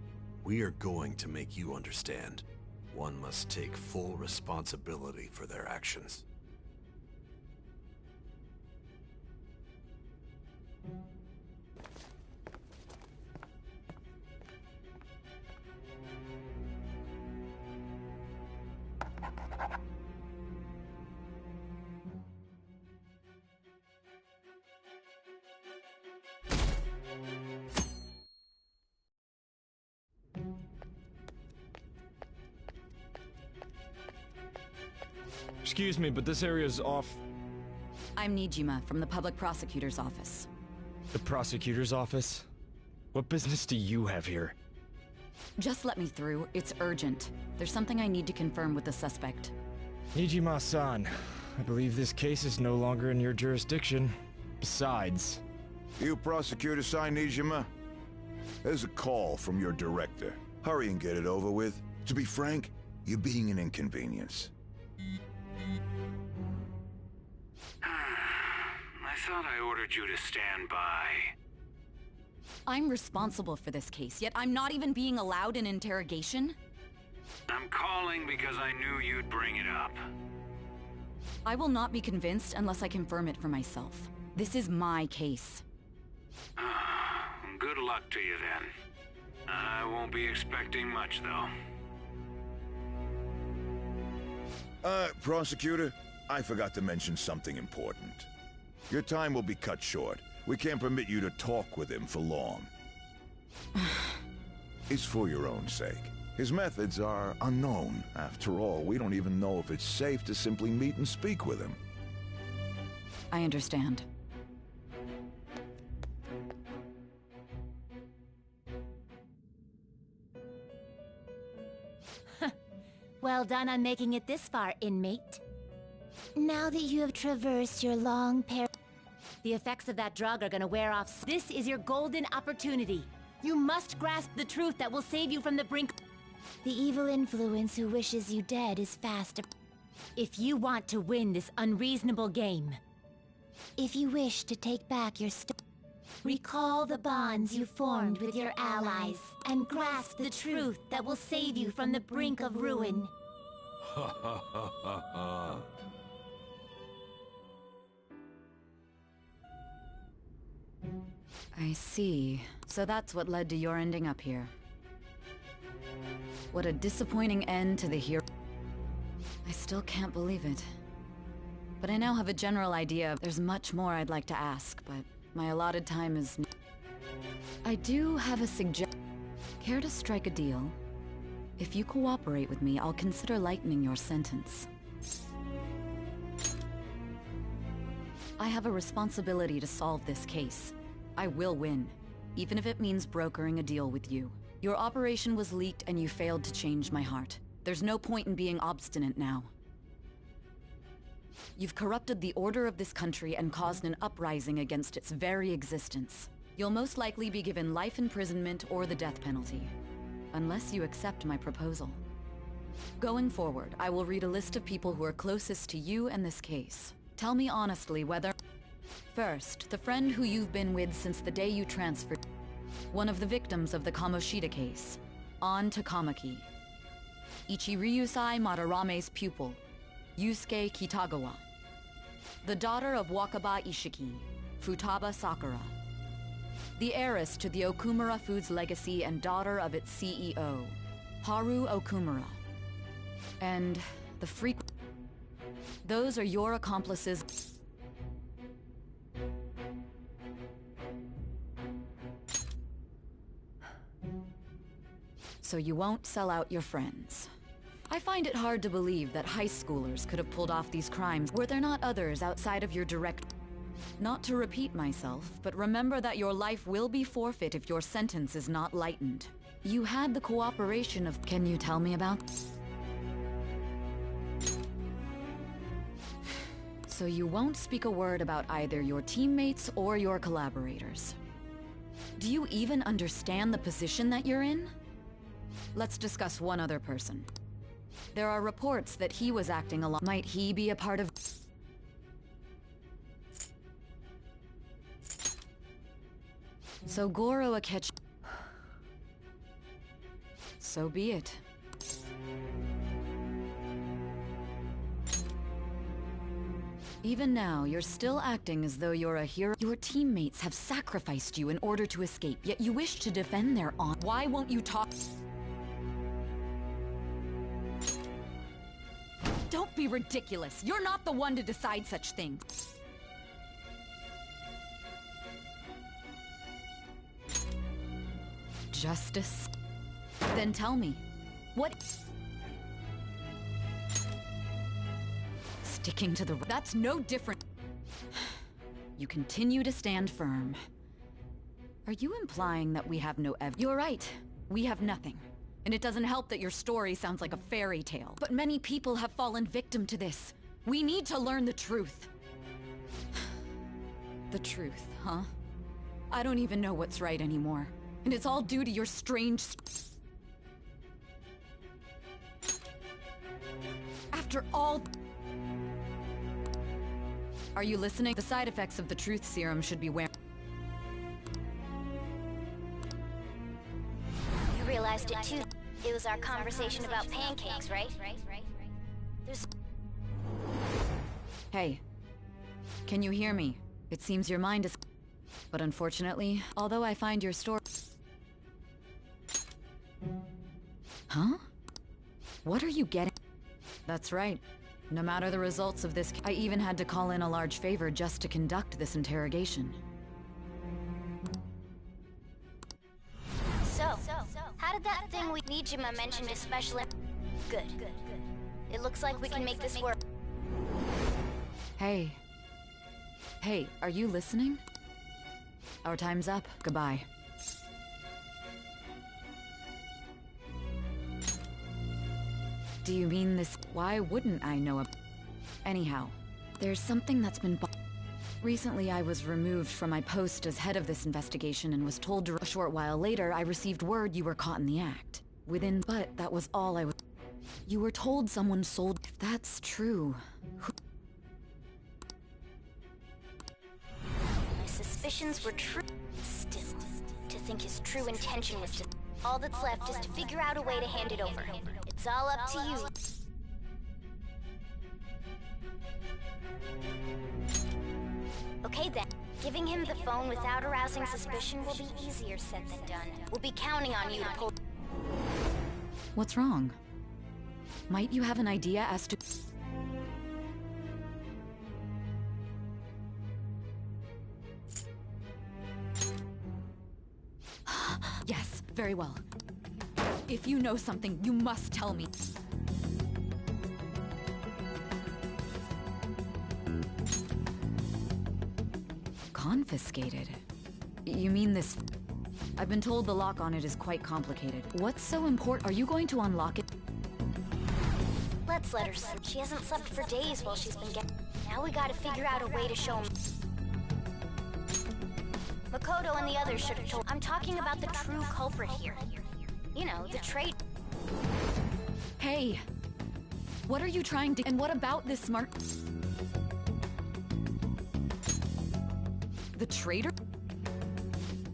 We are going to make you understand. One must take full responsibility for their actions. Excuse me, but this area's off. I'm Nijima from the Public Prosecutor's Office. The prosecutor's office? What business do you have here? Just let me through. It's urgent. There's something I need to confirm with the suspect. Nijima-san, I believe this case is no longer in your jurisdiction. Besides... You Prosecutor-san, Nijima? There's a call from your director. Hurry and get it over with. To be frank, you're being an inconvenience. I thought I ordered you to stand by. I'm responsible for this case, yet I'm not even being allowed an interrogation? I'm calling because I knew you'd bring it up. I will not be convinced unless I confirm it for myself. This is my case. Good luck to you then. I won't be expecting much, though. Prosecutor, I forgot to mention something important. Your time will be cut short. We can't permit you to talk with him for long. It's for your own sake. His methods are unknown. After all, we don't even know if it's safe to simply meet and speak with him. I understand. Well done on making it this far, inmate. Now that you have traversed your long the effects of that drug are gonna wear off. This is your golden opportunity. You must grasp the truth that will save you from the brink. The evil influence who wishes you dead is fast. If you want to win this unreasonable game. If you wish to take back your recall the bonds you formed with your allies and grasp the truth that will save you from the brink of ruin. Ha ha ha ha ha. I see. So that's what led to your ending up here. What a disappointing end to the hero. I still can't believe it. But I now have a general idea of there's much more I'd like to ask, but my allotted time is... I do have a suggestion. Care to strike a deal? If you cooperate with me, I'll consider lightening your sentence. I have a responsibility to solve this case. I will win, even if it means brokering a deal with you. Your operation was leaked and you failed to change my heart. There's no point in being obstinate now. You've corrupted the order of this country and caused an uprising against its very existence. You'll most likely be given life imprisonment or the death penalty, unless you accept my proposal. Going forward, I will read a list of people who are closest to you and this case. Tell me honestly whether... First, the friend who you've been with since the day you transferred. One of the victims of the Kamoshida case, An Takamaki. Ichiryusai Madarame's pupil, Yusuke Kitagawa. The daughter of Wakaba Ishiki, Futaba Sakura. The heiress to the Okumura Foods legacy and daughter of its CEO, Haru Okumura. And the frequent... Those are your accomplices. So you won't sell out your friends. I find it hard to believe that high schoolers could have pulled off these crimes. Were there not others outside of your direct... Not to repeat myself, but remember that your life will be forfeit if your sentence is not lightened. You had the cooperation of... Can you tell me about... So you won't speak a word about either your teammates or your collaborators. Do you even understand the position that you're in? Let's discuss one other person. There are reports that he was acting along. Might he be a part of... So Goro Akechi... So be it. Even now, you're still acting as though you're a hero. Your teammates have sacrificed you in order to escape, yet you wish to defend their honor. Why won't you talk? Don't be ridiculous. You're not the one to decide such things. Justice? Then tell me, what... Sticking to the... That's no different. You continue to stand firm. Are you implying that we have no evidence? You're right. We have nothing. And it doesn't help that your story sounds like a fairy tale. But many people have fallen victim to this. We need to learn the truth. The truth, huh? I don't even know what's right anymore. And it's all due to your strange... After all... Are you listening? The side effects of the truth serum should be wearing... You realized it too. It was our conversation about pancakes, right? There's... Hey. Can you hear me? It seems your mind is... But unfortunately, although I find your story... Huh? What are you getting? That's right. No matter the results of this, I even had to call in a large favor just to conduct this interrogation. So, how did that thing we Nijima mentioned especially... Good. It looks like we can make this work. Hey. Hey, are you listening? Our time's up. Goodbye. Do you mean this? Why wouldn't I know Anyhow, there's something that's been Recently I was removed from my post as head of this investigation and was told to... A short while later, I received word you were caught in the act. But that was all I was... You were told someone sold... If that's true... My suspicions were true. Still, to think his true intention was to... All that's left is to figure out a way to hand it over. It's all up to you. Okay then. Giving him the phone without arousing suspicion will be easier said than done. We'll be counting on you to pull... What's wrong? Might you have an idea as to... Yes, very well. If you know something, you must tell me. Confiscated? You mean this... I've been told the lock on it is quite complicated. What's so important? Are you going to unlock it? Let's let her sleep. She hasn't slept for days while she's been getting... Now we gotta figure out a way to show him... Makoto and the others should have told... I'm talking about the true culprit here. You know, the trade... Hey! What are you trying to... And what about this smart... The traitor?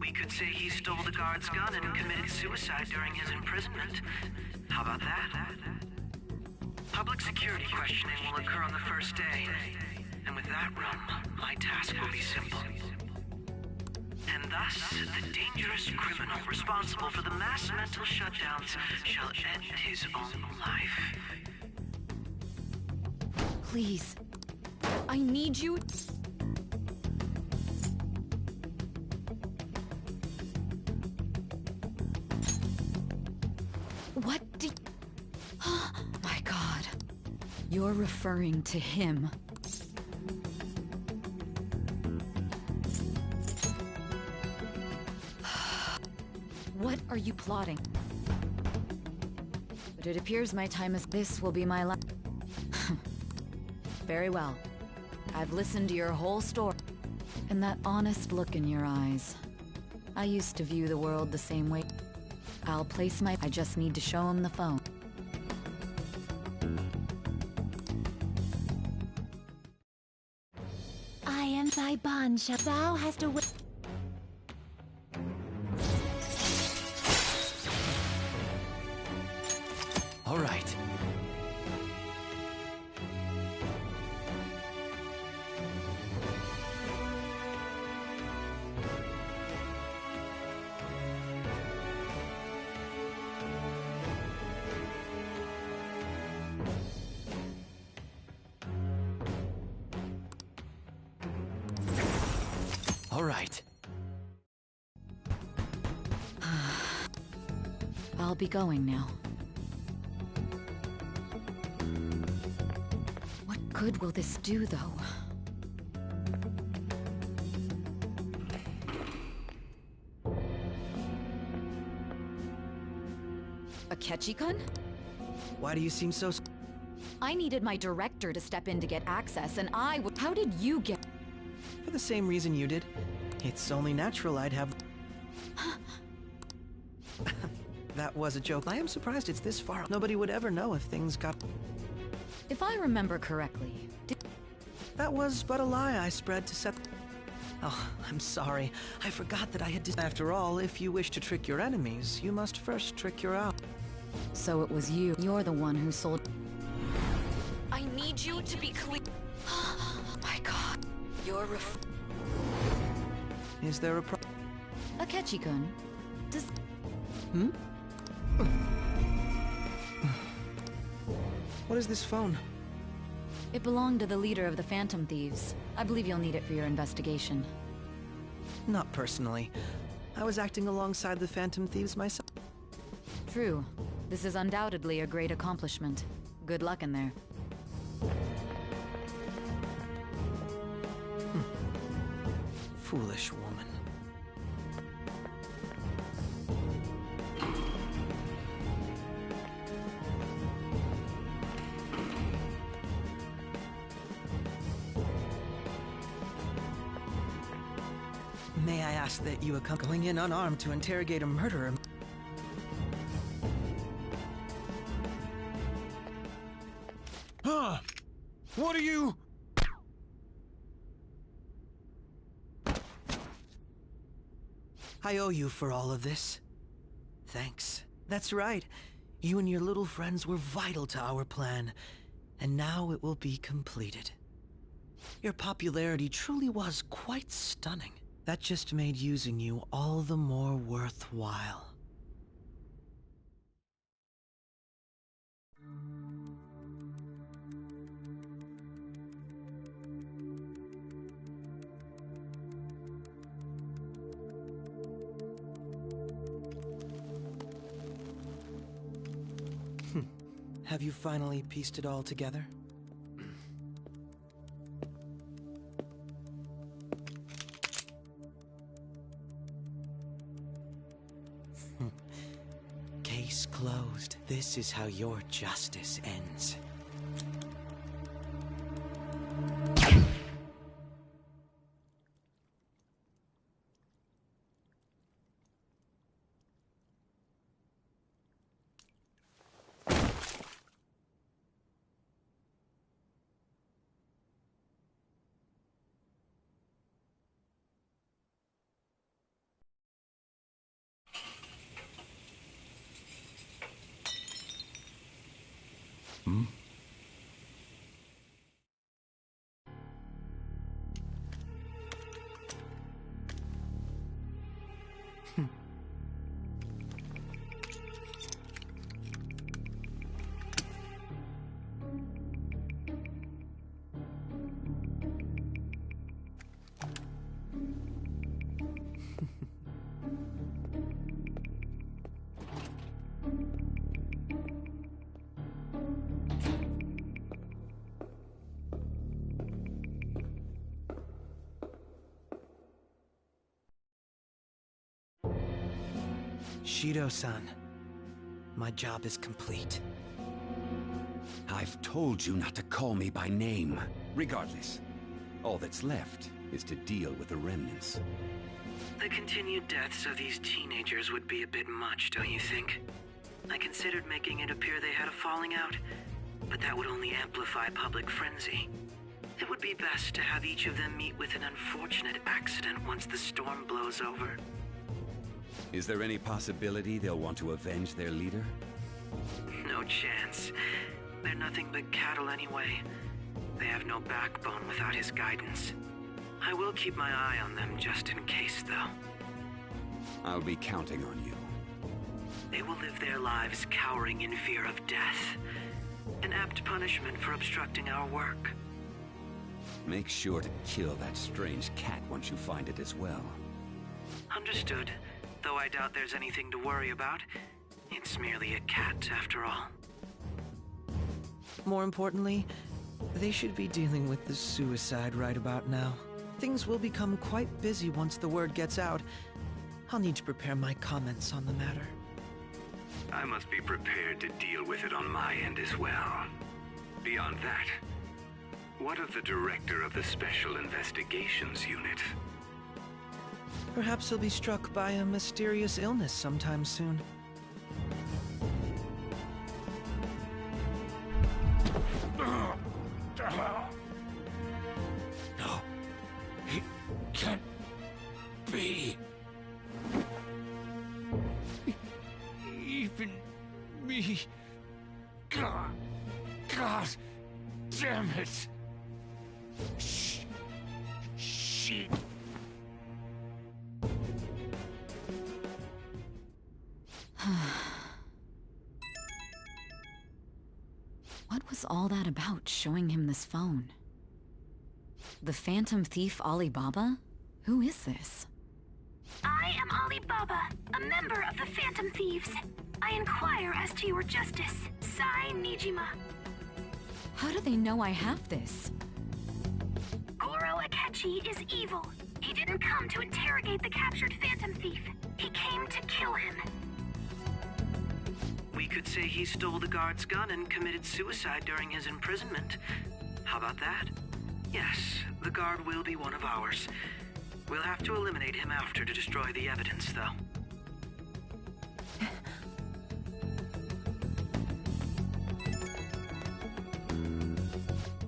We could say he stole the guard's gun and committed suicide during his imprisonment. How about that? Public security questioning will occur on the first day. And with that room, my task will be simple. And thus, the dangerous criminal responsible for the mass mental shutdowns shall end his own life. Please. I need you... What did... My God. You're referring to him. What are you plotting? But it appears my time is... This will be my last... Very well. I've listened to your whole story. And that honest look in your eyes. I used to view the world the same way. I'll place my... I just need to show him the phone. I am thy bond. Thou hast a... All right. I'll be going now. What good will this do, though? Akechi-kun? Why do you seem so... I needed my director to step in to get access, and How did you get... For the same reason you did. It's only natural I'd have... That was a joke. I am surprised it's this far. Nobody would ever know if things got... If I remember correctly, That was but a lie I spread to set... Oh, I'm sorry. I forgot that I had... After all, if you wish to trick your enemies, you must first trick your ally. So it was you. You're the one who sold... I need you to be clear. Oh my god. You're Is there a Akechi-kun, does... Hmm? What is this phone? It belonged to the leader of the Phantom Thieves. I believe you'll need it for your investigation. Not personally. I was acting alongside the Phantom Thieves myself. True. This is undoubtedly a great accomplishment. Good luck in there. Foolish woman. May I ask that you accompany going in unarmed to interrogate a murderer? Huh? What are you... I owe you for all of this. Thanks. That's right. You and your little friends were vital to our plan, and now it will be completed. Your popularity truly was quite stunning. That just made using you all the more worthwhile. Have you finally pieced it all together? Case closed. This is how your justice ends. Hmm? Shido-san, my job is complete. I've told you not to call me by name. Regardless, all that's left is to deal with the remnants. The continued deaths of these teenagers would be a bit much, don't you think? I considered making it appear they had a falling out, but that would only amplify public frenzy. It would be best to have each of them meet with an unfortunate accident once the storm blows over. Is there any possibility they'll want to avenge their leader? No chance. They're nothing but cattle anyway. They have no backbone without his guidance. I will keep my eye on them just in case, though. I'll be counting on you. They will live their lives cowering in fear of death. An apt punishment for obstructing our work. Make sure to kill that strange cat once you find it as well. Understood. Though I doubt there's anything to worry about. It's merely a cat, after all. More importantly, they should be dealing with the suicide right about now. Things will become quite busy once the word gets out. I'll need to prepare my comments on the matter. I must be prepared to deal with it on my end as well. Beyond that, what of the director of the Special Investigations Unit? Perhaps he'll be struck by a mysterious illness sometime soon. No, it can't be. Even me. God damn it. Shit. What was all that about, showing him this phone? The Phantom Thief Alibaba? Who is this? I am Alibaba, a member of the Phantom Thieves. I inquire as to your justice, Sai Nijima. How do they know I have this? Goro Akechi is evil. He didn't come to interrogate the captured Phantom Thief. He came to kill him. We could say he stole the guard's gun and committed suicide during his imprisonment. How about that? Yes, the guard will be one of ours. We'll have to eliminate him after to destroy the evidence, though.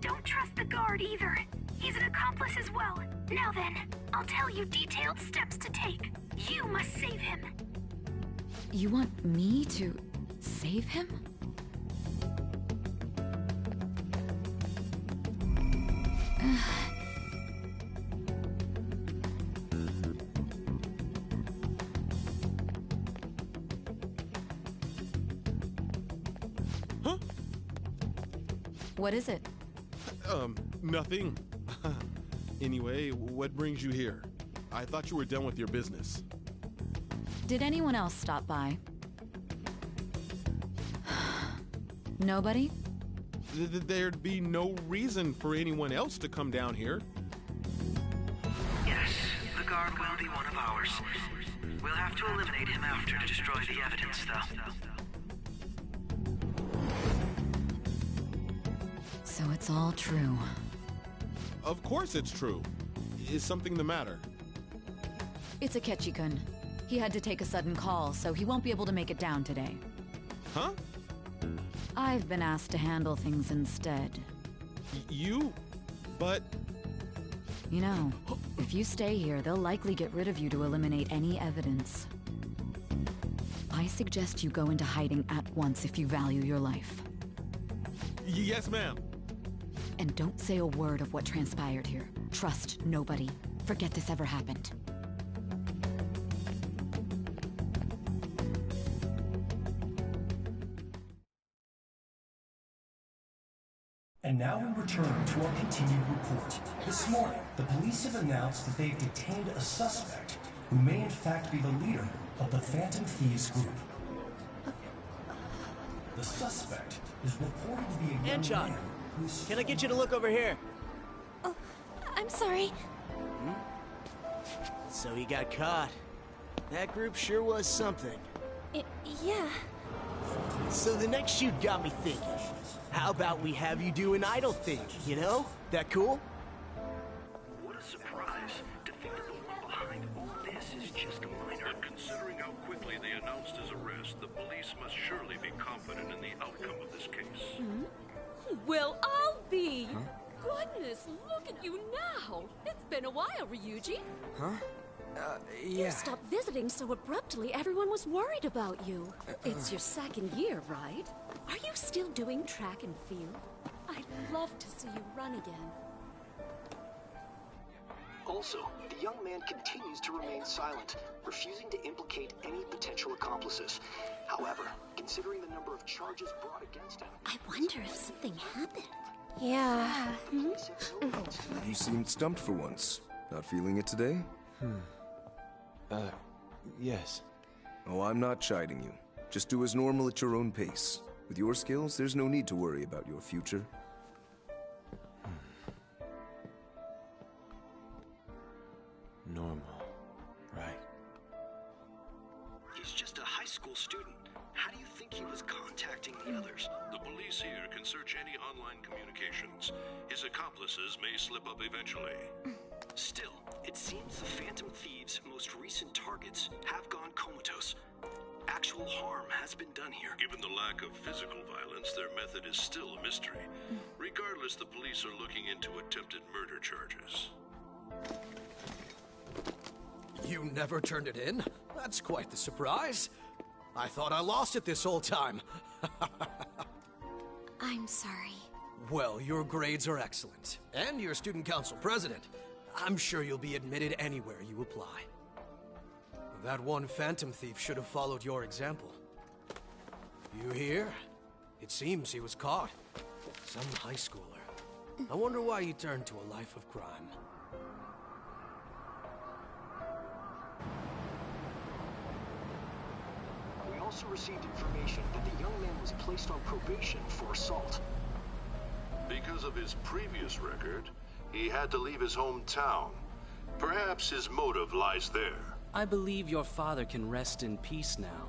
Don't trust the guard either. He's an accomplice as well. Now then, I'll tell you detailed steps to take. You must save him. You want me to save him? Huh? What is it? Nothing. Anyway, what brings you here? I thought you were done with your business. Did anyone else stop by? Nobody? There'd be no reason for anyone else to come down here. Yes, the guard will be one of ours. We'll have to eliminate him after to destroy the evidence, though. So it's all true. Of course it's true. Is something the matter? It's Akechi-kun. He had to take a sudden call, so he won't be able to make it down today. Huh? I've been asked to handle things instead. But... You know, if you stay here, they'll likely get rid of you to eliminate any evidence. I suggest you go into hiding at once if you value your life. Yes, ma'am. And don't say a word of what transpired here. Trust nobody. Forget this ever happened. And now we return to our continued report. This morning, the police have announced that they've detained a suspect who may in fact be the leader of the Phantom Thieves group. The suspect is reported to be a young Anchon, man who's... Can I get you to look over here? Oh, I'm sorry. So he got caught. That group sure was something. Yeah. So the next shoot got me thinking. How about we have you do an idol thing, you know? That cool? What a surprise. To think that the one behind all this is just a minor. But considering how quickly they announced his arrest, the police must surely be confident in the outcome of this case. Well, I'll be. Goodness, look at you now. It's been a while, Ryuji. Huh? You stopped visiting so abruptly, everyone was worried about you. It's your second year, right? Are you still doing track and field? I'd love to see you run again. Also, the young man continues to remain silent, refusing to implicate any potential accomplices. However, considering the number of charges brought against him... I wonder if something happened. Yeah. You seemed stumped for once. Not feeling it today? Yes. Oh, I'm not chiding you. Just do as normal at your own pace. With your skills, there's no need to worry about your future. Normal. Right. He's just a high school student. How do you think he was contacting the others? The police here can search any online communications. His accomplices may slip up eventually. Still, it seems the Phantom Thieves' most recent targets have gone comatose. Actual harm has been done here. Given the lack of physical violence, their method is still a mystery. Regardless, the police are looking into attempted murder charges. You never turned it in? That's quite the surprise. I thought I lost it this whole time. I'm sorry. Well, your grades are excellent. And you're student council president. I'm sure you'll be admitted anywhere you apply. That one Phantom Thief should have followed your example. You hear? It seems he was caught. Some high schooler. I wonder why he turned to a life of crime. We also received information that the young man was placed on probation for assault. Because of his previous record, he had to leave his hometown. Perhaps his motive lies there. I believe your father can rest in peace now.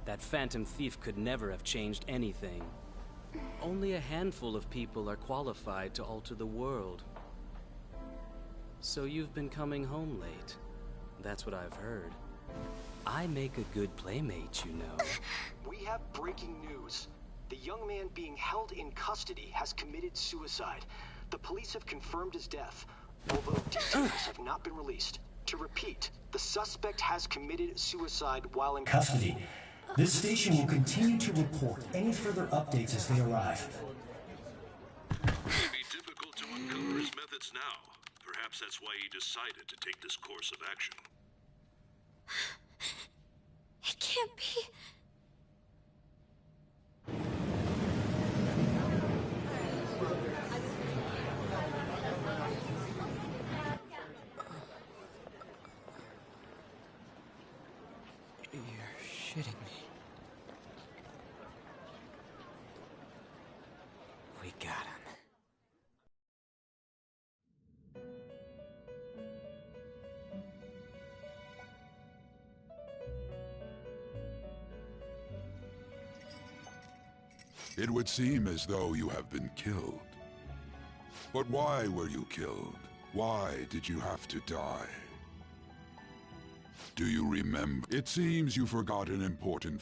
That Phantom Thief could never have changed anything. Only a handful of people are qualified to alter the world. So you've been coming home late. That's what I've heard. I make a good playmate, you know. We have breaking news. The young man being held in custody has committed suicide. The police have confirmed his death, although details have not been released. To repeat, the suspect has committed suicide while in Custody. This station will continue to report any further updates as they arrive. It would be difficult to uncover his methods now. Perhaps that's why he decided to take this course of action. It can't be. You're shitting me. We got him. It would seem as though you have been killed. But why were you killed? Why did you have to die? Do you remember? It seems you forgot an important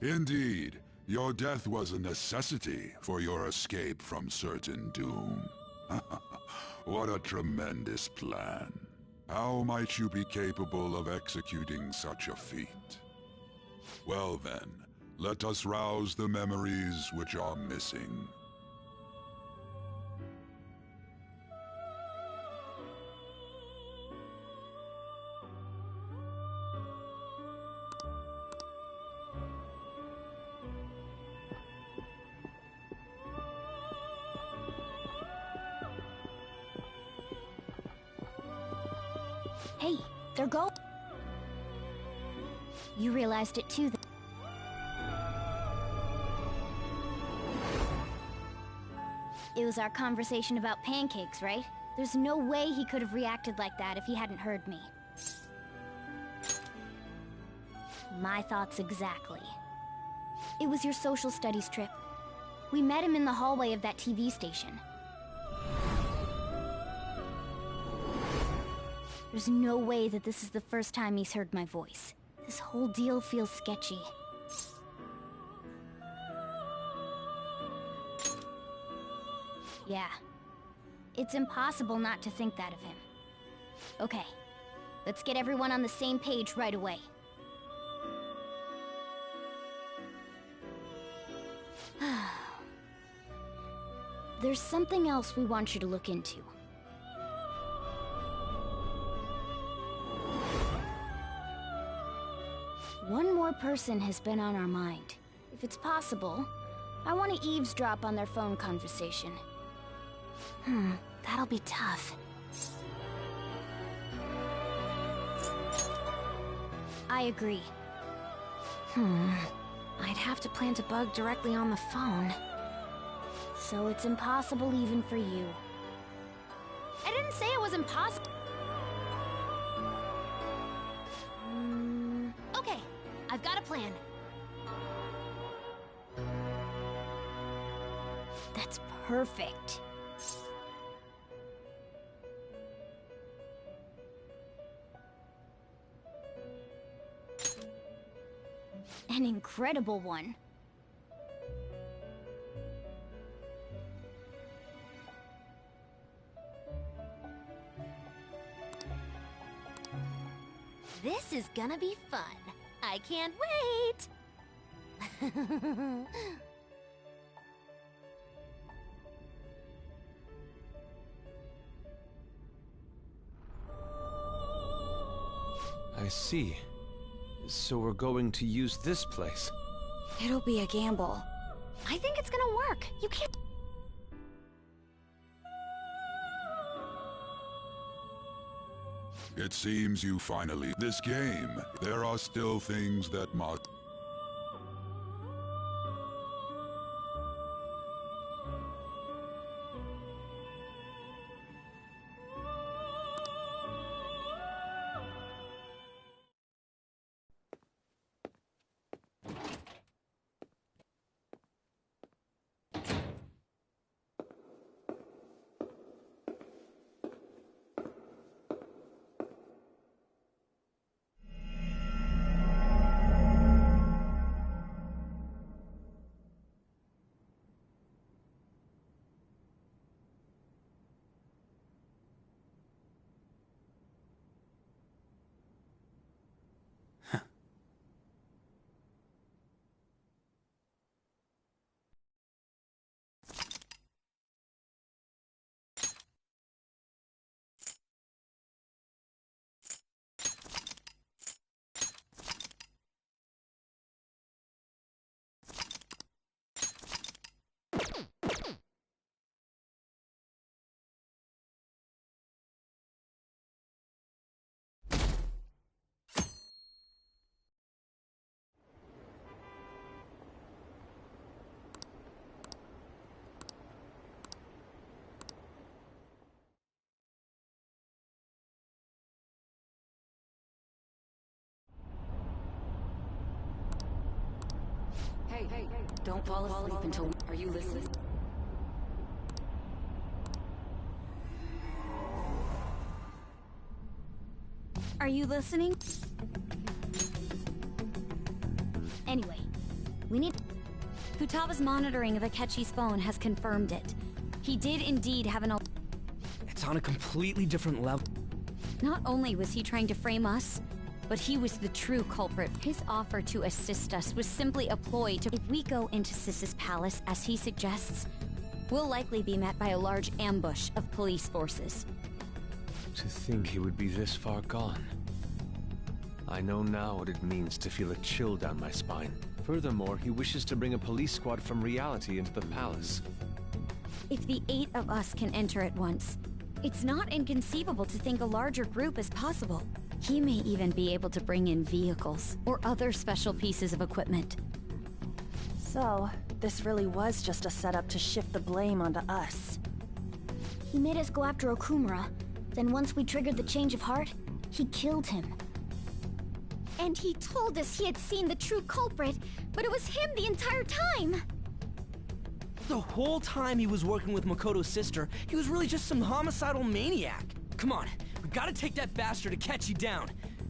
Indeed, your death was a necessity for your escape from certain doom. What a tremendous plan. How might you be capable of executing such a feat? Well then, let us rouse the memories which are missing. Hey, they're going. You realized it too. It was our conversation about pancakes, right? There's no way he could have reacted like that if he hadn't heard me. My thoughts exactly. It was your social studies trip. We met him in the hallway of that TV station. There's no way that this is the first time he's heard my voice. This whole deal feels sketchy. Yeah. It's impossible not to think that of him. Okay. Let's get everyone on the same page right away. There's something else we want you to look into. One more person has been on our mind. If it's possible, I want to eavesdrop on their phone conversation. That'll be tough. I agree. I'd have to plant a bug directly on the phone. So it's impossible even for you. I didn't say it was impossible. Okay, I've got a plan. That's perfect. An incredible one. This is gonna be fun. I can't wait! I see. So we're going to use this place. It'll be a gamble. I think it's gonna work. You can't... It seems you finally... This game, there are still things that must... Hey, don't fall asleep until... Are you listening? Are you listening? Anyway, we need... Futaga's monitoring of Akechi's phone has confirmed it. He did indeed have an... It's on a completely different level. Not only was he trying to frame us, but he was the true culprit. His offer to assist us was simply a ploy to... If we go into Sis's palace, as he suggests, we'll likely be met by a large ambush of police forces. To think he would be this far gone. I know now what it means to feel a chill down my spine. Furthermore, he wishes to bring a police squad from reality into the palace. If the 8 of us can enter at once, it's not inconceivable to think a larger group is possible. He may even be able to bring in vehicles or other special pieces of equipment. So, this really was just a setup to shift the blame onto us. He made us go after Okumura. Then once we triggered the change of heart, he killed him. And he told us he had seen the true culprit, but it was him the entire time! The whole time he was working with Makoto's sister, he was really just some homicidal maniac. Come on, we gotta take that bastard Akechi down.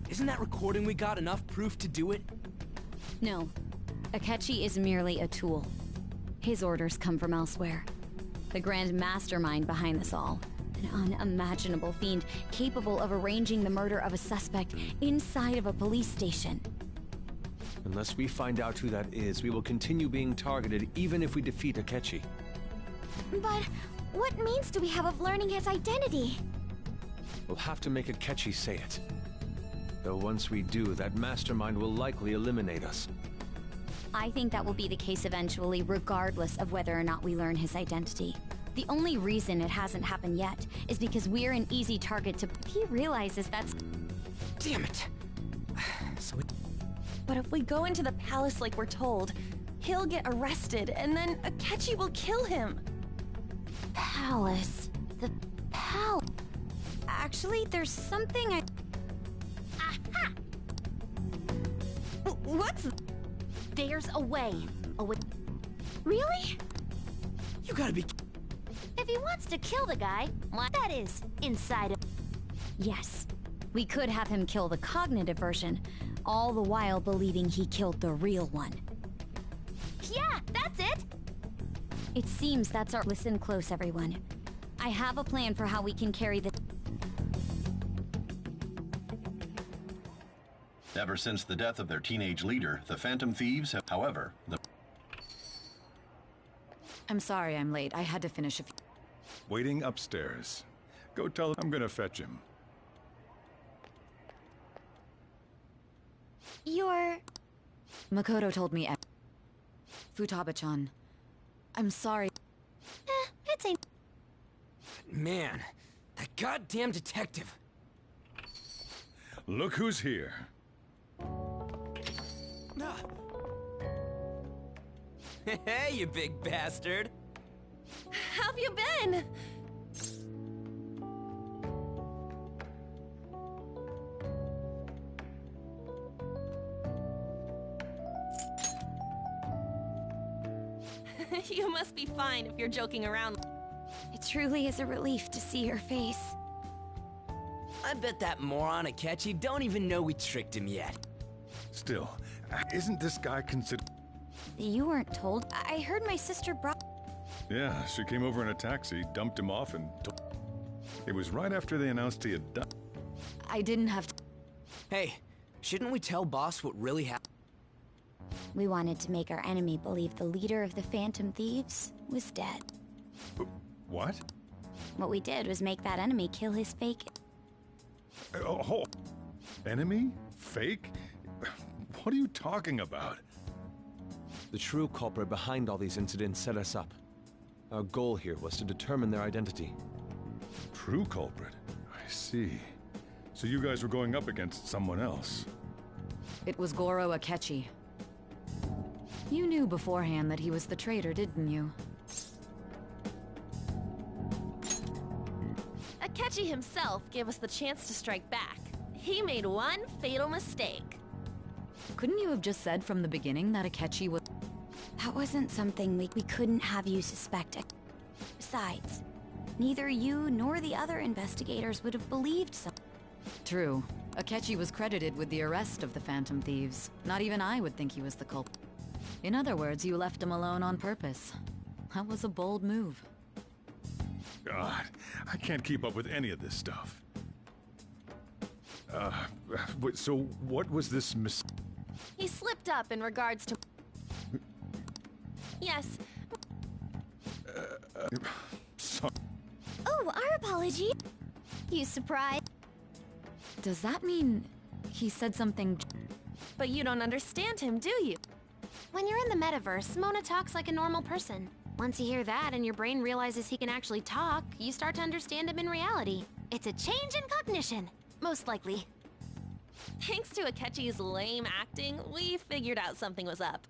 Isn't that recording we got enough proof to do it? No. Akechi is merely a tool. His orders come from elsewhere. The grand mastermind behind this all. An unimaginable fiend capable of arranging the murder of a suspect inside of a police station. Unless we find out who that is, we will continue being targeted even if we defeat Akechi. But what means do we have of learning his identity? We'll have to make Akechi say it. Though once we do, that mastermind will likely eliminate us. I think that will be the case eventually, regardless of whether or not we learn his identity. The only reason it hasn't happened yet is because we're an easy target to... He realizes that's... Damn it! But if we go into the palace like we're told, he'll get arrested, and then Akechi will kill him. Palace. The palace. Actually, there's something I... Aha! What's... There's a way. A way... Really? You gotta be... If he wants to kill the guy, why that is inside of... Yes. We could have him kill the cognitive version, all the while believing he killed the real one. Yeah, that's it! It seems that's our... Listen close, everyone. I have a plan for how we can carry the... Ever since the death of their teenage leader, the Phantom Thieves have... However, the... I'm sorry I'm late. I had to finish a few... Waiting upstairs. Go tell him I'm gonna fetch him. You're... Makoto told me... Futaba-chan. I'm sorry. It's a... Man, that goddamn detective. Look who's here. Hey, you big bastard. How've you been? You must be fine if you're joking around. It truly is a relief to see your face. I bet that moron Akechi don't even know we tricked him yet. Still, isn't this guy considered... You weren't told. I heard my sister brought... Yeah, she came over in a taxi, dumped him off, and... It was right after they announced he had done... I didn't have to... Hey, shouldn't we tell boss what really happened? We wanted to make our enemy believe the leader of the Phantom Thieves was dead. What? What we did was make that enemy kill his fake... Oh, enemy? Fake? What are you talking about? The true culprit behind all these incidents set us up. Our goal here was to determine their identity. True culprit? I see. So you guys were going up against someone else? It was Goro Akechi. You knew beforehand that he was the traitor, didn't you? Akechi himself gave us the chance to strike back. He made one fatal mistake. Couldn't you have just said from the beginning that Akechi was... That wasn't something we couldn't have you suspect. Besides, neither you nor the other investigators would have believed so. True. Akechi was credited with the arrest of the Phantom Thieves. Not even I would think he was the culprit. In other words, you left him alone on purpose. That was a bold move. God, I can't keep up with any of this stuff. So what was this He slipped up in regards to... Yes. Sorry. Oh, our apology. You surprised? Does that mean he said something... But you don't understand him, do you? When you're in the metaverse, Mona talks like a normal person. Once you hear that and your brain realizes he can actually talk, you start to understand him in reality. It's a change in cognition, most likely. Thanks to Akechi's lame acting, we figured out something was up.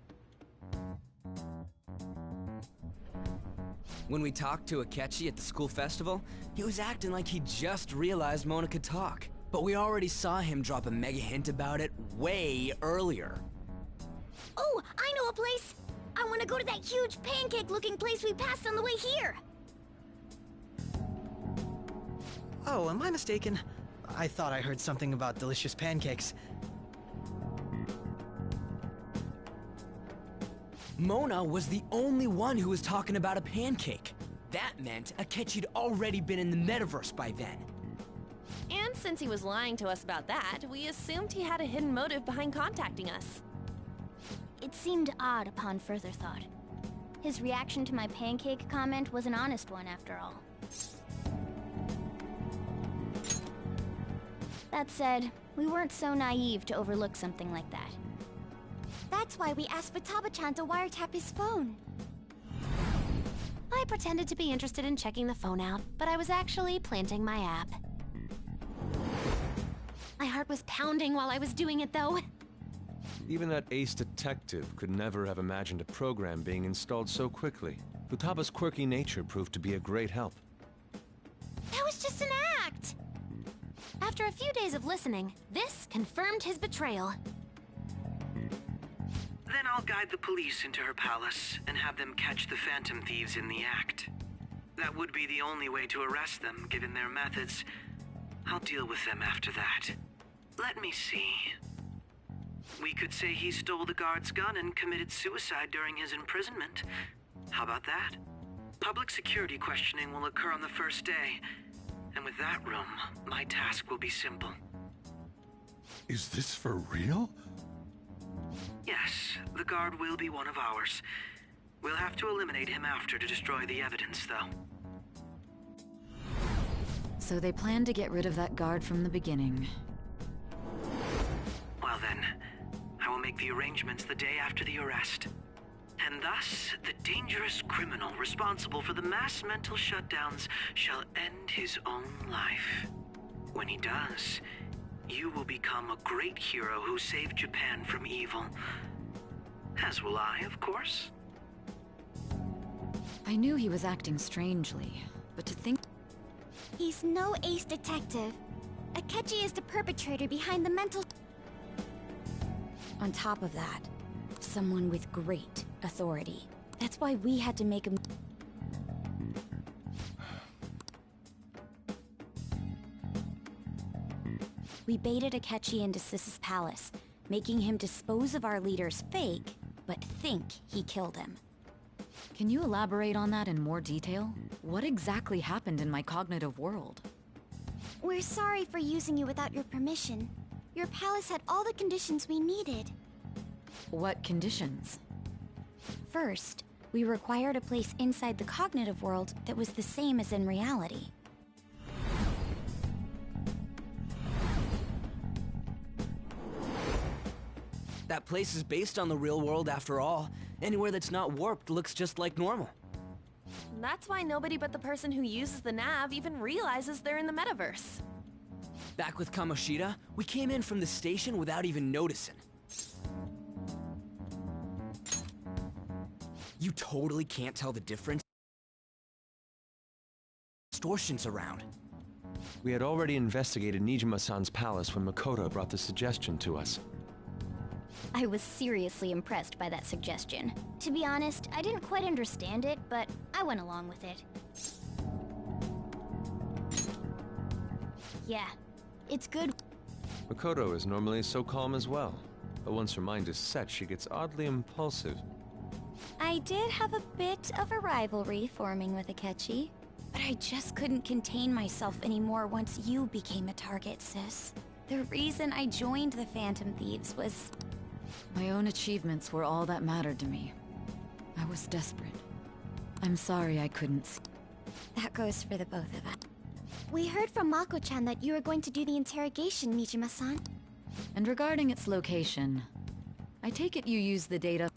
When we talked to Akechi at the school festival, he was acting like he just realized Mona could talk. But we already saw him drop a mega hint about it way earlier. Oh, I know a place! I want to go to that huge pancake-looking place we passed on the way here! Oh, am I mistaken? I thought I heard something about delicious pancakes. Mona was the only one who was talking about a pancake. That meant Akechi'd already been in the metaverse by then. And since he was lying to us about that, we assumed he had a hidden motive behind contacting us. It seemed odd upon further thought. His reaction to my pancake comment was an honest one, after all. That said, we weren't so naive to overlook something like that. That's why we asked Futaba-chan to wiretap his phone. I pretended to be interested in checking the phone out, but I was actually planting my app. My heart was pounding while I was doing it, though. Even that ace detective could never have imagined a program being installed so quickly. Futaba's quirky nature proved to be a great help. That was just an act! After a few days of listening, this confirmed his betrayal. Then I'll guide the police into her palace and have them catch the Phantom Thieves in the act. That would be the only way to arrest them, given their methods. I'll deal with them after that. Let me see. We could say he stole the guard's gun and committed suicide during his imprisonment. How about that? Public security questioning will occur on the first day. And with that room, my task will be simple. Is this for real? Yes, the guard will be one of ours. We'll have to eliminate him after to destroy the evidence, though. So they planned to get rid of that guard from the beginning. Well then, I will make the arrangements the day after the arrest. And thus, the dangerous criminal responsible for the mass mental shutdowns shall end his own life. When he does, you will become a great hero who saved Japan from evil. As will I, of course. I knew he was acting strangely, but to think... He's no ace detective. Akechi is the perpetrator behind the mental... On top of that, someone with great authority. That's why we had to make him... We baited Akechi into Sis's palace, making him dispose of our leader's fake, but think he killed him. Can you elaborate on that in more detail? What exactly happened in my cognitive world? We're sorry for using you without your permission. Your palace had all the conditions we needed. What conditions? First, we required a place inside the cognitive world that was the same as in reality. That place is based on the real world after all. Anywhere that's not warped looks just like normal. That's why nobody but the person who uses the nav even realizes they're in the metaverse. Back with Kamoshida, we came in from the station without even noticing. You totally can't tell the difference. Distortions around. We had already investigated Nijima-san's palace when Makoto brought the suggestion to us. I was seriously impressed by that suggestion. To be honest, I didn't quite understand it, but I went along with it. Yeah, it's good. Makoto is normally so calm as well, but once her mind is set, she gets oddly impulsive. I did have a bit of a rivalry forming with Akechi, but I just couldn't contain myself anymore once you became a target, Sis. The reason I joined the Phantom Thieves was... My own achievements were all that mattered to me. I was desperate. I'm sorry I couldn't see. That goes for the both of us. We heard from Mako-chan that you were going to do the interrogation, Nijima-san. And regarding its location, I take it you used the data...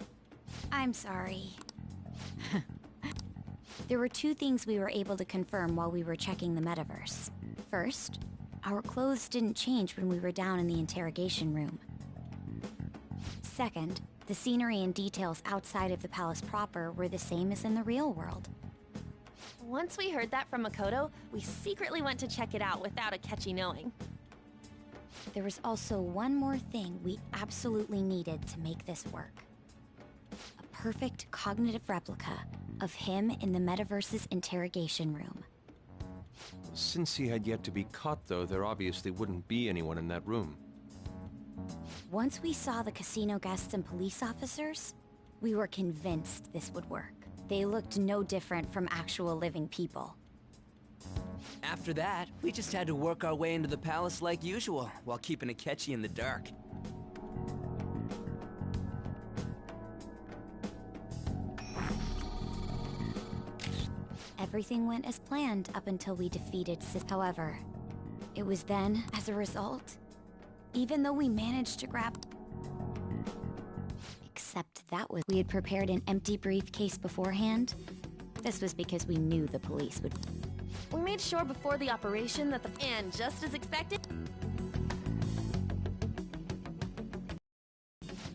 I'm sorry. There were two things we were able to confirm while we were checking the metaverse. First, our clothes didn't change when we were down in the interrogation room. Second, the scenery and details outside of the palace proper were the same as in the real world. Once we heard that from Makoto, we secretly went to check it out without Akechi knowing. There was also one more thing we absolutely needed to make this work. A perfect cognitive replica of him in the metaverse's interrogation room. Since he had yet to be caught, though, there obviously wouldn't be anyone in that room. Once we saw the casino guests and police officers, we were convinced this would work. They looked no different from actual living people. After that, we just had to work our way into the palace like usual, while keeping Akechi in the dark. Everything went as planned up until we defeated Sis. However, it was then, as a result, even though we managed to grab... Except that was... We had prepared an empty briefcase beforehand. This was because we knew the police would... We made sure before the operation that the... And just as expected...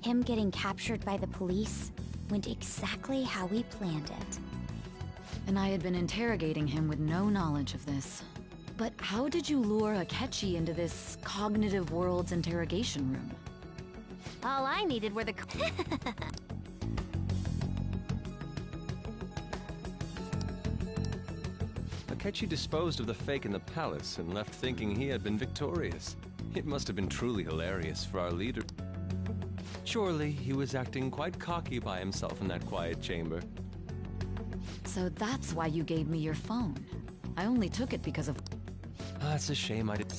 Him getting captured by the police went exactly how we planned it. And I had been interrogating him with no knowledge of this. But how did you lure Akechi into this cognitive world's interrogation room? All I needed were the... Akechi disposed of the fake in the palace and left thinking he had been victorious. It must have been truly hilarious for our leader. Surely he was acting quite cocky by himself in that quiet chamber. So that's why you gave me your phone. I only took it because of... Ah, it's a shame I did...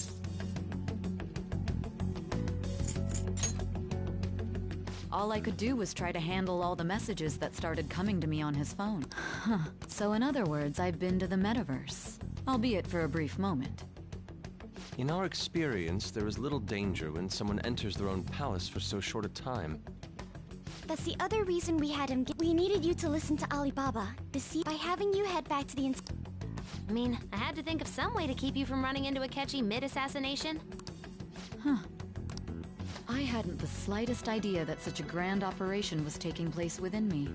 All I could do was try to handle all the messages that started coming to me on his phone. Huh. So in other words, I've been to the metaverse. Albeit for a brief moment. In our experience, there is little danger when someone enters their own palace for so short a time. That's the other reason we had him we needed you to listen to Alibaba. By having you head back to the I mean, I had to think of some way to keep you from running into Akechi mid-assassination. Huh. I hadn't the slightest idea that such a grand operation was taking place within me.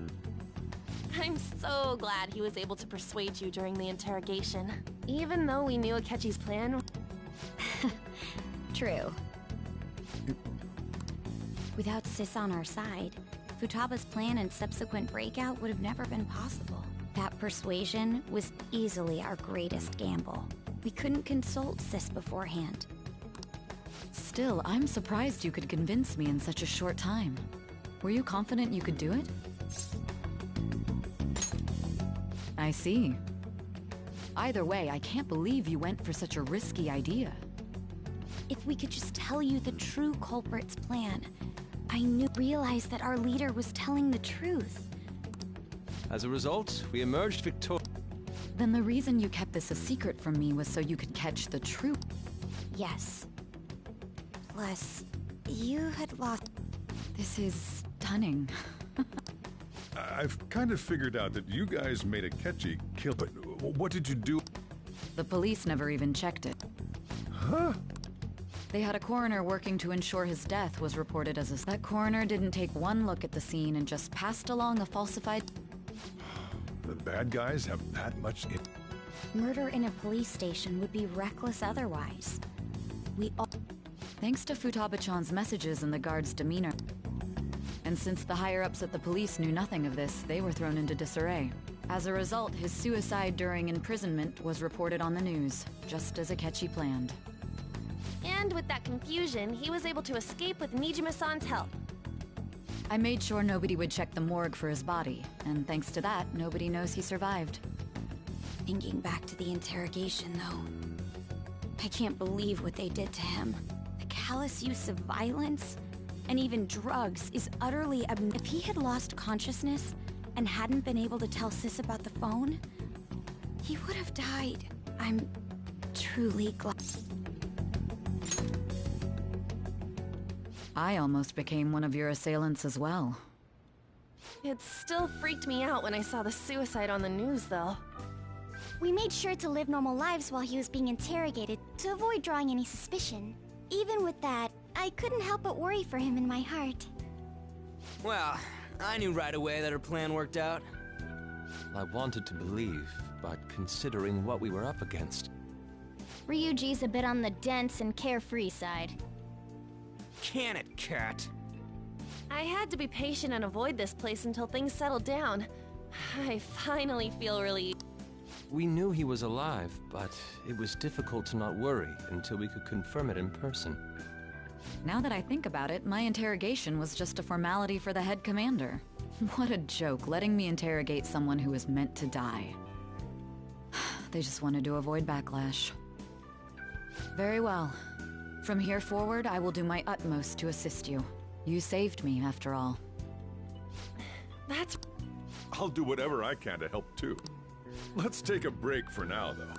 I'm so glad he was able to persuade you during the interrogation. Even though we knew Akechi's plan... True. Without Sis on our side, Futaba's plan and subsequent breakout would have never been possible. That persuasion was easily our greatest gamble. We couldn't consult Sis beforehand. Still, I'm surprised you could convince me in such a short time. Were you confident you could do it? I see. Either way, I can't believe you went for such a risky idea. If we could just tell you the true culprit's plan, realized that our leader was telling the truth. As a result, we emerged victorious. Then the reason you kept this a secret from me was so you could catch the truth. Yes. Plus, you had lost... This is stunning. I've kind of figured out that you guys made Akechi kill... But what did you do? The police never even checked it. Huh? They had a coroner working to ensure his death was reported as a... That coroner didn't take one look at the scene and just passed along a falsified... The bad guys have that much... Murder in a police station would be reckless otherwise. We all... Thanks to Futaba-chan's messages and the guard's demeanor. And since the higher-ups at the police knew nothing of this, they were thrown into disarray. As a result, his suicide during imprisonment was reported on the news, just as Akechi planned. And with that confusion, he was able to escape with Nijima-san's help. I made sure nobody would check the morgue for his body, and thanks to that, nobody knows he survived. Thinking back to the interrogation, though, I can't believe what they did to him. The callous use of violence, and even drugs, is utterly If he had lost consciousness, and hadn't been able to tell Sis about the phone, he would have died. I'm truly glad. I almost became one of your assailants as well. It still freaked me out when I saw the suicide on the news, though. We made sure to live normal lives while he was being interrogated, to avoid drawing any suspicion. Even with that, I couldn't help but worry for him in my heart. Well, I knew right away that her plan worked out. I wanted to believe, but considering what we were up against... Ryuji's a bit on the dense and carefree side. Can it, Cat? I had to be patient and avoid this place until things settled down. I finally feel relieved. We knew he was alive, but it was difficult to not worry until we could confirm it in person. Now that I think about it, my interrogation was just a formality for the head commander. What a joke, letting me interrogate someone who was meant to die. They just wanted to avoid backlash. Very well. From here forward, I will do my utmost to assist you. You saved me, after all. That's... I'll do whatever I can to help, too. Let's take a break for now, though.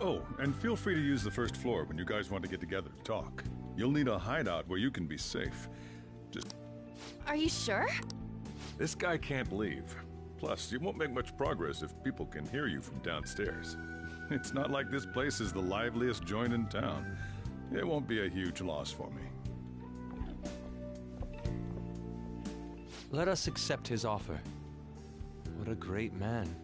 Oh, and feel free to use the first floor when you guys want to get together to talk. You'll need a hideout where you can be safe. Just... Are you sure? This guy can't leave. Plus, you won't make much progress if people can hear you from downstairs. It's not like this place is the liveliest joint in town. It won't be a huge loss for me. Let us accept his offer. What a great man.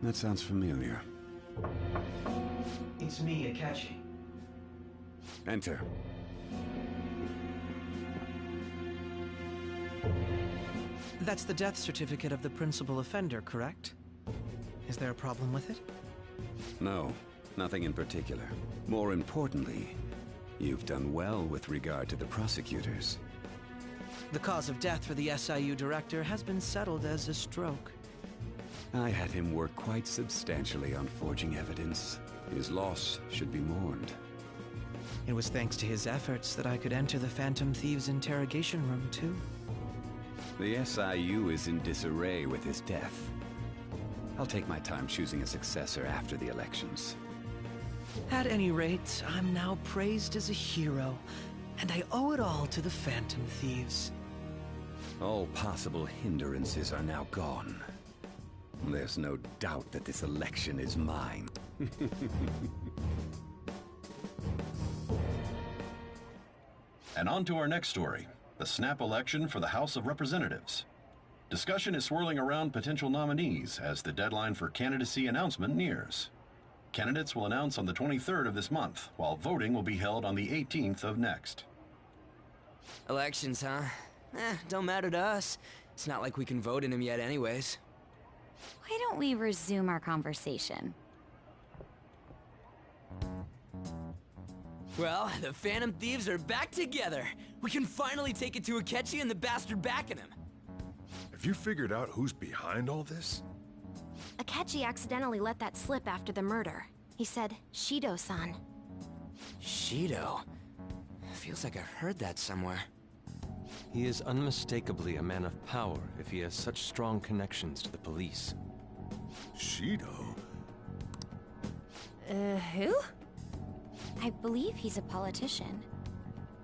That sounds familiar. It's me, Akechi. Enter. That's the death certificate of the principal offender, correct? Is there a problem with it? No, nothing in particular. More importantly, you've done well with regard to the prosecutors. The cause of death for the SIU director has been settled as a stroke. I had him work quite substantially on forging evidence. His loss should be mourned. It was thanks to his efforts that I could enter the Phantom Thieves' interrogation room, too. The SIU is in disarray with his death. I'll take my time choosing a successor after the elections. At any rate, I'm now praised as a hero, and I owe it all to the Phantom Thieves. All possible hindrances are now gone. There's no doubt that this election is mine. And on to our next story, the snap election for the House of Representatives. Discussion is swirling around potential nominees as the deadline for candidacy announcement nears. Candidates will announce on the 23rd of this month, while voting will be held on the 18th of next. Elections, huh? Don't matter to us. It's not like we can vote in them yet anyways. Why don't we resume our conversation? Well, the Phantom Thieves are back together. We can finally take it to Akechi and the bastard backing him. Have you figured out who's behind all this? Akechi accidentally let that slip after the murder. He said, Shido-san. Shido? Feels like I've heard that somewhere. He is unmistakably a man of power if he has such strong connections to the police. Shido? Who? I believe he's a politician.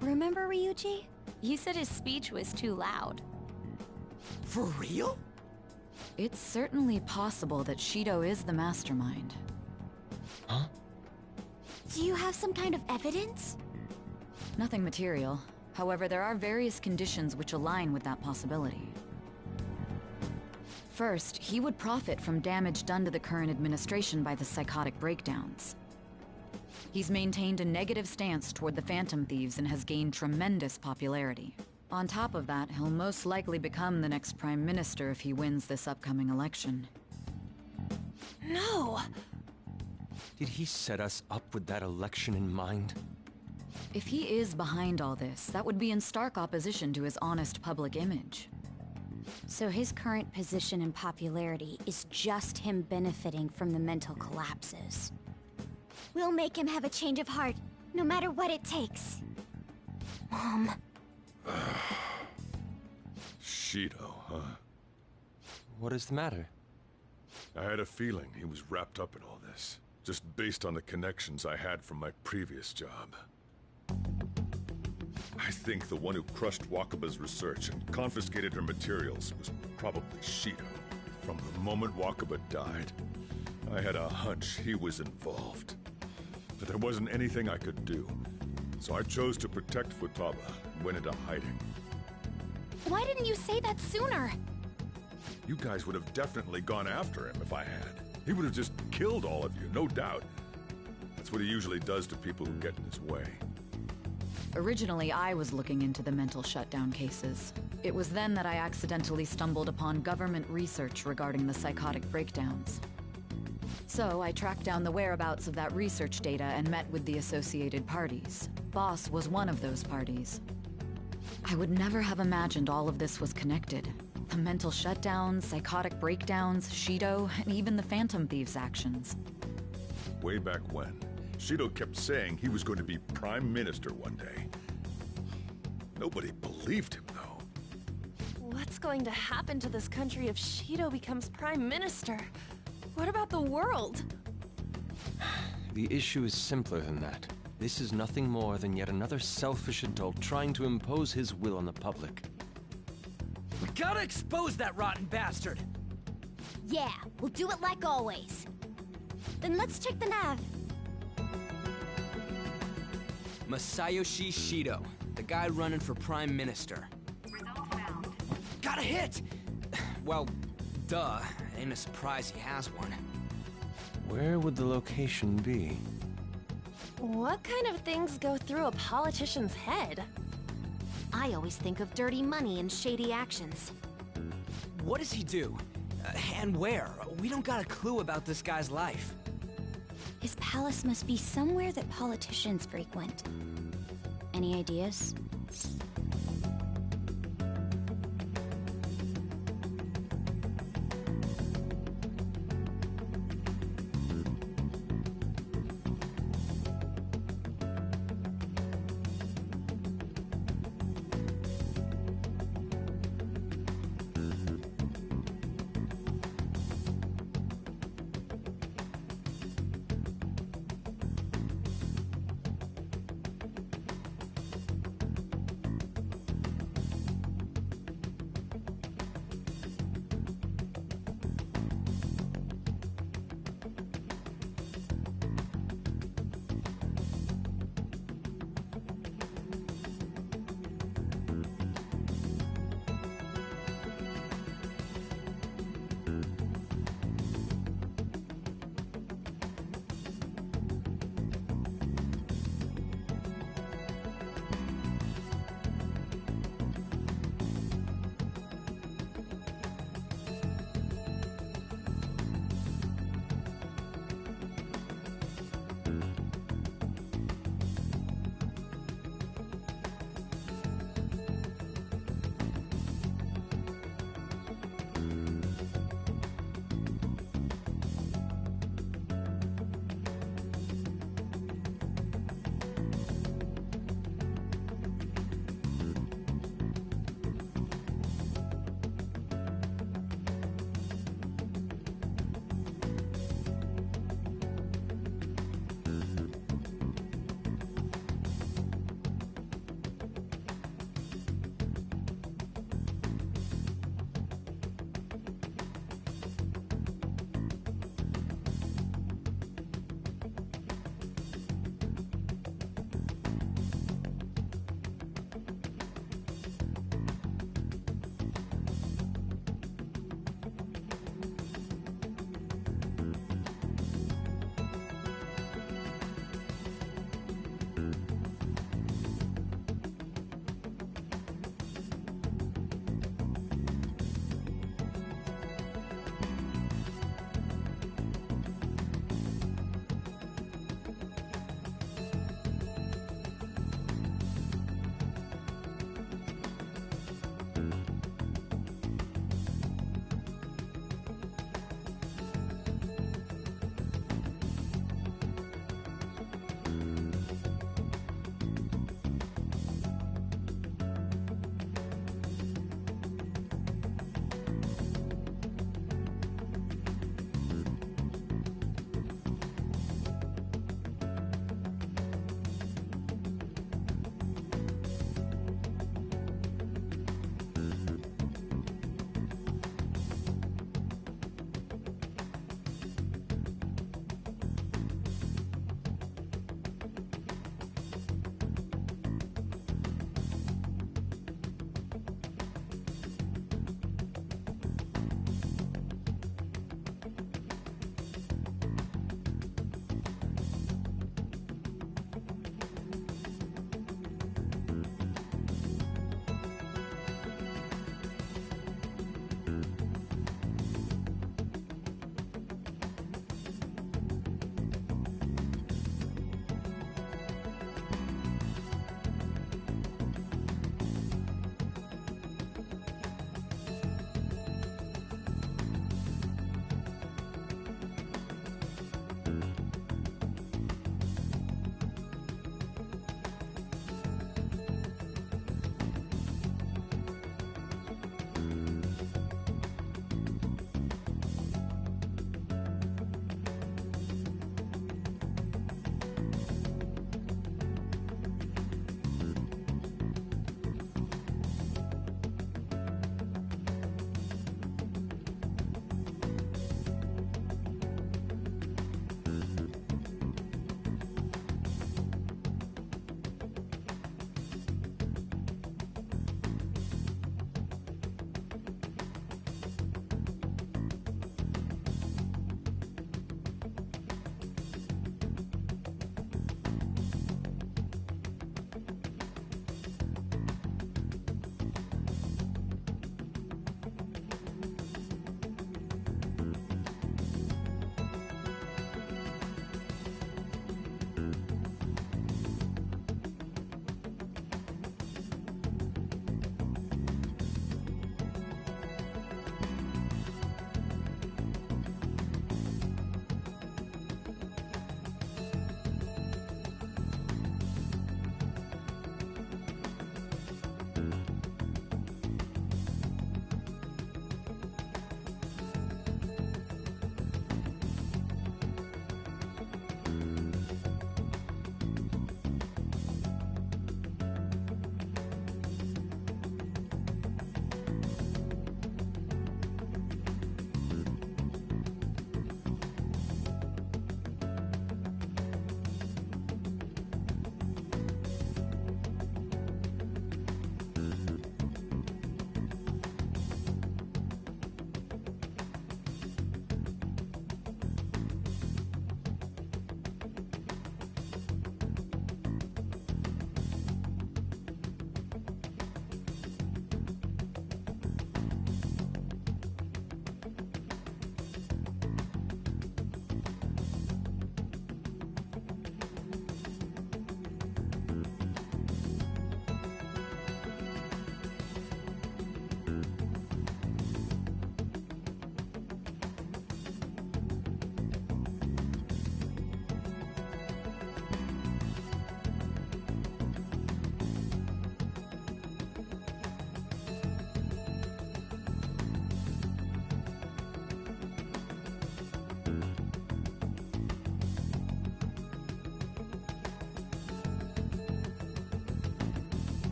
Remember, Ryuji? You said his speech was too loud. For real? It's certainly possible that Shido is the mastermind. Huh? Do you have some kind of evidence? Nothing material. However, there are various conditions which align with that possibility. First, he would profit from damage done to the current administration by the psychotic breakdowns. He's maintained a negative stance toward the Phantom Thieves and has gained tremendous popularity. On top of that, he'll most likely become the next Prime Minister if he wins this upcoming election. No! Did he set us up with that election in mind? If he is behind all this, that would be in stark opposition to his honest public image. So his current position and popularity is just him benefiting from the mental collapses. We'll make him have a change of heart, no matter what it takes. Mom. Shido, huh? What is the matter? I had a feeling he was wrapped up in all this, just based on the connections I had from my previous job. I think the one who crushed Wakaba's research and confiscated her materials was probably Shido. From the moment Wakaba died, I had a hunch he was involved. But there wasn't anything I could do, so I chose to protect Futaba and went into hiding. Why didn't you say that sooner? You guys would have definitely gone after him if I had. He would have just killed all of you, no doubt. That's what he usually does to people who get in his way. Originally, I was looking into the mental shutdown cases. It was then that I accidentally stumbled upon government research regarding the psychotic breakdowns. So I tracked down the whereabouts of that research data and met with the associated parties. Boss was one of those parties. I would never have imagined all of this was connected. The mental shutdowns, psychotic breakdowns, Shido, and even the Phantom Thieves' actions. Way back when, Shido kept saying he was going to be Prime Minister one day. Nobody believed him, though. What's going to happen to this country if Shido becomes Prime Minister? What about the world? The issue is simpler than that. This is nothing more than yet another selfish adult trying to impose his will on the public. We gotta expose that rotten bastard! Yeah, we'll do it like always. Then let's check the nav. Masayoshi Shido, the guy running for Prime Minister. Got a hit! Well, duh. Ain't a surprise he has one. Where would the location be? What kind of things go through a politician's head? I always think of dirty money and shady actions. What does he do? And where? We don't got a clue about this guy's life. His palace must be somewhere that politicians frequent. Any ideas?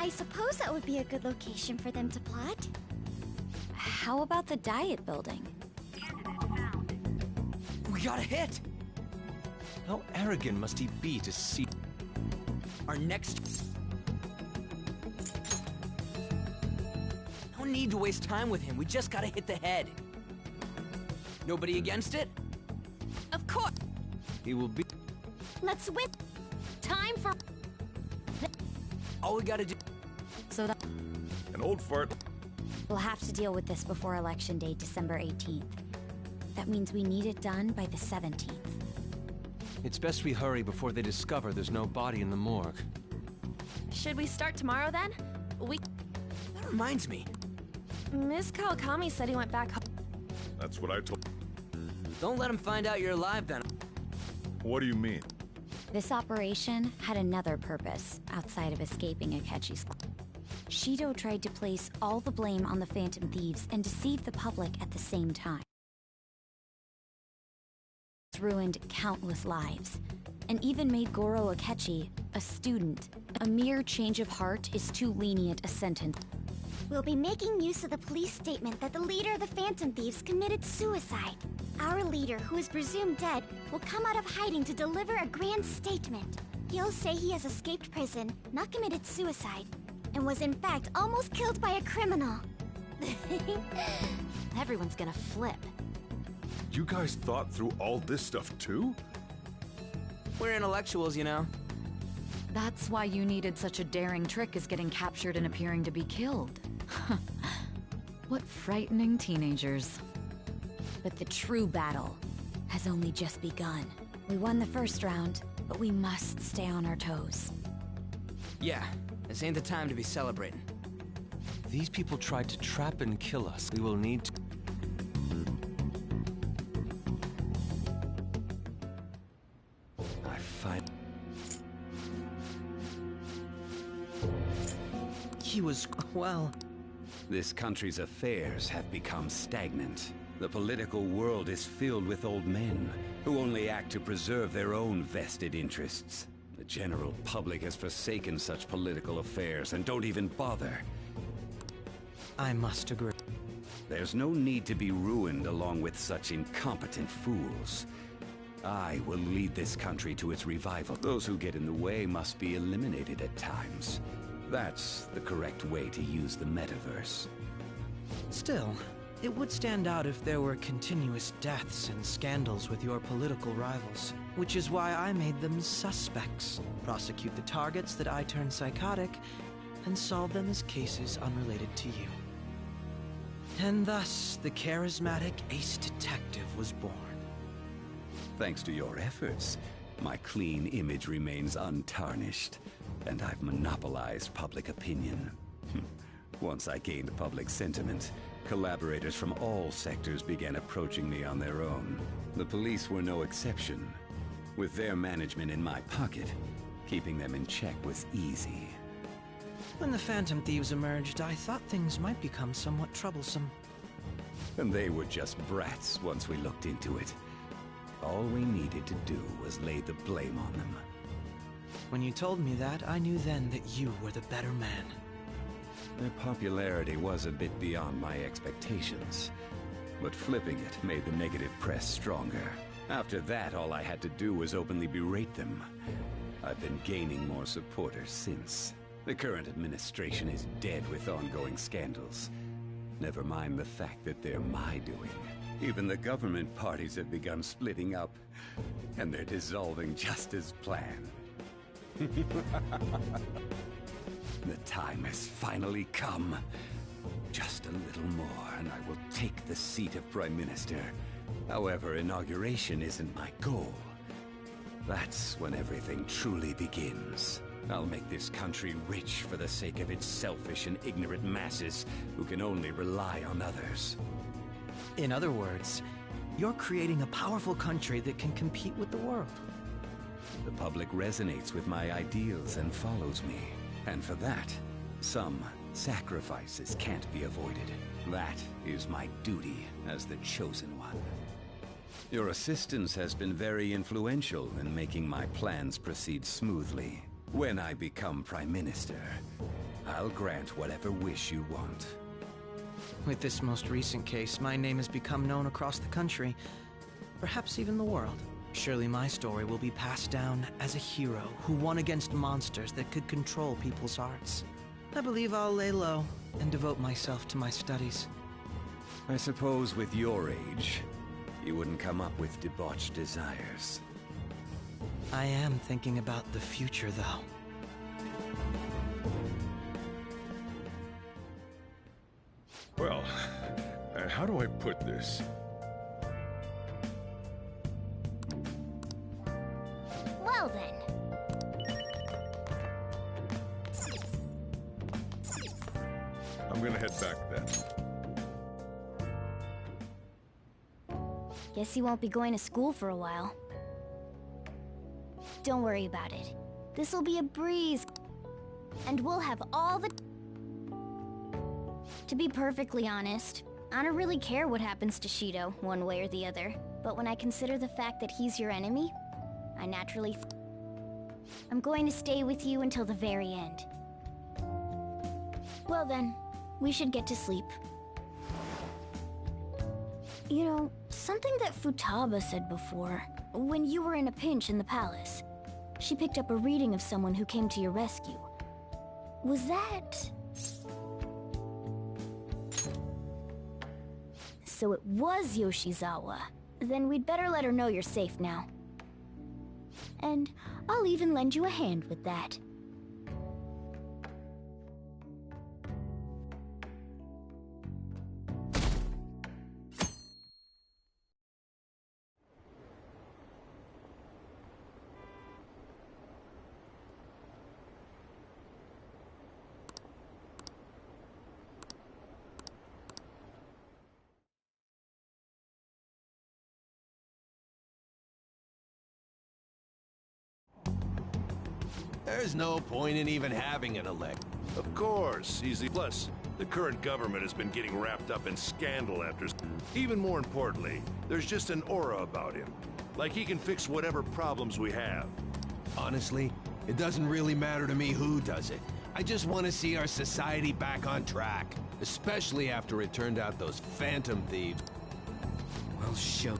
I suppose that would be a good location for them to plot. How about the Diet Building? We got a hit! How arrogant must he be to see... Our next... No need to waste time with him, we just gotta hit the head. Nobody against it? Of course! He will be... Let's whip... Time for... All we gotta do... So that... An old fart... We'll have to deal with this before Election Day, December 18th. That means we need it done by the 17th. It's best we hurry before they discover there's no body in the morgue. Should we start tomorrow then? That reminds me. Miss Kawakami said he went back home. That's what I told... Don't let him find out you're alive then. What do you mean? This operation had another purpose outside of escaping Akechi's. Shido tried to place all the blame on the Phantom Thieves and deceive the public at the same time. It's ruined countless lives, and even made Goro Akechi a student. A mere change of heart is too lenient a sentence. We'll be making use of the police statement that the leader of the Phantom Thieves committed suicide. Our leader, who is presumed dead, will come out of hiding to deliver a grand statement. He'll say he has escaped prison, not committed suicide, and was in fact almost killed by a criminal. Everyone's gonna flip. You guys thought through all this stuff too? We're intellectuals, you know. That's why you needed such a daring trick as getting captured and appearing to be killed. What frightening teenagers. But the true battle has only just begun. We won the first round, but we must stay on our toes. Yeah, this ain't the time to be celebrating. These people tried to trap and kill us. We will need to... I find... He was, well... This country's affairs have become stagnant. The political world is filled with old men who only act to preserve their own vested interests. The general public has forsaken such political affairs and don't even bother. I must agree. There's no need to be ruined along with such incompetent fools. I will lead this country to its revival. Those who get in the way must be eliminated at times. That's the correct way to use the metaverse. Still, it would stand out if there were continuous deaths and scandals with your political rivals, which is why I made them suspects. Prosecute the targets that I turn psychotic, and solve them as cases unrelated to you. And thus, the charismatic ace detective was born. Thanks to your efforts, my clean image remains untarnished, and I've monopolized public opinion. Once I gained public sentiment, collaborators from all sectors began approaching me on their own. The police were no exception. With their management in my pocket, keeping them in check was easy. When the Phantom Thieves emerged, I thought things might become somewhat troublesome. And they were just brats once we looked into it. All we needed to do was lay the blame on them. When you told me that, I knew then that you were the better man. Their popularity was a bit beyond my expectations, but flipping it made the negative press stronger. After that, all I had to do was openly berate them. I've been gaining more supporters since. The current administration is dead with ongoing scandals. Never mind the fact that they're my doing. Even the government parties have begun splitting up, and they're dissolving just as planned. The time has finally come. Just a little more, and I will take the seat of Prime Minister. However, inauguration isn't my goal. That's when everything truly begins. I'll make this country rich for the sake of its selfish and ignorant masses who can only rely on others. In other words, you're creating a powerful country that can compete with the world. The public resonates with my ideals and follows me. And for that, some sacrifices can't be avoided. That is my duty as the Chosen One. Your assistance has been very influential in making my plans proceed smoothly. When I become Prime Minister, I'll grant whatever wish you want. With this most recent case, my name has become known across the country, perhaps even the world. Surely my story will be passed down as a hero who won against monsters that could control people's hearts. I believe I'll lay low and devote myself to my studies. I suppose with your age, you wouldn't come up with debauched desires. I am thinking about the future, though. Well, how do I put this? Well then. I'm gonna head back then. Guess you won't be going to school for a while. Don't worry about it. This'll be a breeze. And we'll have all the... To be perfectly honest, I don't really care what happens to Shido, one way or the other. But when I consider the fact that he's your enemy, I naturally... I'm going to stay with you until the very end. Well then, we should get to sleep. You know, something that Futaba said before, when you were in a pinch in the palace, she picked up a reading of someone who came to your rescue. Was that... So it was Yoshizawa. Then we'd better let her know you're safe now. And I'll even lend you a hand with that. There's no point in even having an elect. Of course, easy. Plus, the current government has been getting wrapped up in scandal after... Even more importantly, there's just an aura about him. Like he can fix whatever problems we have. Honestly, it doesn't really matter to me who does it. I just want to see our society back on track. Especially after it turned out those Phantom Thieves... Well, show...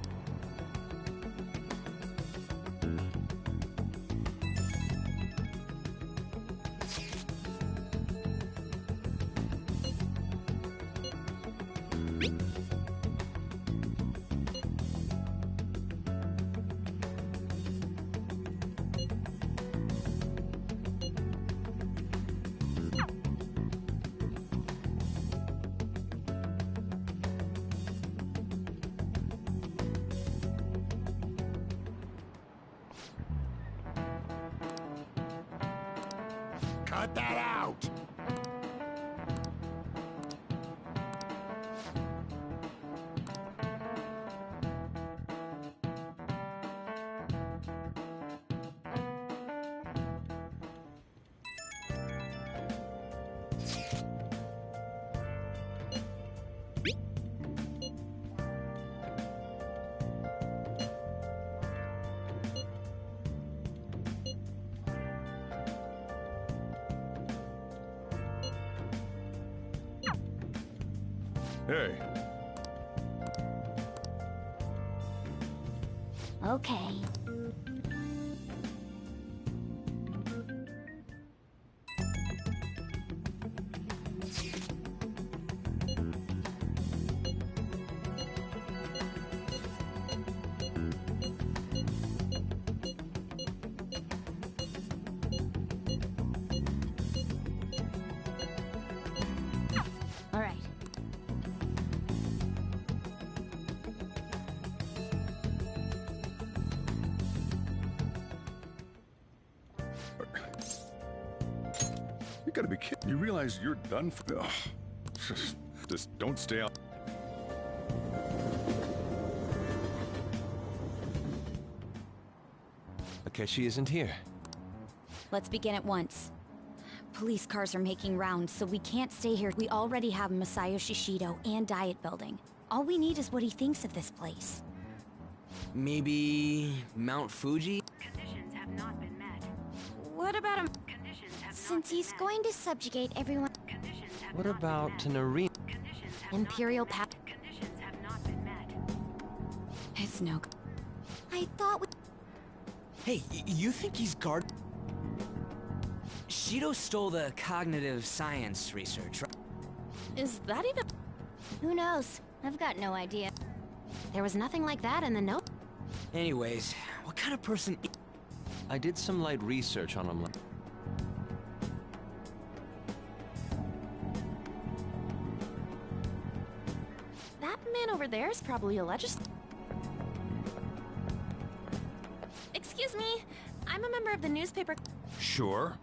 Cut that out! Hey. Okay. All right. You gotta be kidding. You realize you're done for... Ugh. Just don't stay out. Akechi isn't here. Let's begin at once. Police cars are making rounds, so we can't stay here. We already have Masayoshi Shido and Diet Building. All we need is what he thinks of this place. Maybe... Mount Fuji? Conditions have not been met. What about him? Conditions have not Since he's going to subjugate everyone... What about an arena? Imperial It's no... I thought we... Hey, you think he's guard... Shido stole the cognitive science research, right? Is that even... Who knows? I've got no idea. There was nothing like that in the note. Anyways, what kind of person... I did some light research on him. That man over there is probably a Excuse me, I'm a member of the newspaper. Sure.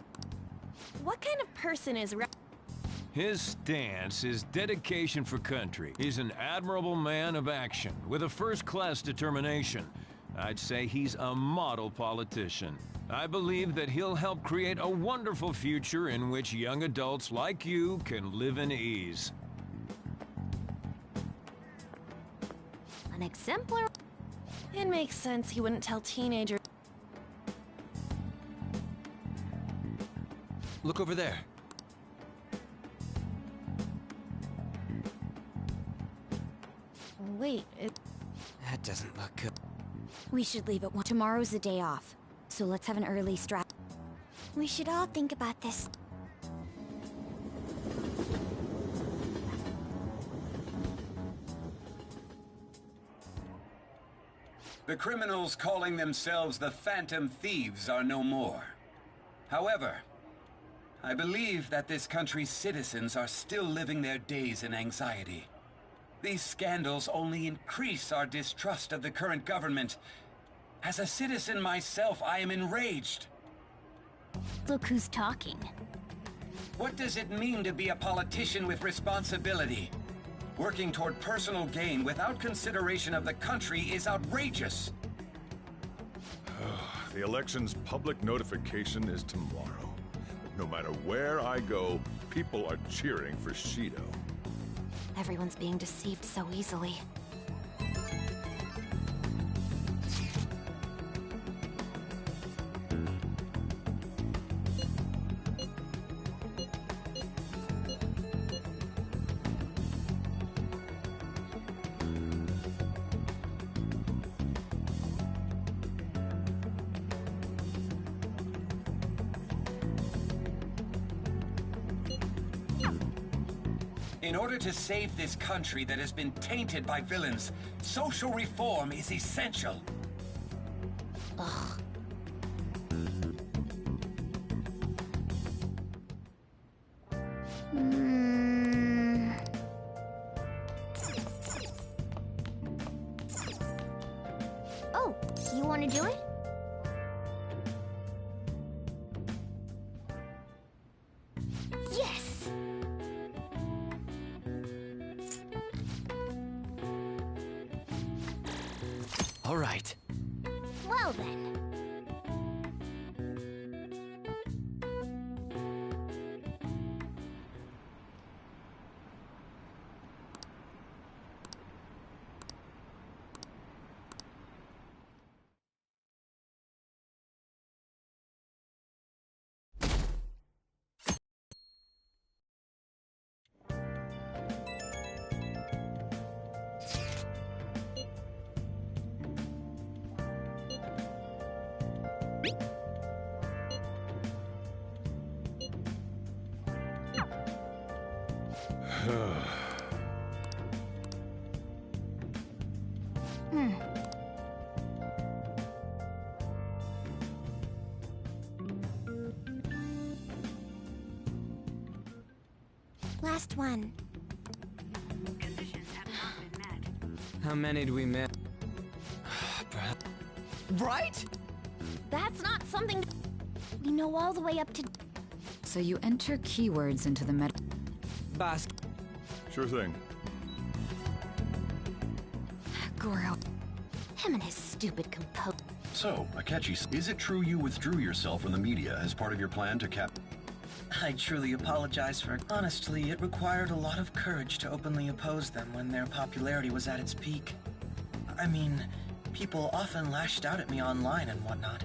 What kind of person is His stance is dedication for country. He's an admirable man of action, with a first-class determination. I'd say he's a model politician. I believe that he'll help create a wonderful future in which young adults like you can live in ease. An exemplar? It makes sense he wouldn't tell teenagers. Look over there. Wait, That doesn't look good. We should leave it one. Tomorrow's a day off, so let's have an early strat. We should all think about this. The criminals calling themselves the Phantom Thieves are no more. However, I believe that this country's citizens are still living their days in anxiety. These scandals only increase our distrust of the current government. As a citizen myself, I am enraged. Look who's talking. What does it mean to be a politician with responsibility? Working toward personal gain without consideration of the country is outrageous. The election's public notification is tomorrow. No matter where I go, people are cheering for Shido. Everyone's being deceived so easily. In order to save this country that has been tainted by villains, social reform is essential. Ugh. Oh, you want to do it? Yes! All right. Well then. Last one. How many do we miss? Right? That's not something we know all the way up to... So you enter keywords into the Boss. Sure thing. Goro. Him and his stupid compose. So, Akechi, is it true you withdrew yourself from the media as part of your plan to cap... I truly apologize for... Honestly, it required a lot of courage to openly oppose them when their popularity was at its peak. I mean, people often lashed out at me online and whatnot.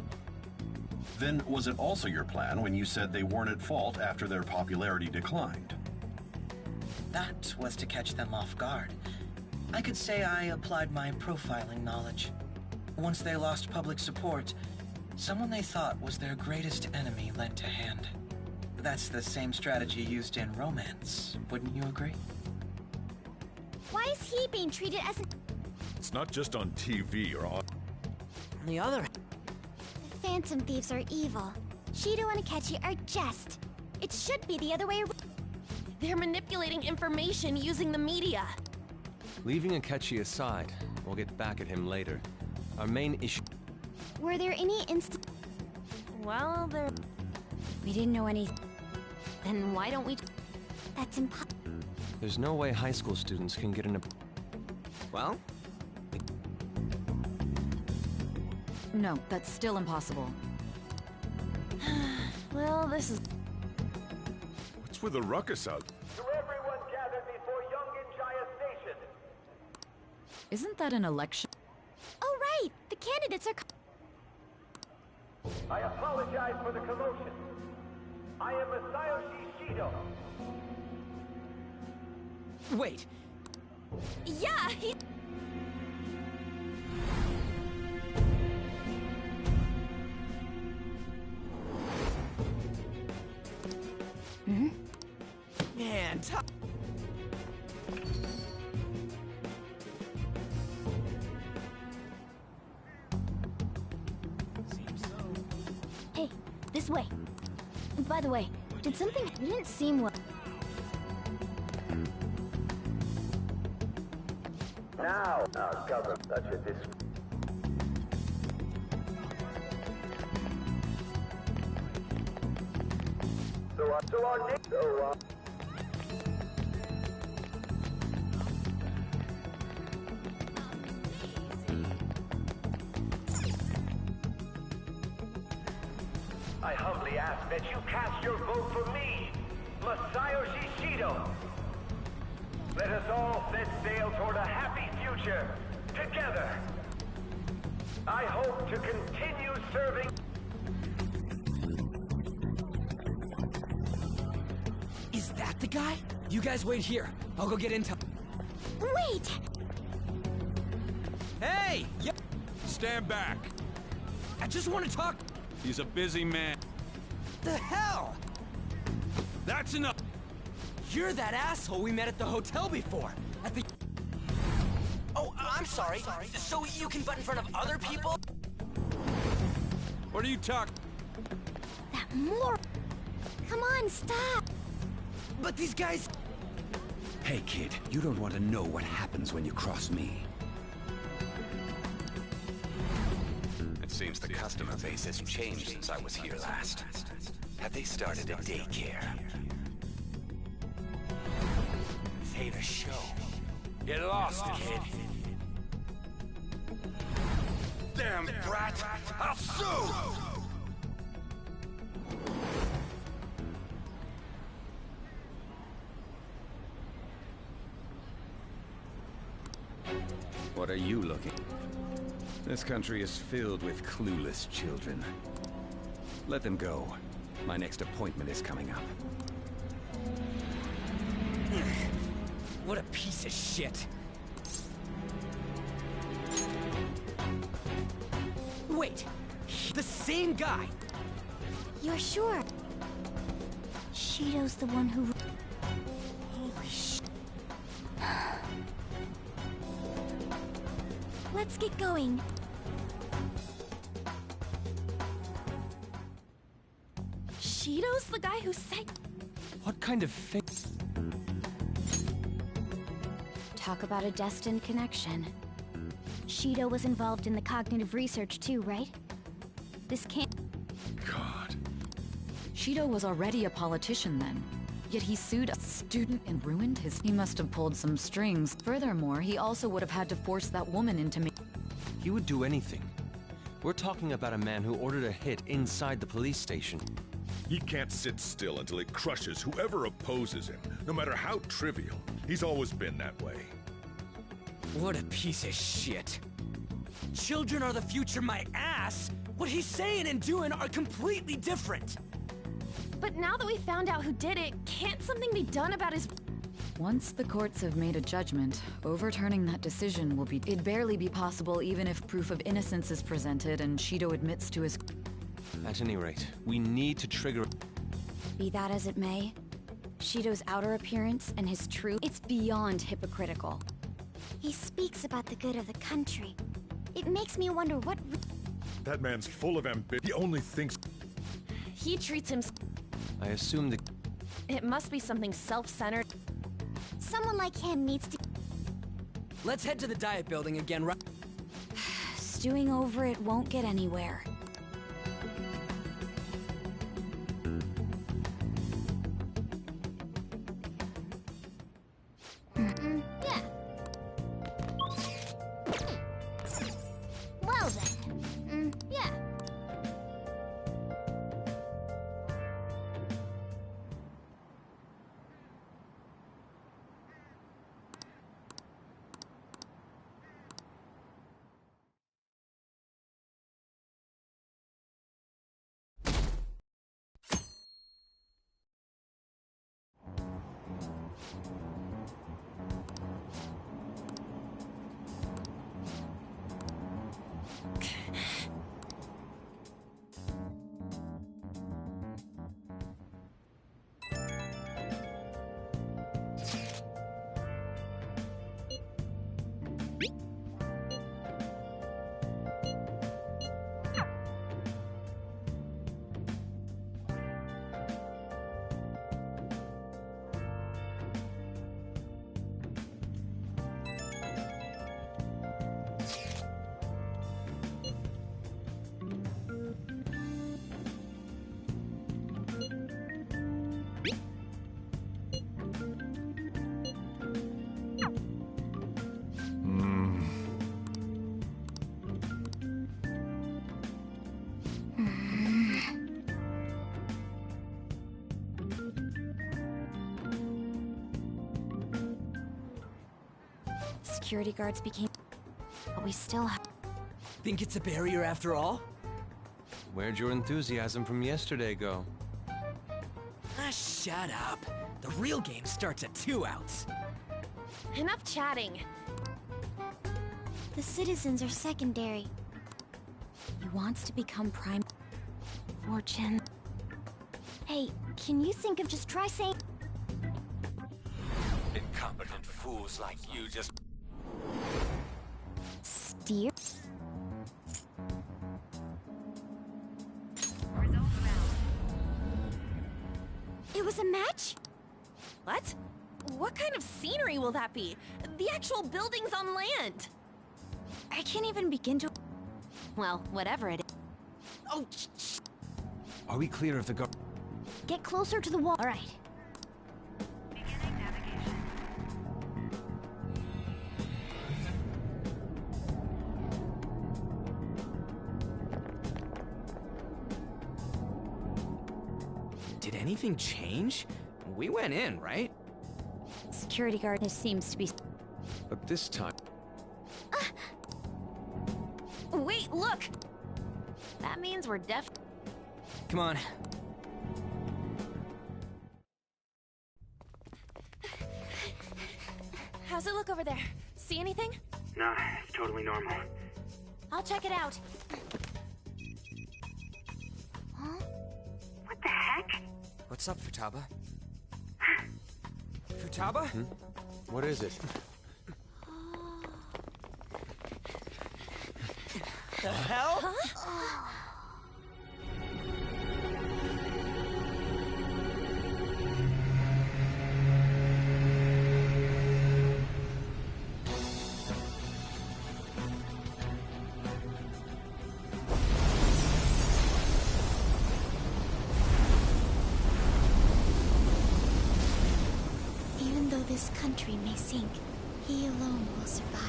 Then was it also your plan when you said they weren't at fault after their popularity declined? That was to catch them off guard. I could say I applied my profiling knowledge. Once they lost public support, someone they thought was their greatest enemy lent a hand. That's the same strategy used in romance, wouldn't you agree? Why is he being treated as an... It's not just on TV or on... On the other... The Phantom Thieves are evil. Shido and Akechi are just. It should be the other way around. They're manipulating information using the media. Leaving Akechi aside, we'll get back at him later. Our main issue... Were there any Well, there... We didn't know anything. Then why don't we... That's impossible. There's no way high school students can get in a... Well? No, that's still impossible. Well, this is... What's with the ruckus out? To everyone gathered before Yongen-Jaya Station. Isn't that an election? Oh, right! The candidates are... I apologize for the commotion. I am Masayoshi Shido. Wait. Yeah, he... Man, Hey, this way. By the way, did something... You didn't seem well... Now, cover such a I humbly ask that you cast your vote for me, Masayoshi Shido. Let us all set sail toward a happy future, together. I hope to continue serving... is that the guy? You guys wait here. I'll go get intel. Wait! Hey! Stand back. I just want to talk... He's a busy man. The hell? That's enough. You're that asshole we met at the hotel before. At the... Oh, I'm sorry. So you can butt in front of other people? What are you talking? That more... Come on, stop! But these guys... Hey, kid, you don't want to know what happens when you cross me. It seems the customer base has changed since I was here last. Have they started a daycare? This ain't a show. Get lost, kid. Damn brat! I'll sue! What are you looking? This country is filled with clueless children. Let them go. My next appointment is coming up. What a piece of shit. Wait, the same guy. You're sure? Shido's the one who... Holy shit. Let's get going. Shido's the guy who said... What kind of fate? Talk about a destined connection. Shido was involved in the cognitive research too, right? This can't... God. Shido was already a politician then. Yet he sued a student and ruined his... He must have pulled some strings. Furthermore, he also would have had to force that woman into me. He would do anything. We're talking about a man who ordered a hit inside the police station. He can't sit still until he crushes whoever opposes him, no matter how trivial. He's always been that way. What a piece of shit. Children are the future, my ass! What he's saying and doing are completely different. But now that we found out who did it, can't something be done about his... Once the courts have made a judgment, overturning that decision will be... It'd barely be possible even if proof of innocence is presented and Shido admits to his... At any rate, we need to trigger... Be that as it may, Shido's outer appearance and his true... It's beyond hypocritical. He speaks about the good of the country. It makes me wonder what... That man's full of ambition. He only thinks... He treats him... I assume that... It must be something self-centered. Someone like him needs to... Let's head to the diet building again, right? Stewing over it won't get anywhere. Yeah. Well then. Yeah. Security guards became... But we still have... Think it's a barrier after all? Where'd your enthusiasm from yesterday go? Ah, shut up. The real game starts at 2 outs. Enough chatting. The citizens are secondary. He wants to become prime... Fortune. Hey, can you think of just try saying... Incompetent fools like you just... Steer? It was a match? What? What kind of scenery will that be? The actual building's on land. I can't even begin to... Well, whatever it is. Oh, Are we clear of the guard? Get closer to the wall. All right. Did anything change? We went in, right? Security guard seems to be... But this time... Wait, look! That means we're Come on. How's it look over there? See anything? Nah, it's totally normal. I'll check it out. Huh? What the heck? What's up, Futaba? Futaba? What is it? The hell? Huh? Even though this country may sink, he alone will survive.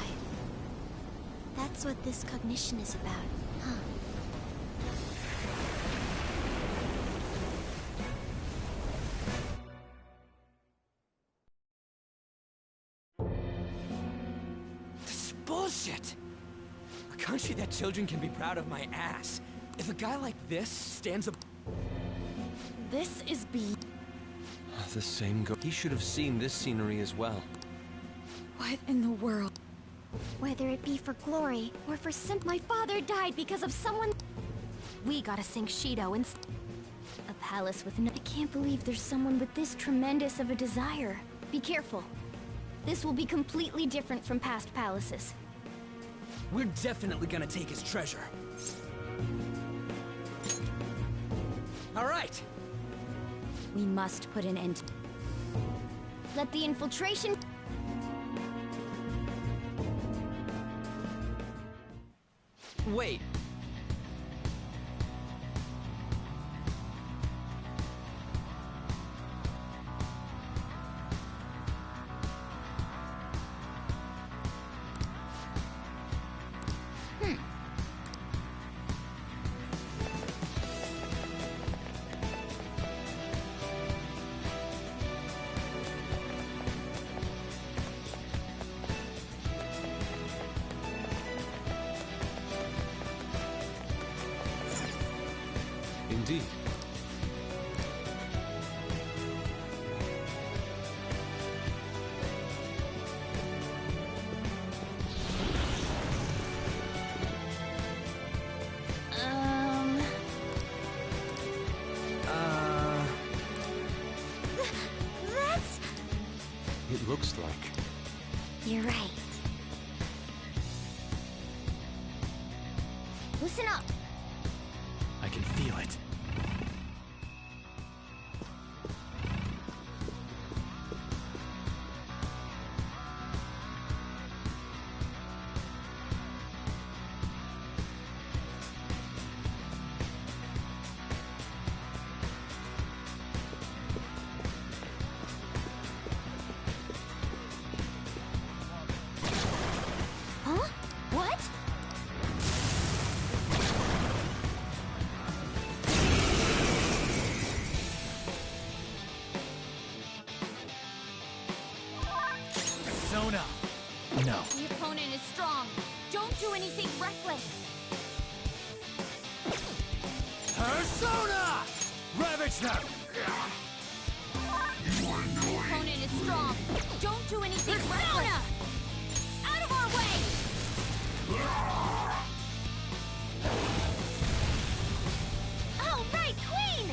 That's what this cognition is about, huh? This is bullshit! A country that children can be proud of my ass. If a guy like this stands up... This is The same He should have seen this scenery as well. What in the world? Whether it be for glory, or for my father died because of someone... We gotta sink Shido in... A palace with no... I can't believe there's someone with this tremendous of a desire. Be careful. This will be completely different from past palaces. We're definitely gonna take his treasure. All right. We must put an end. Let the infiltration... Wait. Indeed. That's... It looks like... You're right. Listen up. I can feel it. Huh? What? Persona! No. The opponent is strong. Don't do anything reckless. Persona! Ravage them! The opponent is strong. Don't do anything reckless. Out of our way! All right, Queen!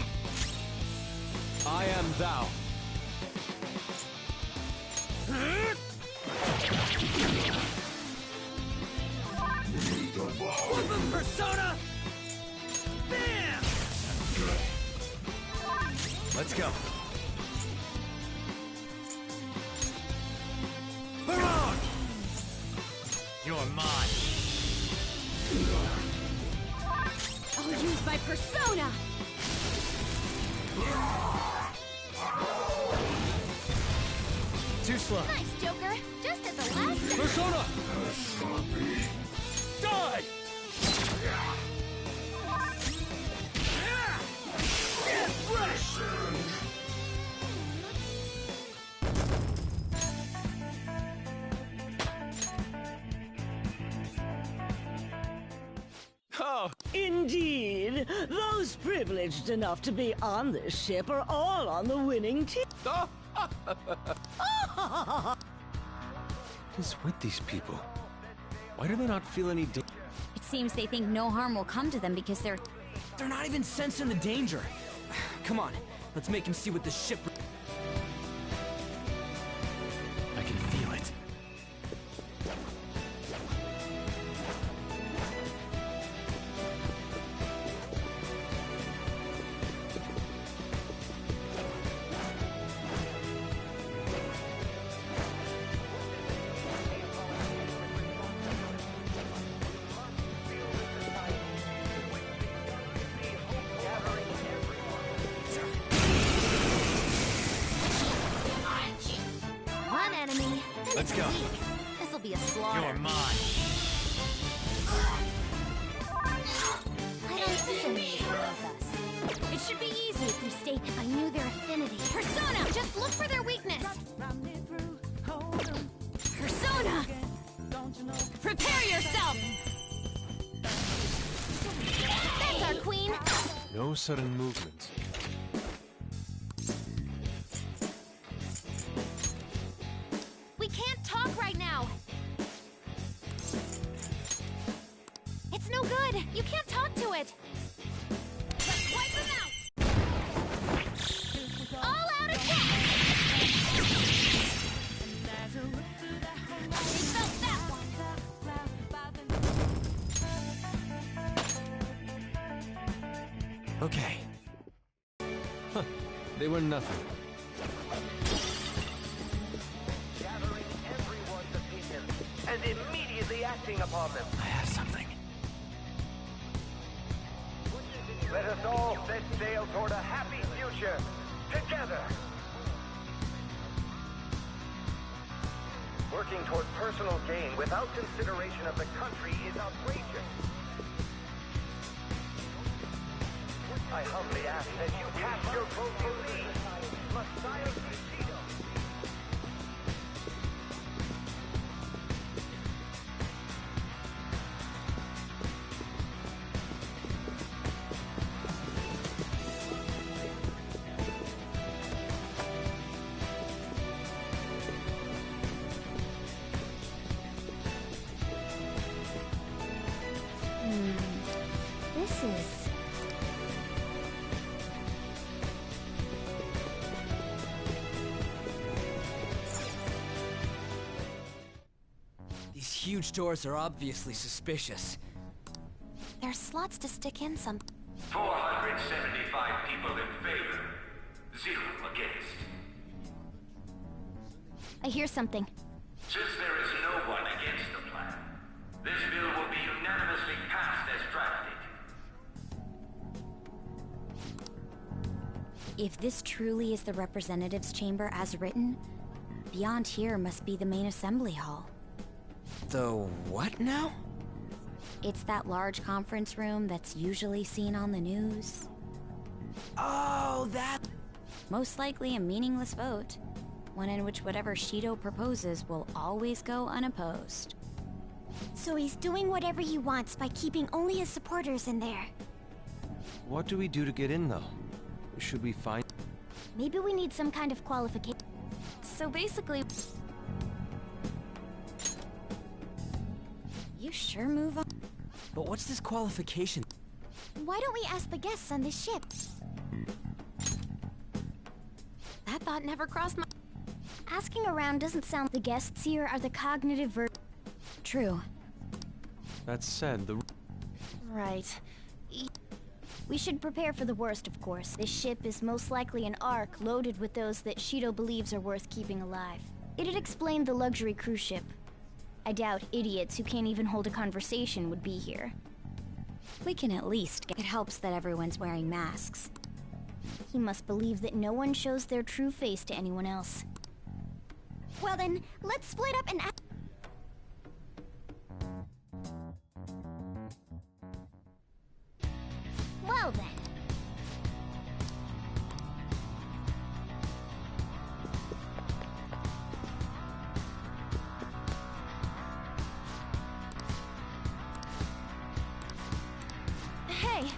I am thou. Whoop 'em, Persona! Bam! Let's go. Barone! You're mine. I'll use my persona! Too slow. Nice, Joker. Just at the last second. Persona! Die! Get fresh! Oh! Indeed. Those privileged enough to be on this ship are all on the winning team. What is with these people? Why do they not feel any danger? It seems they think no harm will come to them because they're not even sensing the danger. Come on, let's make him see what this ship... I can feel it. One enemy. And Let's it's go. weak. This'll be a slaughter. You're mine. I don't think enemies are with us. It should be easy if you state if I knew their affinity. Persona! Just look for their weakness! Persona! Prepare yourself! That's our No sudden movement. We can't talk right now! It's no good! You can't talk to it! Let's wipe him out! All out attack! They felt that one! Okay. Huh. They were nothing. Gathering everyone's opinions and immediately acting upon them. I have something. Let us all set sail toward a happy future, together. Working toward personal gain without consideration of the country is outrageous. I humbly ask that you cast your vote for me, Messiah Bushido. This is... These huge doors are obviously suspicious. There's slots to stick in some... 475 people in favor. 0 against. I hear something. Since there is no one against the plan, this bill will be unanimously passed as drafted. If this truly is the representatives' chamber as written, beyond here must be the main assembly hall. The what now? It's that large conference room that's usually seen on the news. Oh, that... Most likely a meaningless vote. One in which whatever Shido proposes will always go unopposed. So he's doing whatever he wants by keeping only his supporters in there. What do we do to get in, though? Should we find... Maybe we need some kind of qualification. So basically... You sure move on. But what's this qualification? Why don't we ask the guests on this ship? That thought never crossed my... Asking around doesn't sound... The guests here are the cognitive True. That said, the... Right. We should prepare for the worst, of course. This ship is most likely an Ark loaded with those that Shido believes are worth keeping alive. It'd explain the luxury cruise ship. I doubt idiots who can't even hold a conversation would be here. We can at least get... It helps that everyone's wearing masks. He must believe that no one shows their true face to anyone else. Well then, let's split up and... Well then. Hey!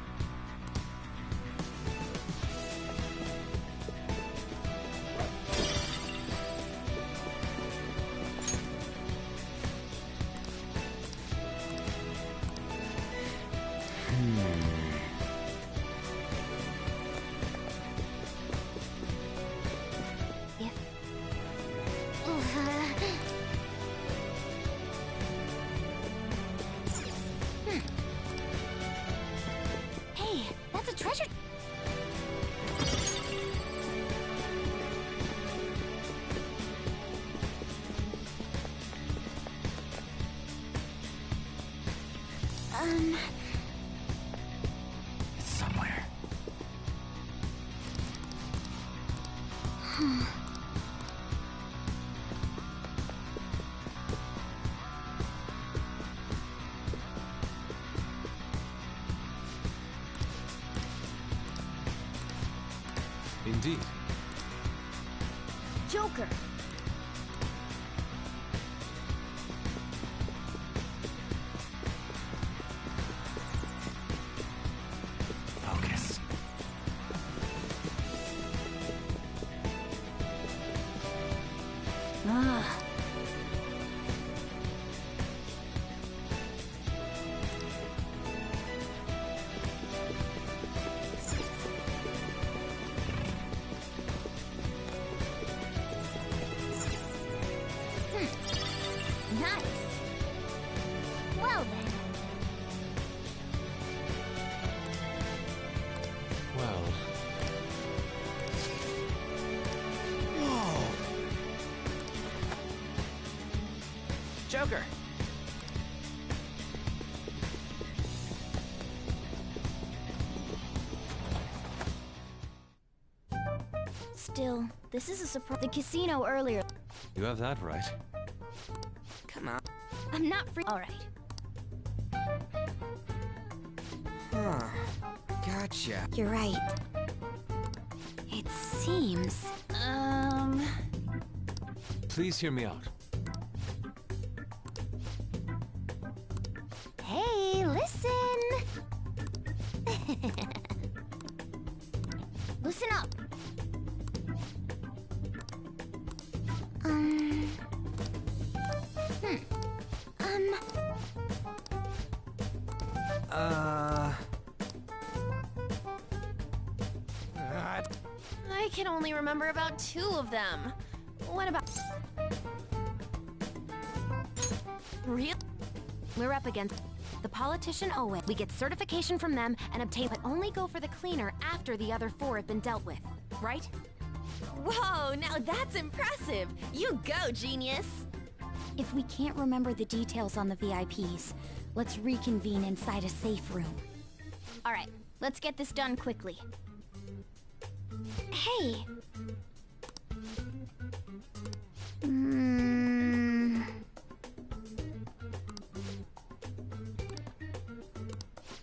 Hey, that's a treasure... It's somewhere. Indeed. Joker! Focus. Joker. Still, this is a surprise. The casino earlier. You have that right. Come on. I'm not free. All right. Huh. Gotcha. You're right. It seems... Please hear me out. Hey, listen! Listen up! I can only remember about 2 of them. What about... Real? We're up against the politician Owen. We get certification from them and obtain, but only go for the cleaner after the other 4 have been dealt with, right? Whoa, now that's impressive! You go, genius! If we can't remember the details on the VIPs, let's reconvene inside a safe room. All right, let's get this done quickly. Hey!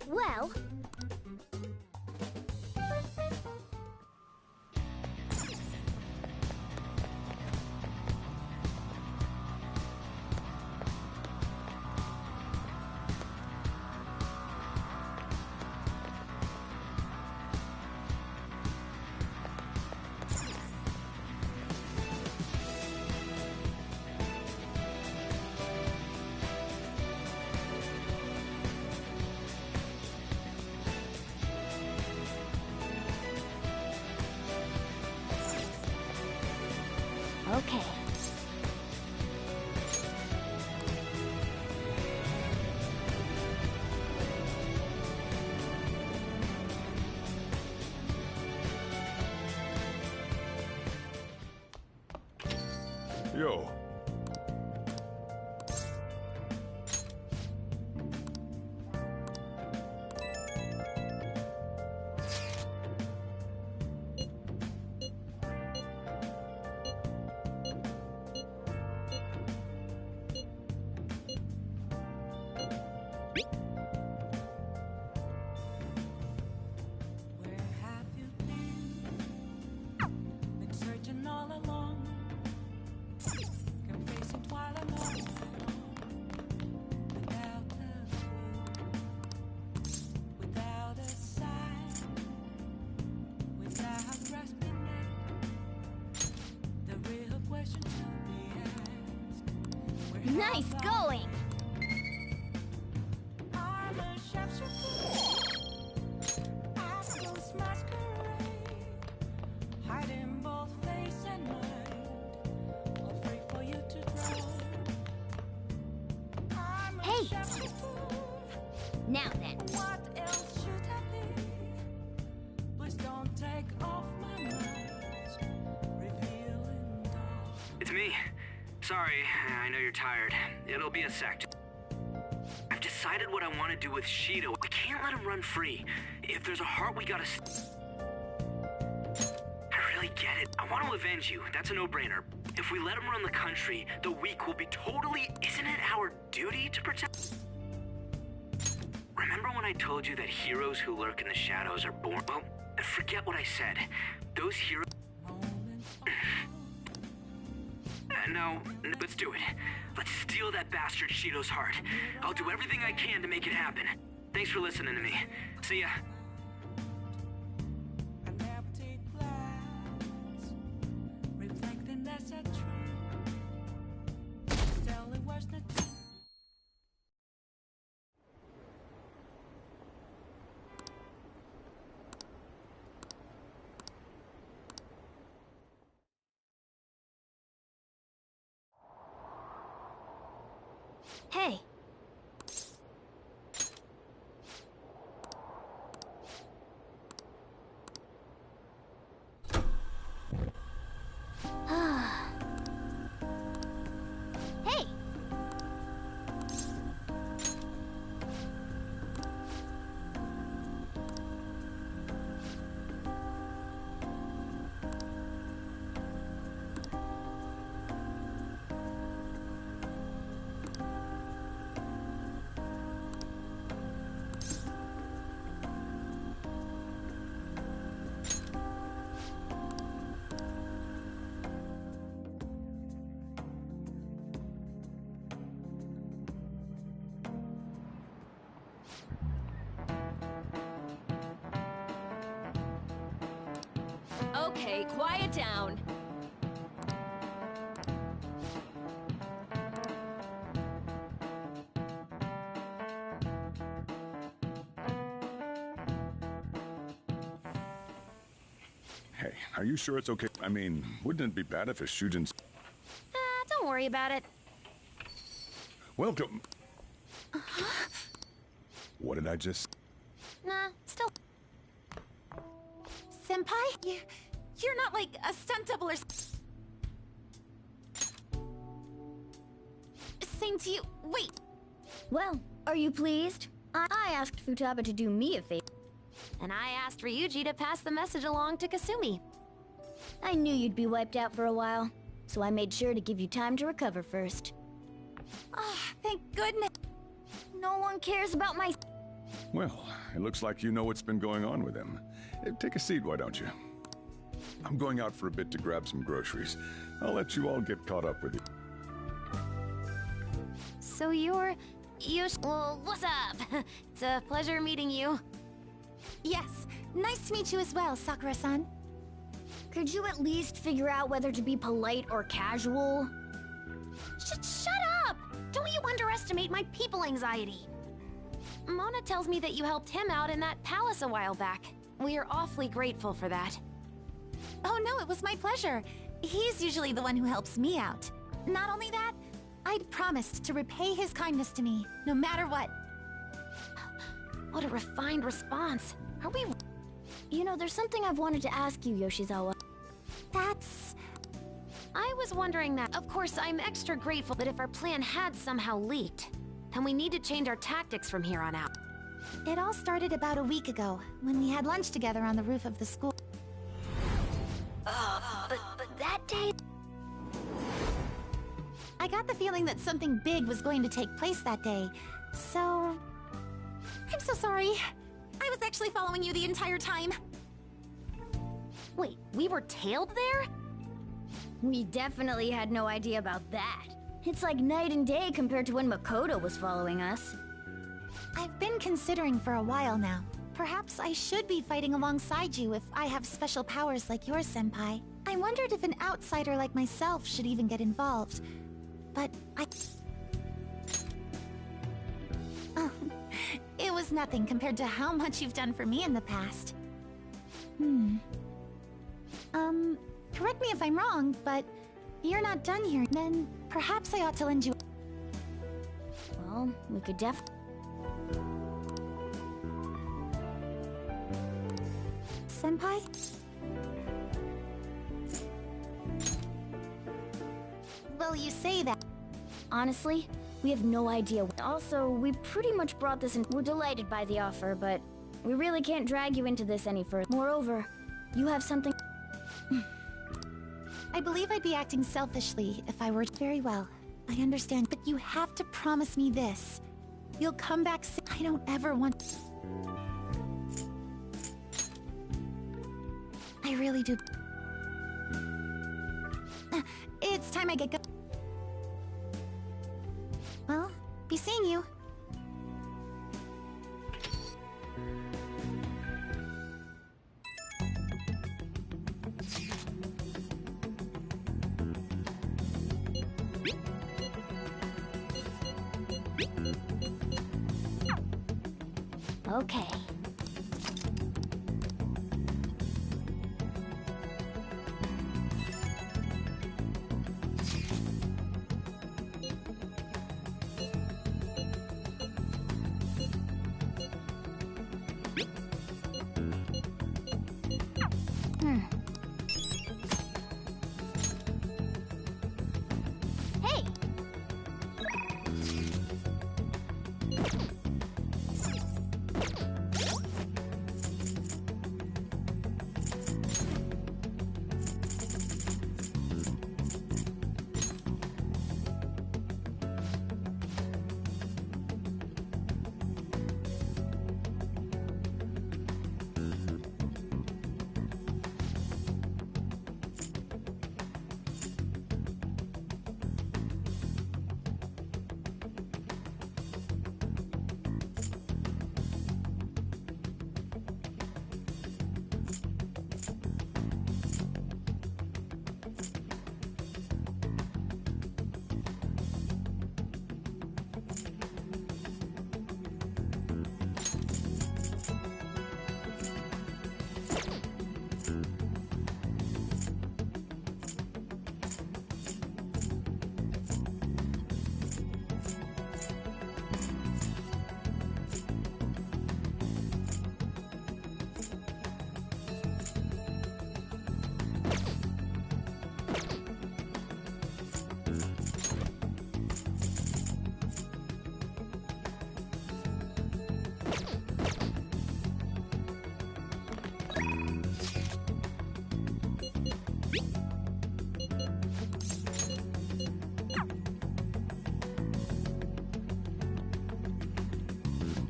Well... Okay. Yo. Nice going! Hey! Now then. What else should I be? Please don't take off my mask. Revealing dark. It's me. Sorry, I know you're tired. It'll be a sec. I've decided what I want to do with Shido. I can't let him run free. If there's a heart, we gotta... I really get it. I want to avenge you. That's a no-brainer. If we let him run the country, the weak will be totally... Isn't it our duty to protect... Remember when I told you that heroes who lurk in the shadows are born... Well, forget what I said. Those heroes... No, let's do it. Let's steal that bastard Shido's heart. I'll do everything I can to make it happen. Thanks for listening to me. See ya. Reflecting that's a truth. Still it was the Hey! Hey! Okay, quiet down. Hey, are you sure it's okay? I mean, wouldn't it be bad if a Shujin's... Don't worry about it. Welcome. What did I just... Nah, still... Senpai? You're not like a stunt double or... Same to you. Wait. Well, are you pleased? I asked Futaba to do me a favor. And I asked Ryuji to pass the message along to Kasumi. I knew you'd be wiped out for a while, so I made sure to give you time to recover first. Ah, thank goodness. No one cares about my... Well, it looks like you know what's been going on with him. Take a seat, why don't you? I'm going out for a bit to grab some groceries. I'll let you all get caught up with you. So you're... Well, what's up? It's a pleasure meeting you. Yes, nice to meet you as well, Sakura-san. Could you at least figure out whether to be polite or casual? Shut up! Don't you underestimate my people anxiety. Mona tells me that you helped him out in that palace a while back. We are awfully grateful for that. Oh no, it was my pleasure. He's usually the one who helps me out. Not only that, I'd promised to repay his kindness to me, no matter what. What a refined response. Are we... You know, there's something I've wanted to ask you, Yoshizawa. That's... I was wondering that. Of course, I'm extra grateful that if our plan had somehow leaked, then we need to change our tactics from here on out. It all started about a week ago, when we had lunch together on the roof of the school. But that day... I got the feeling that something big was going to take place that day, so... I'm so sorry. I was actually following you the entire time. Wait, we were tailed there? We definitely had no idea about that. It's like night and day compared to when Makoto was following us. I've been considering for a while now. Perhaps I should be fighting alongside you if I have special powers like yours, Senpai. I wondered if an outsider like myself should even get involved. But Oh, it was nothing compared to how much you've done for me in the past. Correct me if I'm wrong, but you're not done here. Then perhaps I ought to lend you... Well, we could Senpai? Well, you say that. Honestly, we have no idea. Also, we pretty much brought this in. We're delighted by the offer, but we really can't drag you into this any further. Moreover, you have something... I believe I'd be acting selfishly if I were... Very well, I understand, but you have to promise me this. You'll come back soon. I don't ever want... I really do. It's time I get go... Well, be seeing you. Okay. Hey!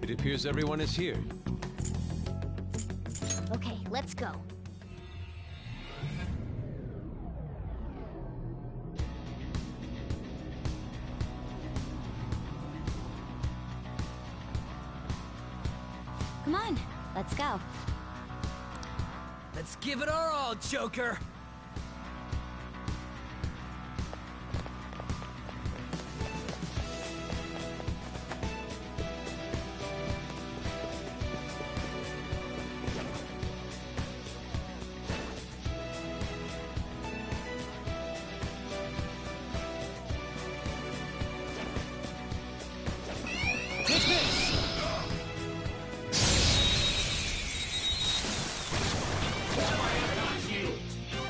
It appears everyone is here. Okay, let's go. Come on, let's go. Let's give it our all, Joker!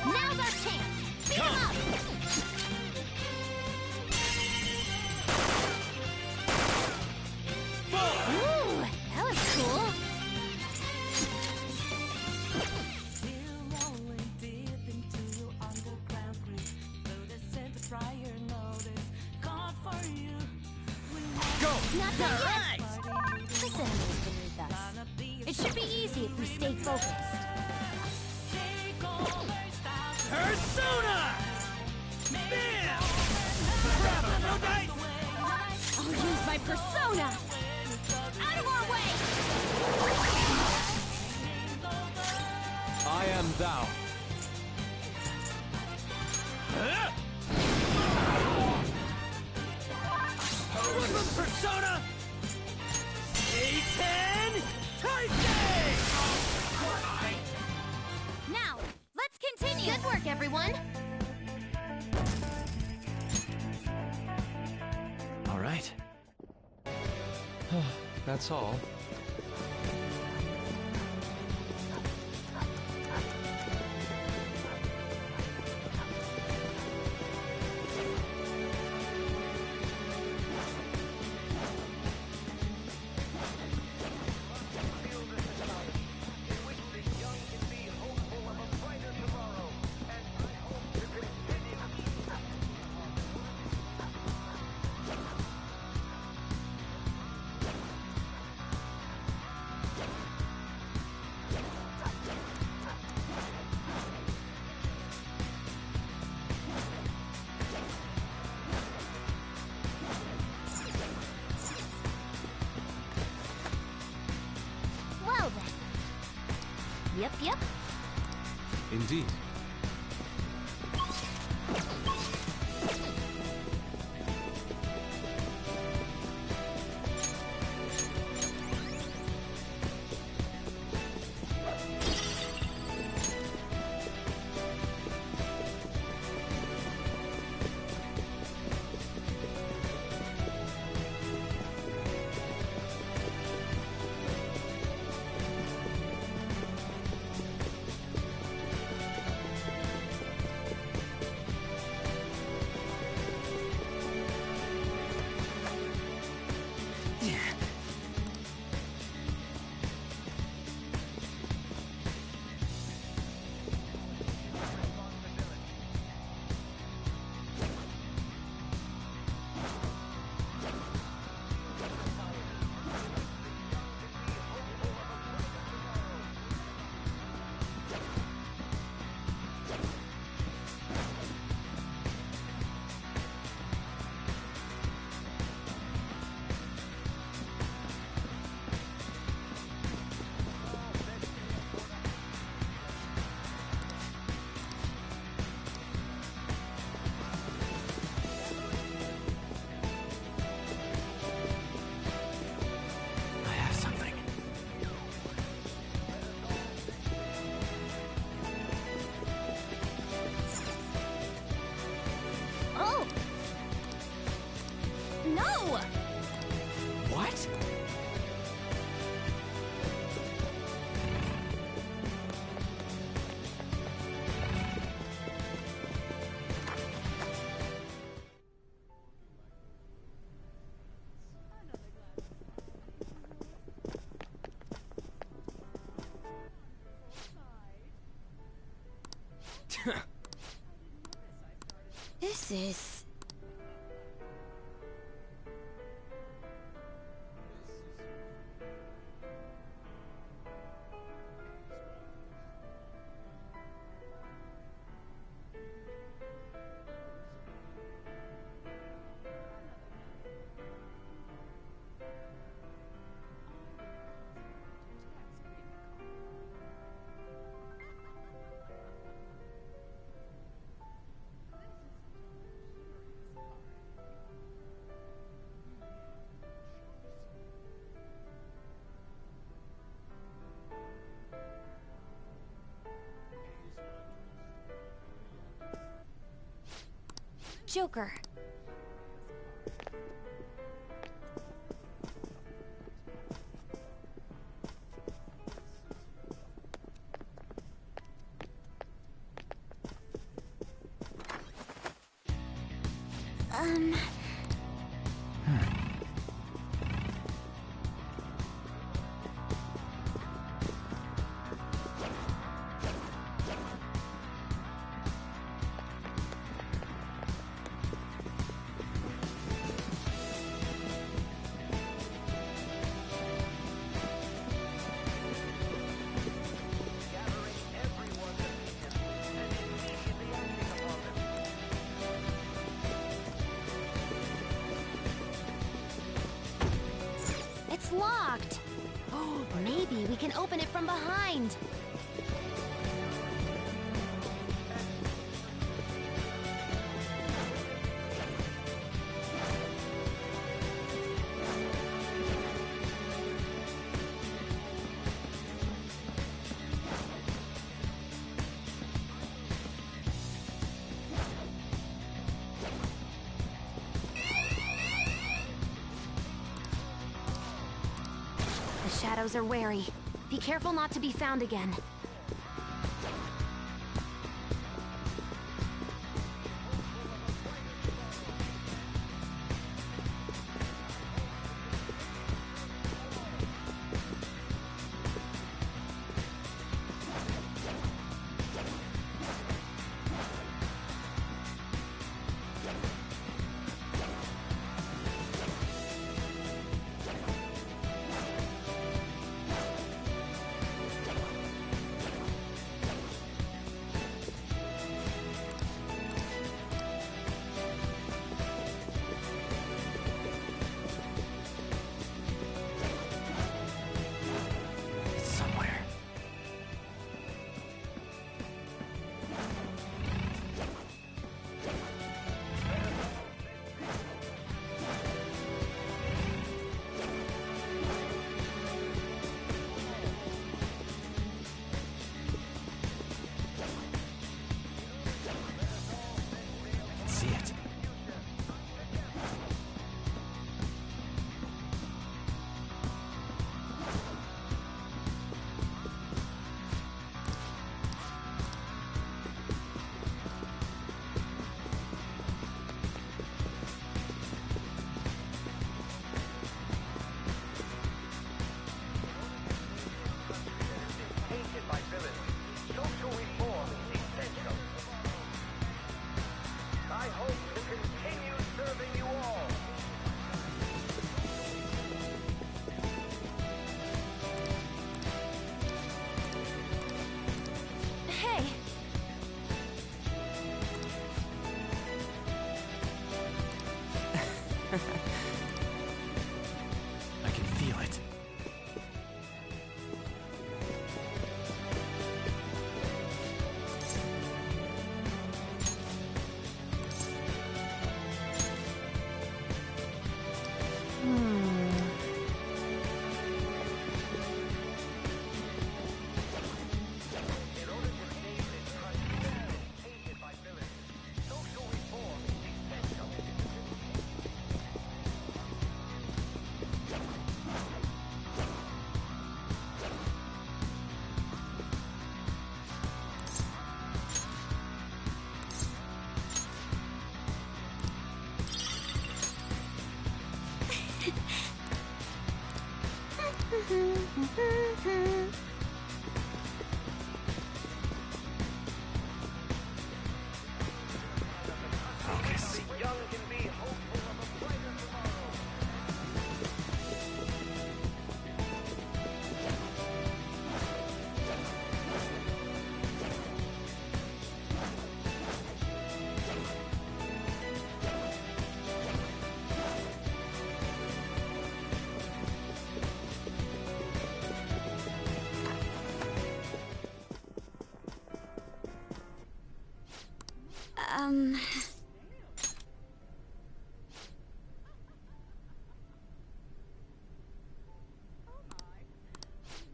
Now's our chance! Beat 'em up! Ooh, that was cool. Go! Not done yet. This enemy is beneath us. It should be easy if we stay focused. Persona! Bam! Crap, no dice! I'll use my persona! Out of our way! I am thou. Power from Persona! Satan! Taisei! Now, let's continue! Good work, everyone! All right. That's all. Well then. Yep. Indeed. This is... Joker. It's locked. Oh, maybe we can open it from behind. The shadows are wary. Be careful not to be found again. I can feel it. Focus.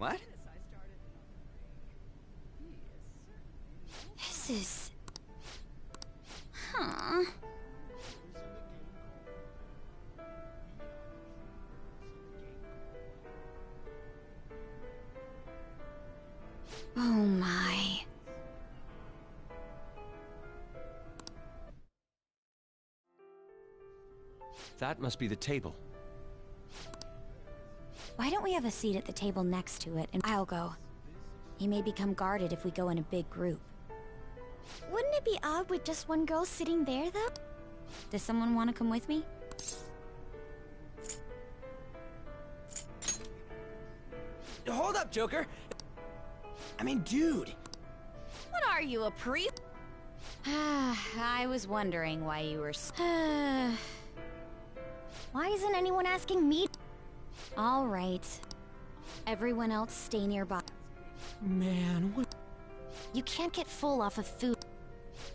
What? This is... Huh. Oh my. That must be the table. Why don't we have a seat at the table next to it, and I'll go. He may become guarded if we go in a big group. Wouldn't it be odd with just one girl sitting there, though? Does someone want to come with me? Hold up, Joker! I mean, dude! What are you, a priest? I was wondering why you were Why isn't anyone asking me? All right. Everyone else stay nearby. Man, what? You can't get full off of food.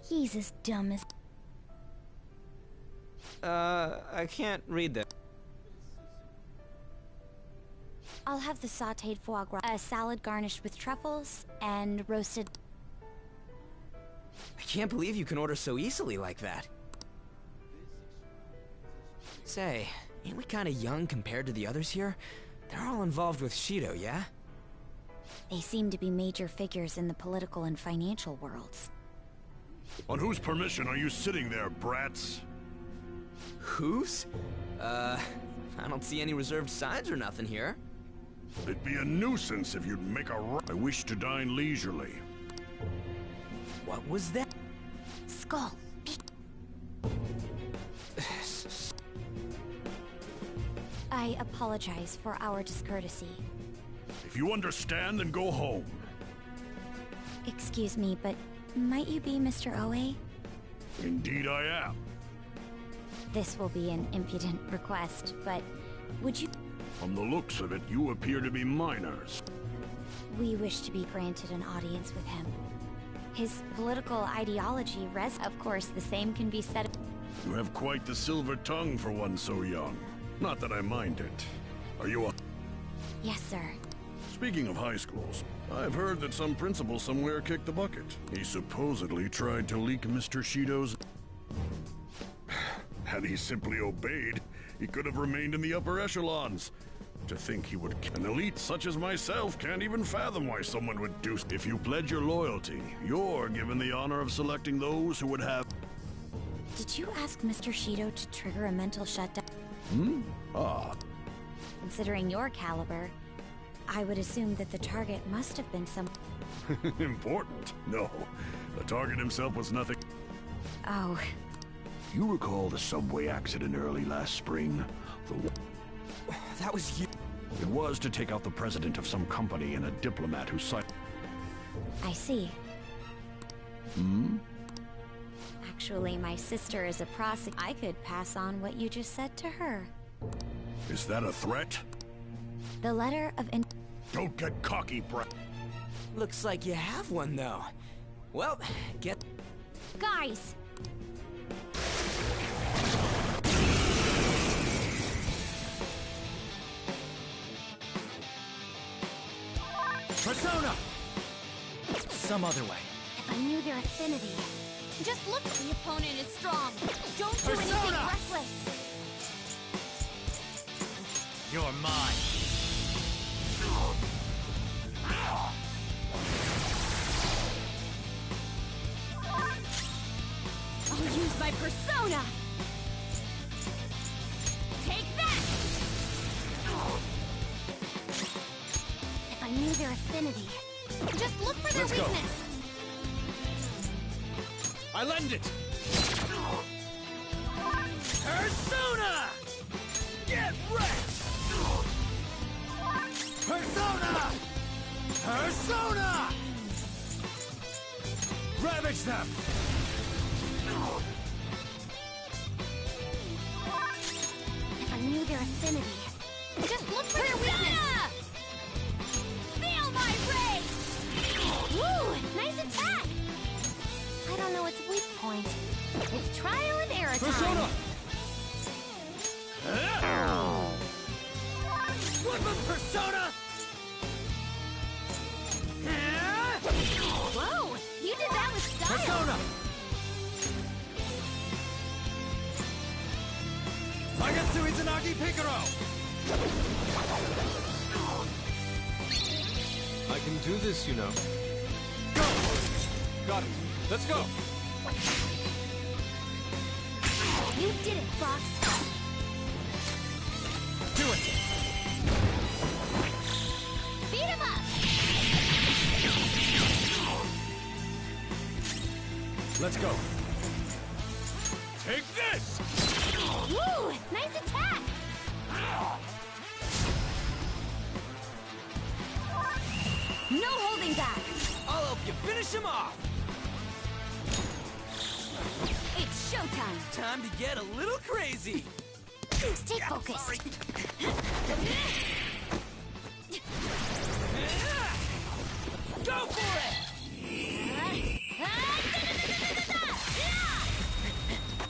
He's as dumb as... I can't read that. I'll have the sautéed foie gras, a salad garnished with truffles, and roasted... I can't believe you can order so easily like that. Say, ain't we kinda young compared to the others here? They're all involved with Shido, yeah? They seem to be major figures in the political and financial worlds. On whose permission are you sitting there, brats? Whose? I don't see any reserved signs or nothing here. It'd be a nuisance if you'd make I wish to dine leisurely. What was that? Skull. I apologize for our discourtesy. If you understand, then go home. Excuse me, but might you be Mr. Oe? Indeed I am. This will be an impudent request, but would you... From the looks of it, you appear to be minors. We wish to be granted an audience with him. His political ideology Of course, the same can be said... You have quite the silver tongue for one so young. Not that I mind it. Are you a... Yes, sir. Speaking of high schools, I've heard that some principal somewhere kicked the bucket. He supposedly tried to leak Mr. Shido's... Had he simply obeyed, he could have remained in the upper echelons. To think he would... An elite such as myself can't even fathom why someone would do... If you pledge your loyalty, you're given the honor of selecting those who would have... Did you ask Mr. Shido to trigger a mental shutdown? Hmm? Ah. Considering your caliber, I would assume that the target must have been some... Important? No. The target himself was nothing... Oh. You recall the subway accident early last spring? That was you... It was to take out the president of some company and a diplomat who signed... I see. Hmm? Actually, my sister is a prosecutor. I could pass on what you just said to her. Is that a threat? The letter of in... Don't get cocky, brat. Looks like you have one, though. Well, get... Guys! Persona! Some other way. If I knew their affinity... Just look! The opponent is strong! Don't do Persona! anything reckless! You're mine. I'll use my persona! Take that! If I knew their affinity... Just look for their Let's go. weakness! I lend it! Persona! Get wrecked! Persona! Persona! Ravage them! If I knew their affinity... Just look for their weakness! Feel my rage! Woo! Nice attack! I don't know its weak point. It's trial and error time. Persona! Flip him, Persona! Zetsu Izanagi Picaro! I can do this, you know. Go! Got it. Let's go! You did it, Fox. Do it! Beat him up! Let's go. Take this! Woo! Nice attack! No holding back! I'll help you finish him off! It's showtime! Time to get a little crazy! Stay focused. Go for it!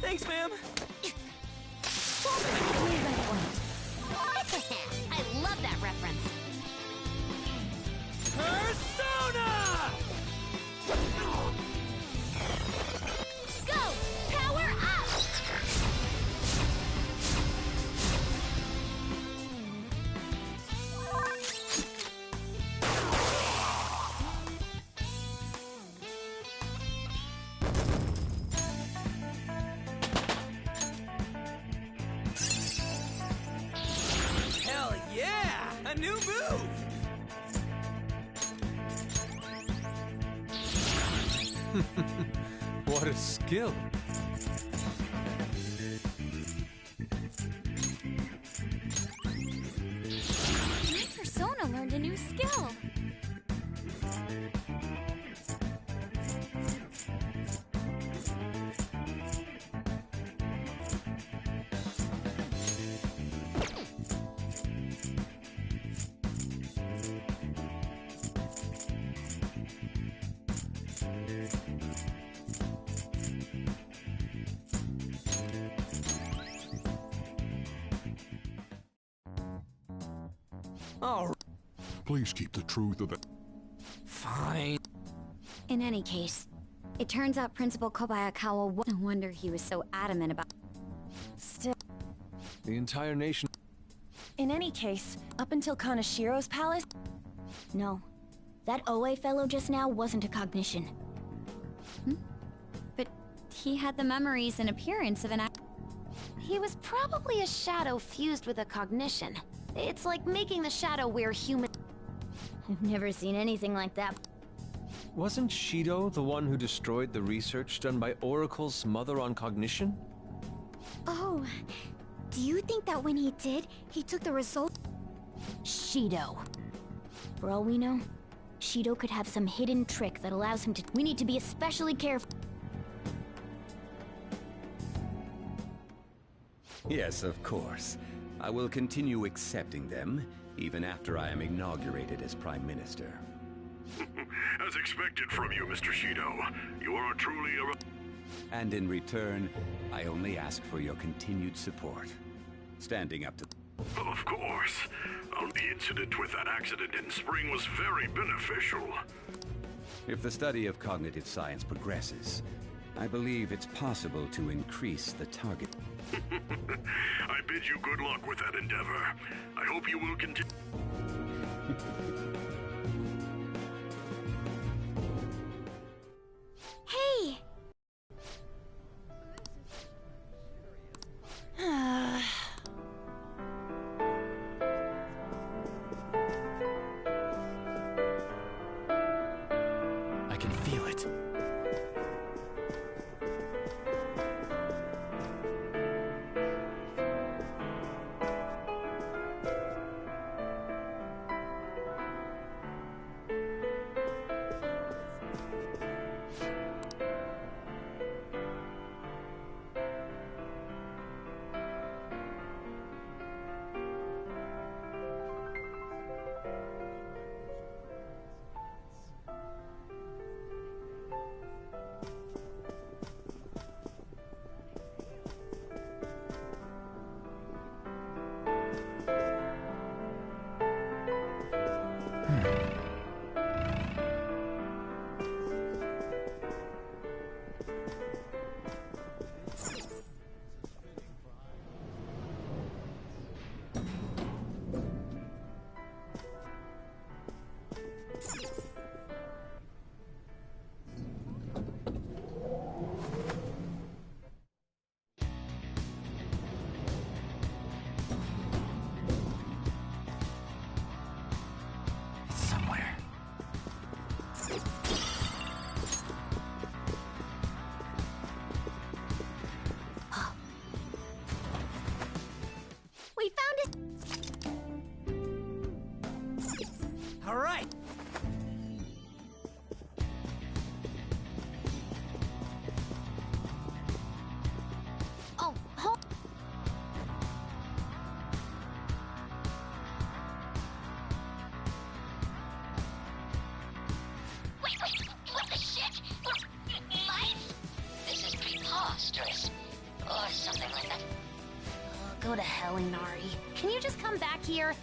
Thanks, ma'am. I love that reference. Persona! Go! Power up! Hell yeah! A new move! What a skill. My persona learned a new skill. Oh, Please keep the truth of it. fine. In any case, it turns out Principal Kobayakawa no wonder he was so adamant about... Still, The entire nation... in any case, up until Kanashiro's palace... No. That Oe fellow just now wasn't a cognition. But he had the memories and appearance of an... He was probably a shadow fused with a cognition. It's like making the shadow wear human... I've never seen anything like that. Wasn't Shido the one who destroyed the research done by Oracle's mother on cognition? Oh, do you think that when he did, he took the result? Shido. For all we know, Shido could have some hidden trick that allows him to... We need to be especially careful. Yes, of course. I will continue accepting them, even after I am inaugurated as Prime Minister. As expected from you, Mr. Shido. You are truly a... And in return, I only ask for your continued support. Standing up to... Of course. The incident with that accident in spring was very beneficial. If the study of cognitive science progresses, I believe it's possible to increase the target. I bid you good luck with that endeavor. I hope you will continue. Hey! I can feel it. All right. Oh, hold. Wait, what the shit? Life? This is preposterous. Or something like that. Go to hell, Inari. Can you just come back here?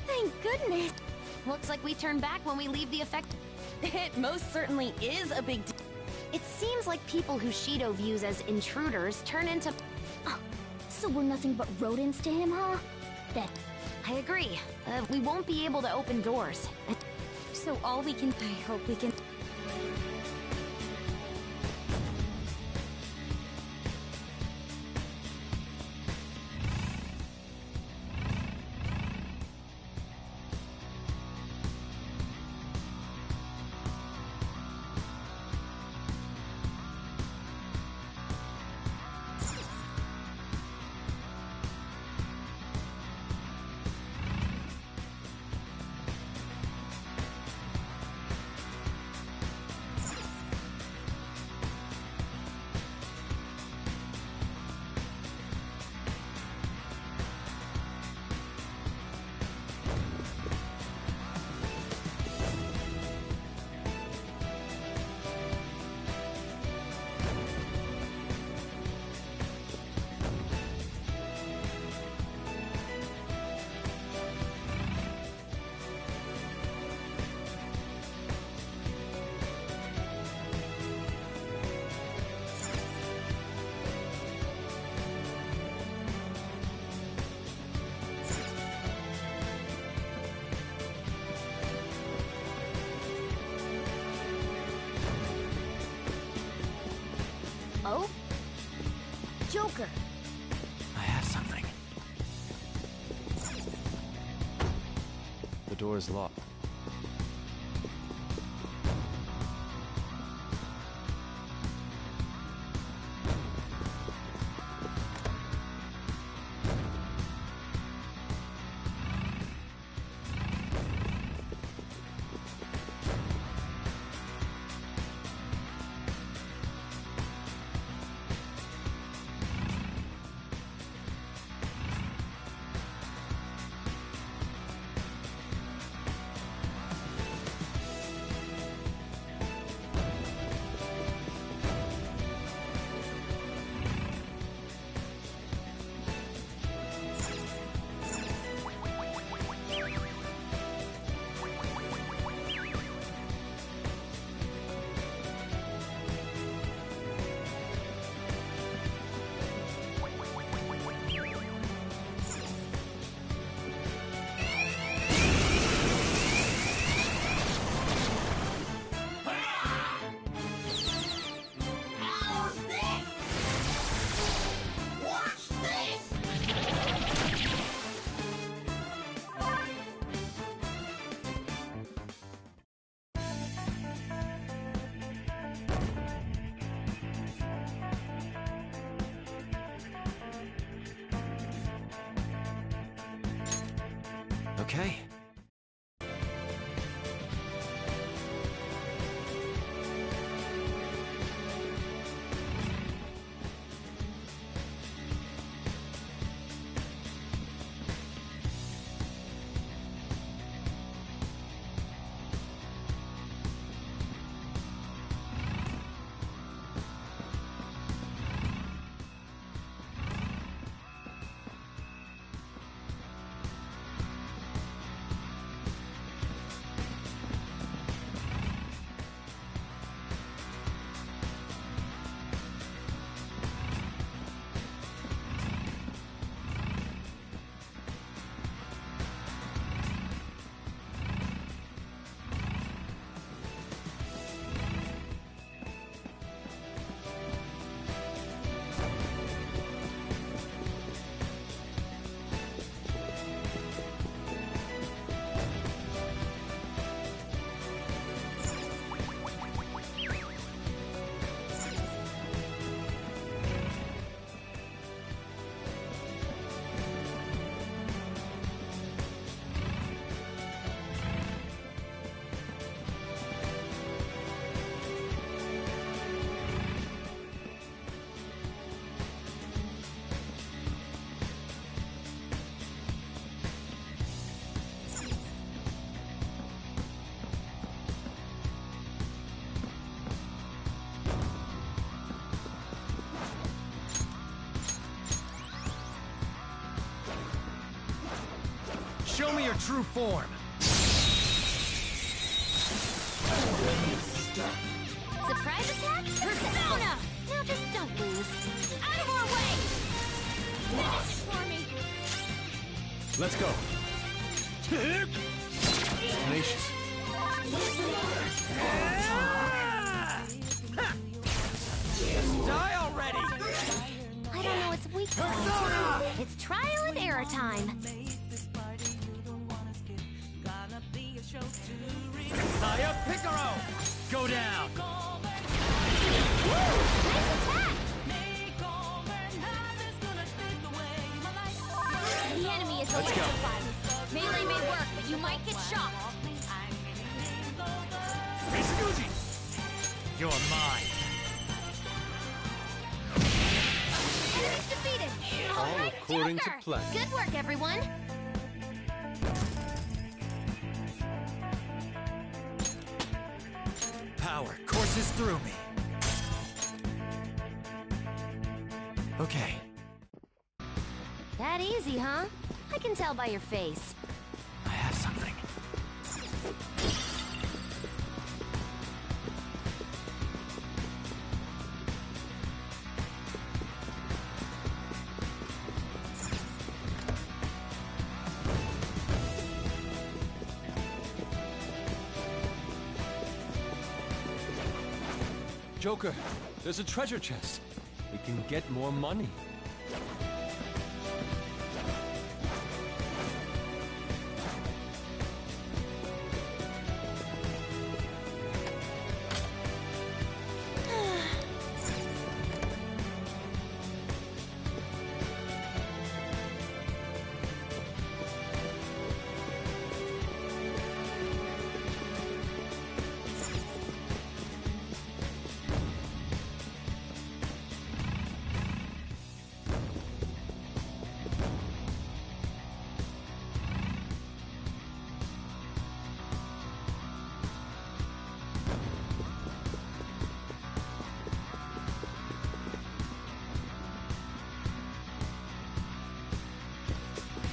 Thank goodness. Looks like we turn back when we leave the effect. It most certainly is a big deal. It seems like people who Shido views as intruders turn into... So we're nothing but rodents to him, huh? That... I agree. We won't be able to open doors. So all we can... I hope we can... Oh? Joker. I have something. The door is locked. Okay. Show me your true form. Surprise attack? Persona! Now just don't lose. Out of our way! Finish it for me! Let's go. Tenacious. Die already! I don't know its weak Persona! It's trial and error time. Saya Picaro! Go down! Nice attack! The enemy is Let's go. electrified. Melee may work, but you might get shocked. Mizuguchi! You're mine. Enemy's defeated. All right, according to Joker. plan. Good work, everyone. Power courses through me. Okay. That easy, huh? I can tell by your face. I have something. Joker, there's a treasure chest. We can get more money.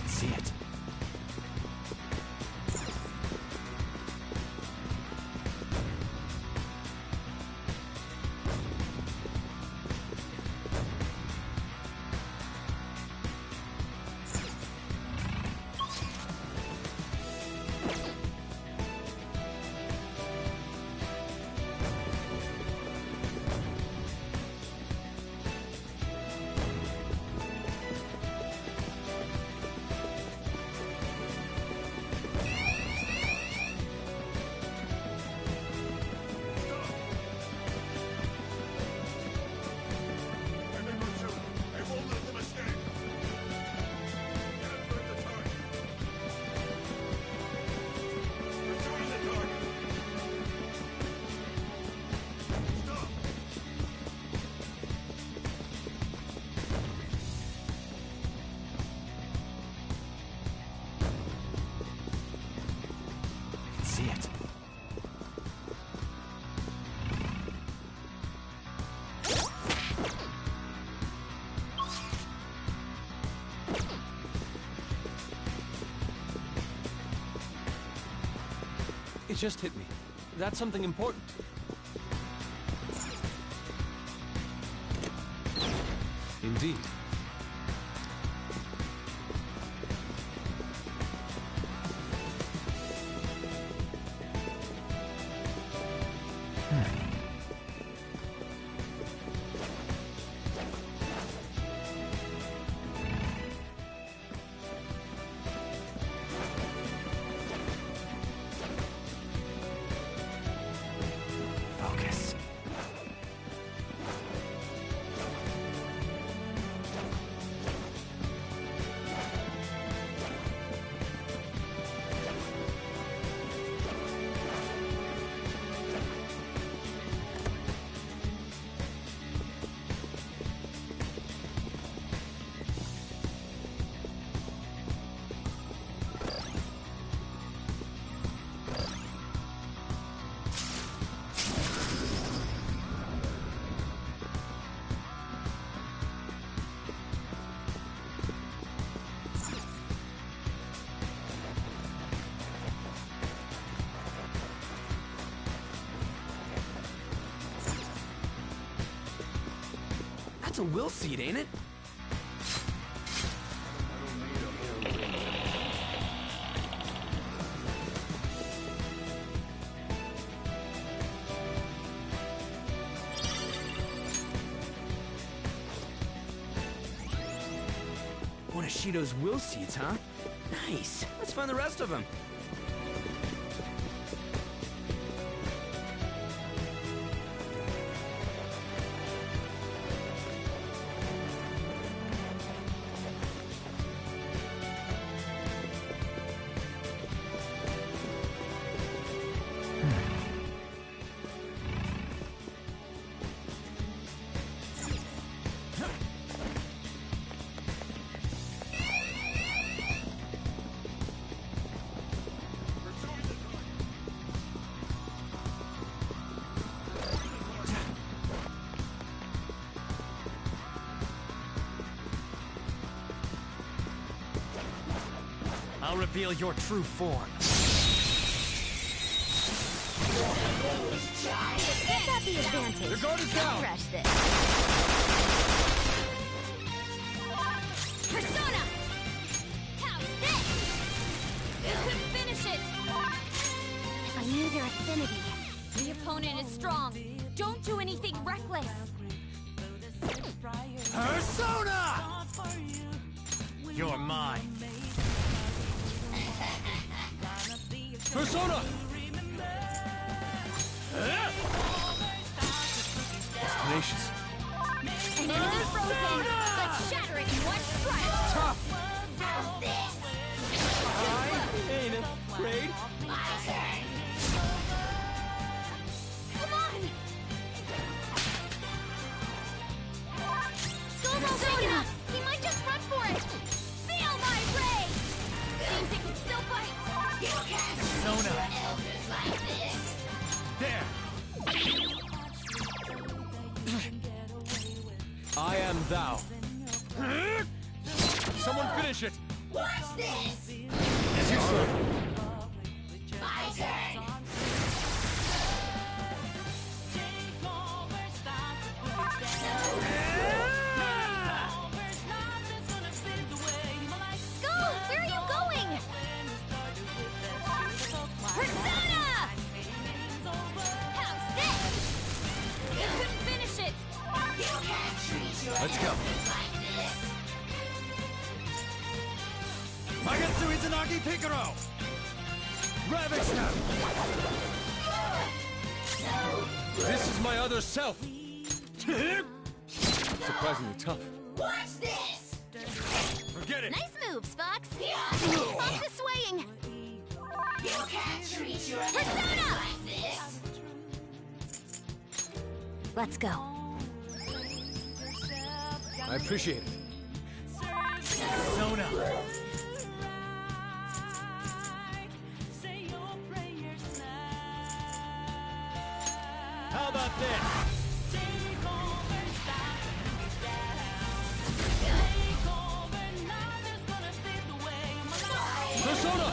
See it. See it. It just hit me. That's something important. Indeed. Focus. That's a will seed, ain't it? One of Shido's will seeds, huh? Nice. Let's find the rest of them. I'll reveal your true form. Give that the advantage. Your guard is down. Crush this. Persona! How's this? You couldn't finish it! If I knew their affinity. The opponent is strong. Don't do anything reckless. Persona! You're mine. Persona! It's tenacious. And it is frozen. Let's shatter it in one strike. Tough! How's this? I ain't afraid. My turn. Come on! Skull's big enough! He might just run for it! Feel my ray! Seems it can still fight! You can't Persona. elders like this. There. I am thou. Someone finish it! Watch this. As you serve. My turn. Skull, where are you going? Persona! How's this? You couldn't finish it! You can't treat your Let's go. elders like this. Magatsu Izanagi Picaro! Ravage now! This is my other self! Surprisingly tough. Watch this. Forget it! Nice moves, Fox! Yeah. Fox is swaying! You can't treat your Persona! elders like this. Let's go. I appreciate it. Persona! How about this? Persona!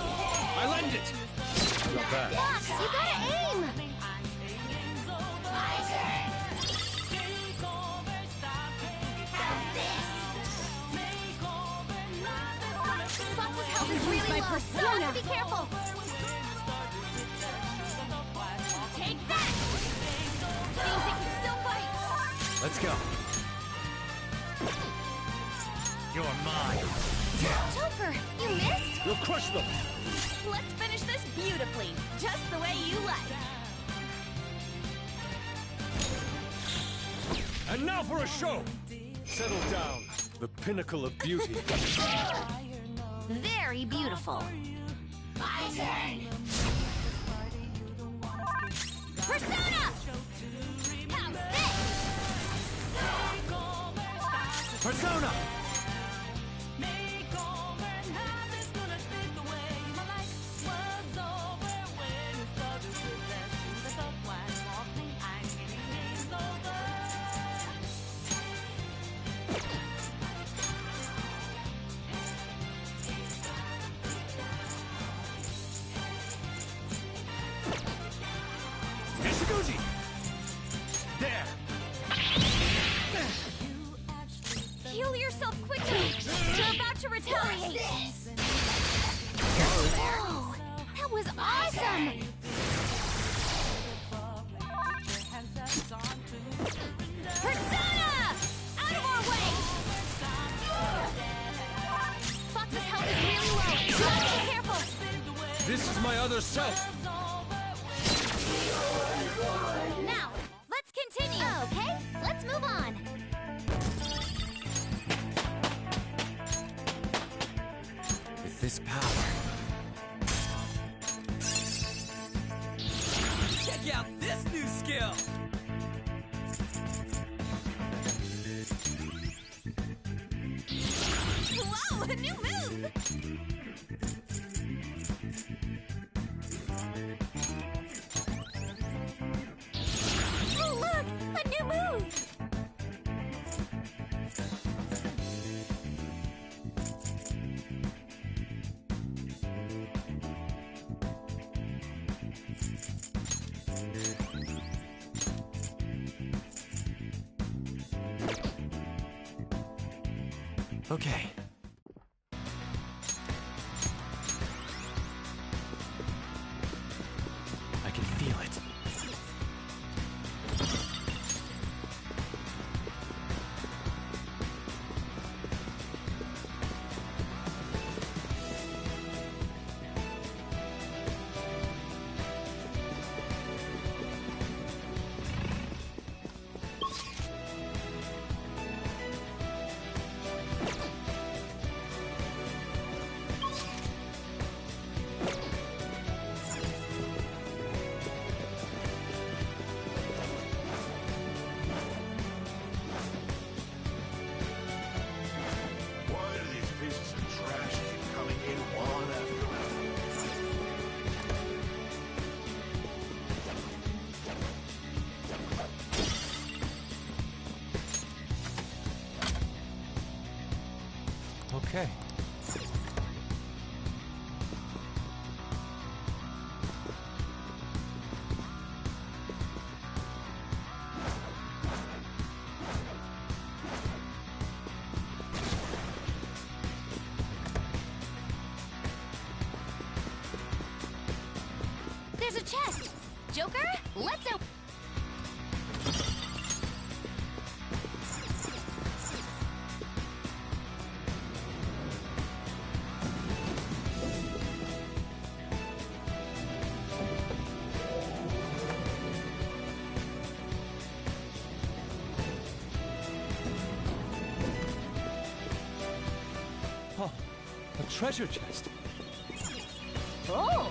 I lend it! Not bad. Fox, you gotta aim! My turn. Fox's health is really my low. persona. Fox, be careful! Take that! Seems it can still fight! Let's go. You're mine. Joker, you missed? You'll crush them! Let's finish this beautifully, just the way you like. And now for a show! Settle down. The pinnacle of beauty. Very beautiful. My turn. Persona! How's this? Persona! Nishiguchi! There! Heal yourself quickly! You're about to retaliate! Whoa! That was awesome! Persona! Out of our way! Fox's health is really low. You gotta be careful! This is my other self! Now, let's continue! Okay, let's move on! With this power... Check out this new skill! Whoa, a new move! Oh, look! A new move! Okay. I can feel it. Why do these pieces of trash keep coming in one after Okay. There's a chest! Joker, let's open... Oh, a treasure chest. Oh!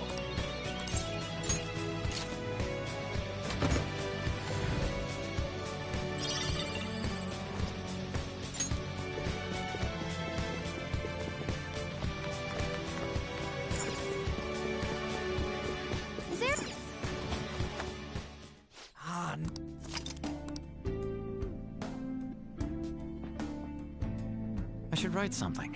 Is there... Ah, I should write something.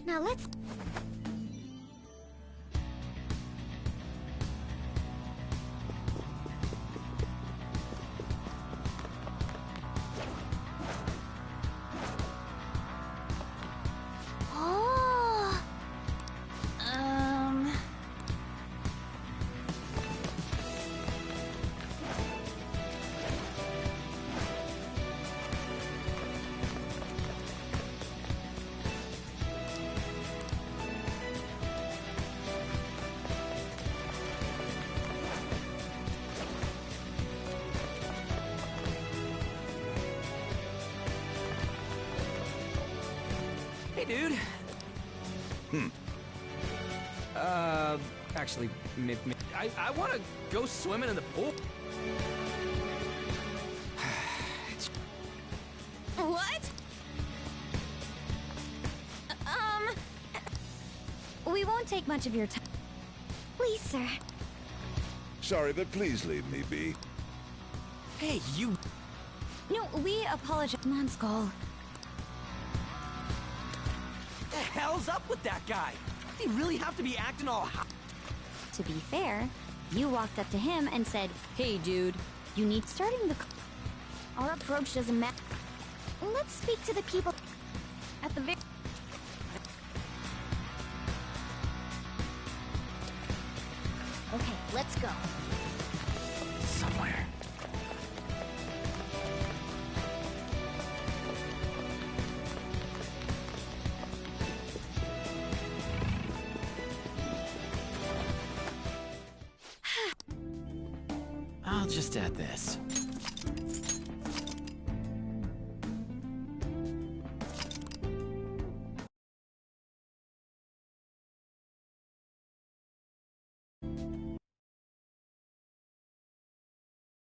Now let's... Oh! hey, dude. Actually, I want to go swimming in the pool. What? We won't take much of your time. Please, sir. Sorry, but please leave me be. Hey, you... No, we apologize. Come on, Skull. What the hell's up with that guy? he really have to be acting all To be fair, you walked up to him and said, "Hey dude, you need starting the Our approach doesn't matter. Let's speak to the people at the very... Okay, let's go. somewhere. I'll just add this.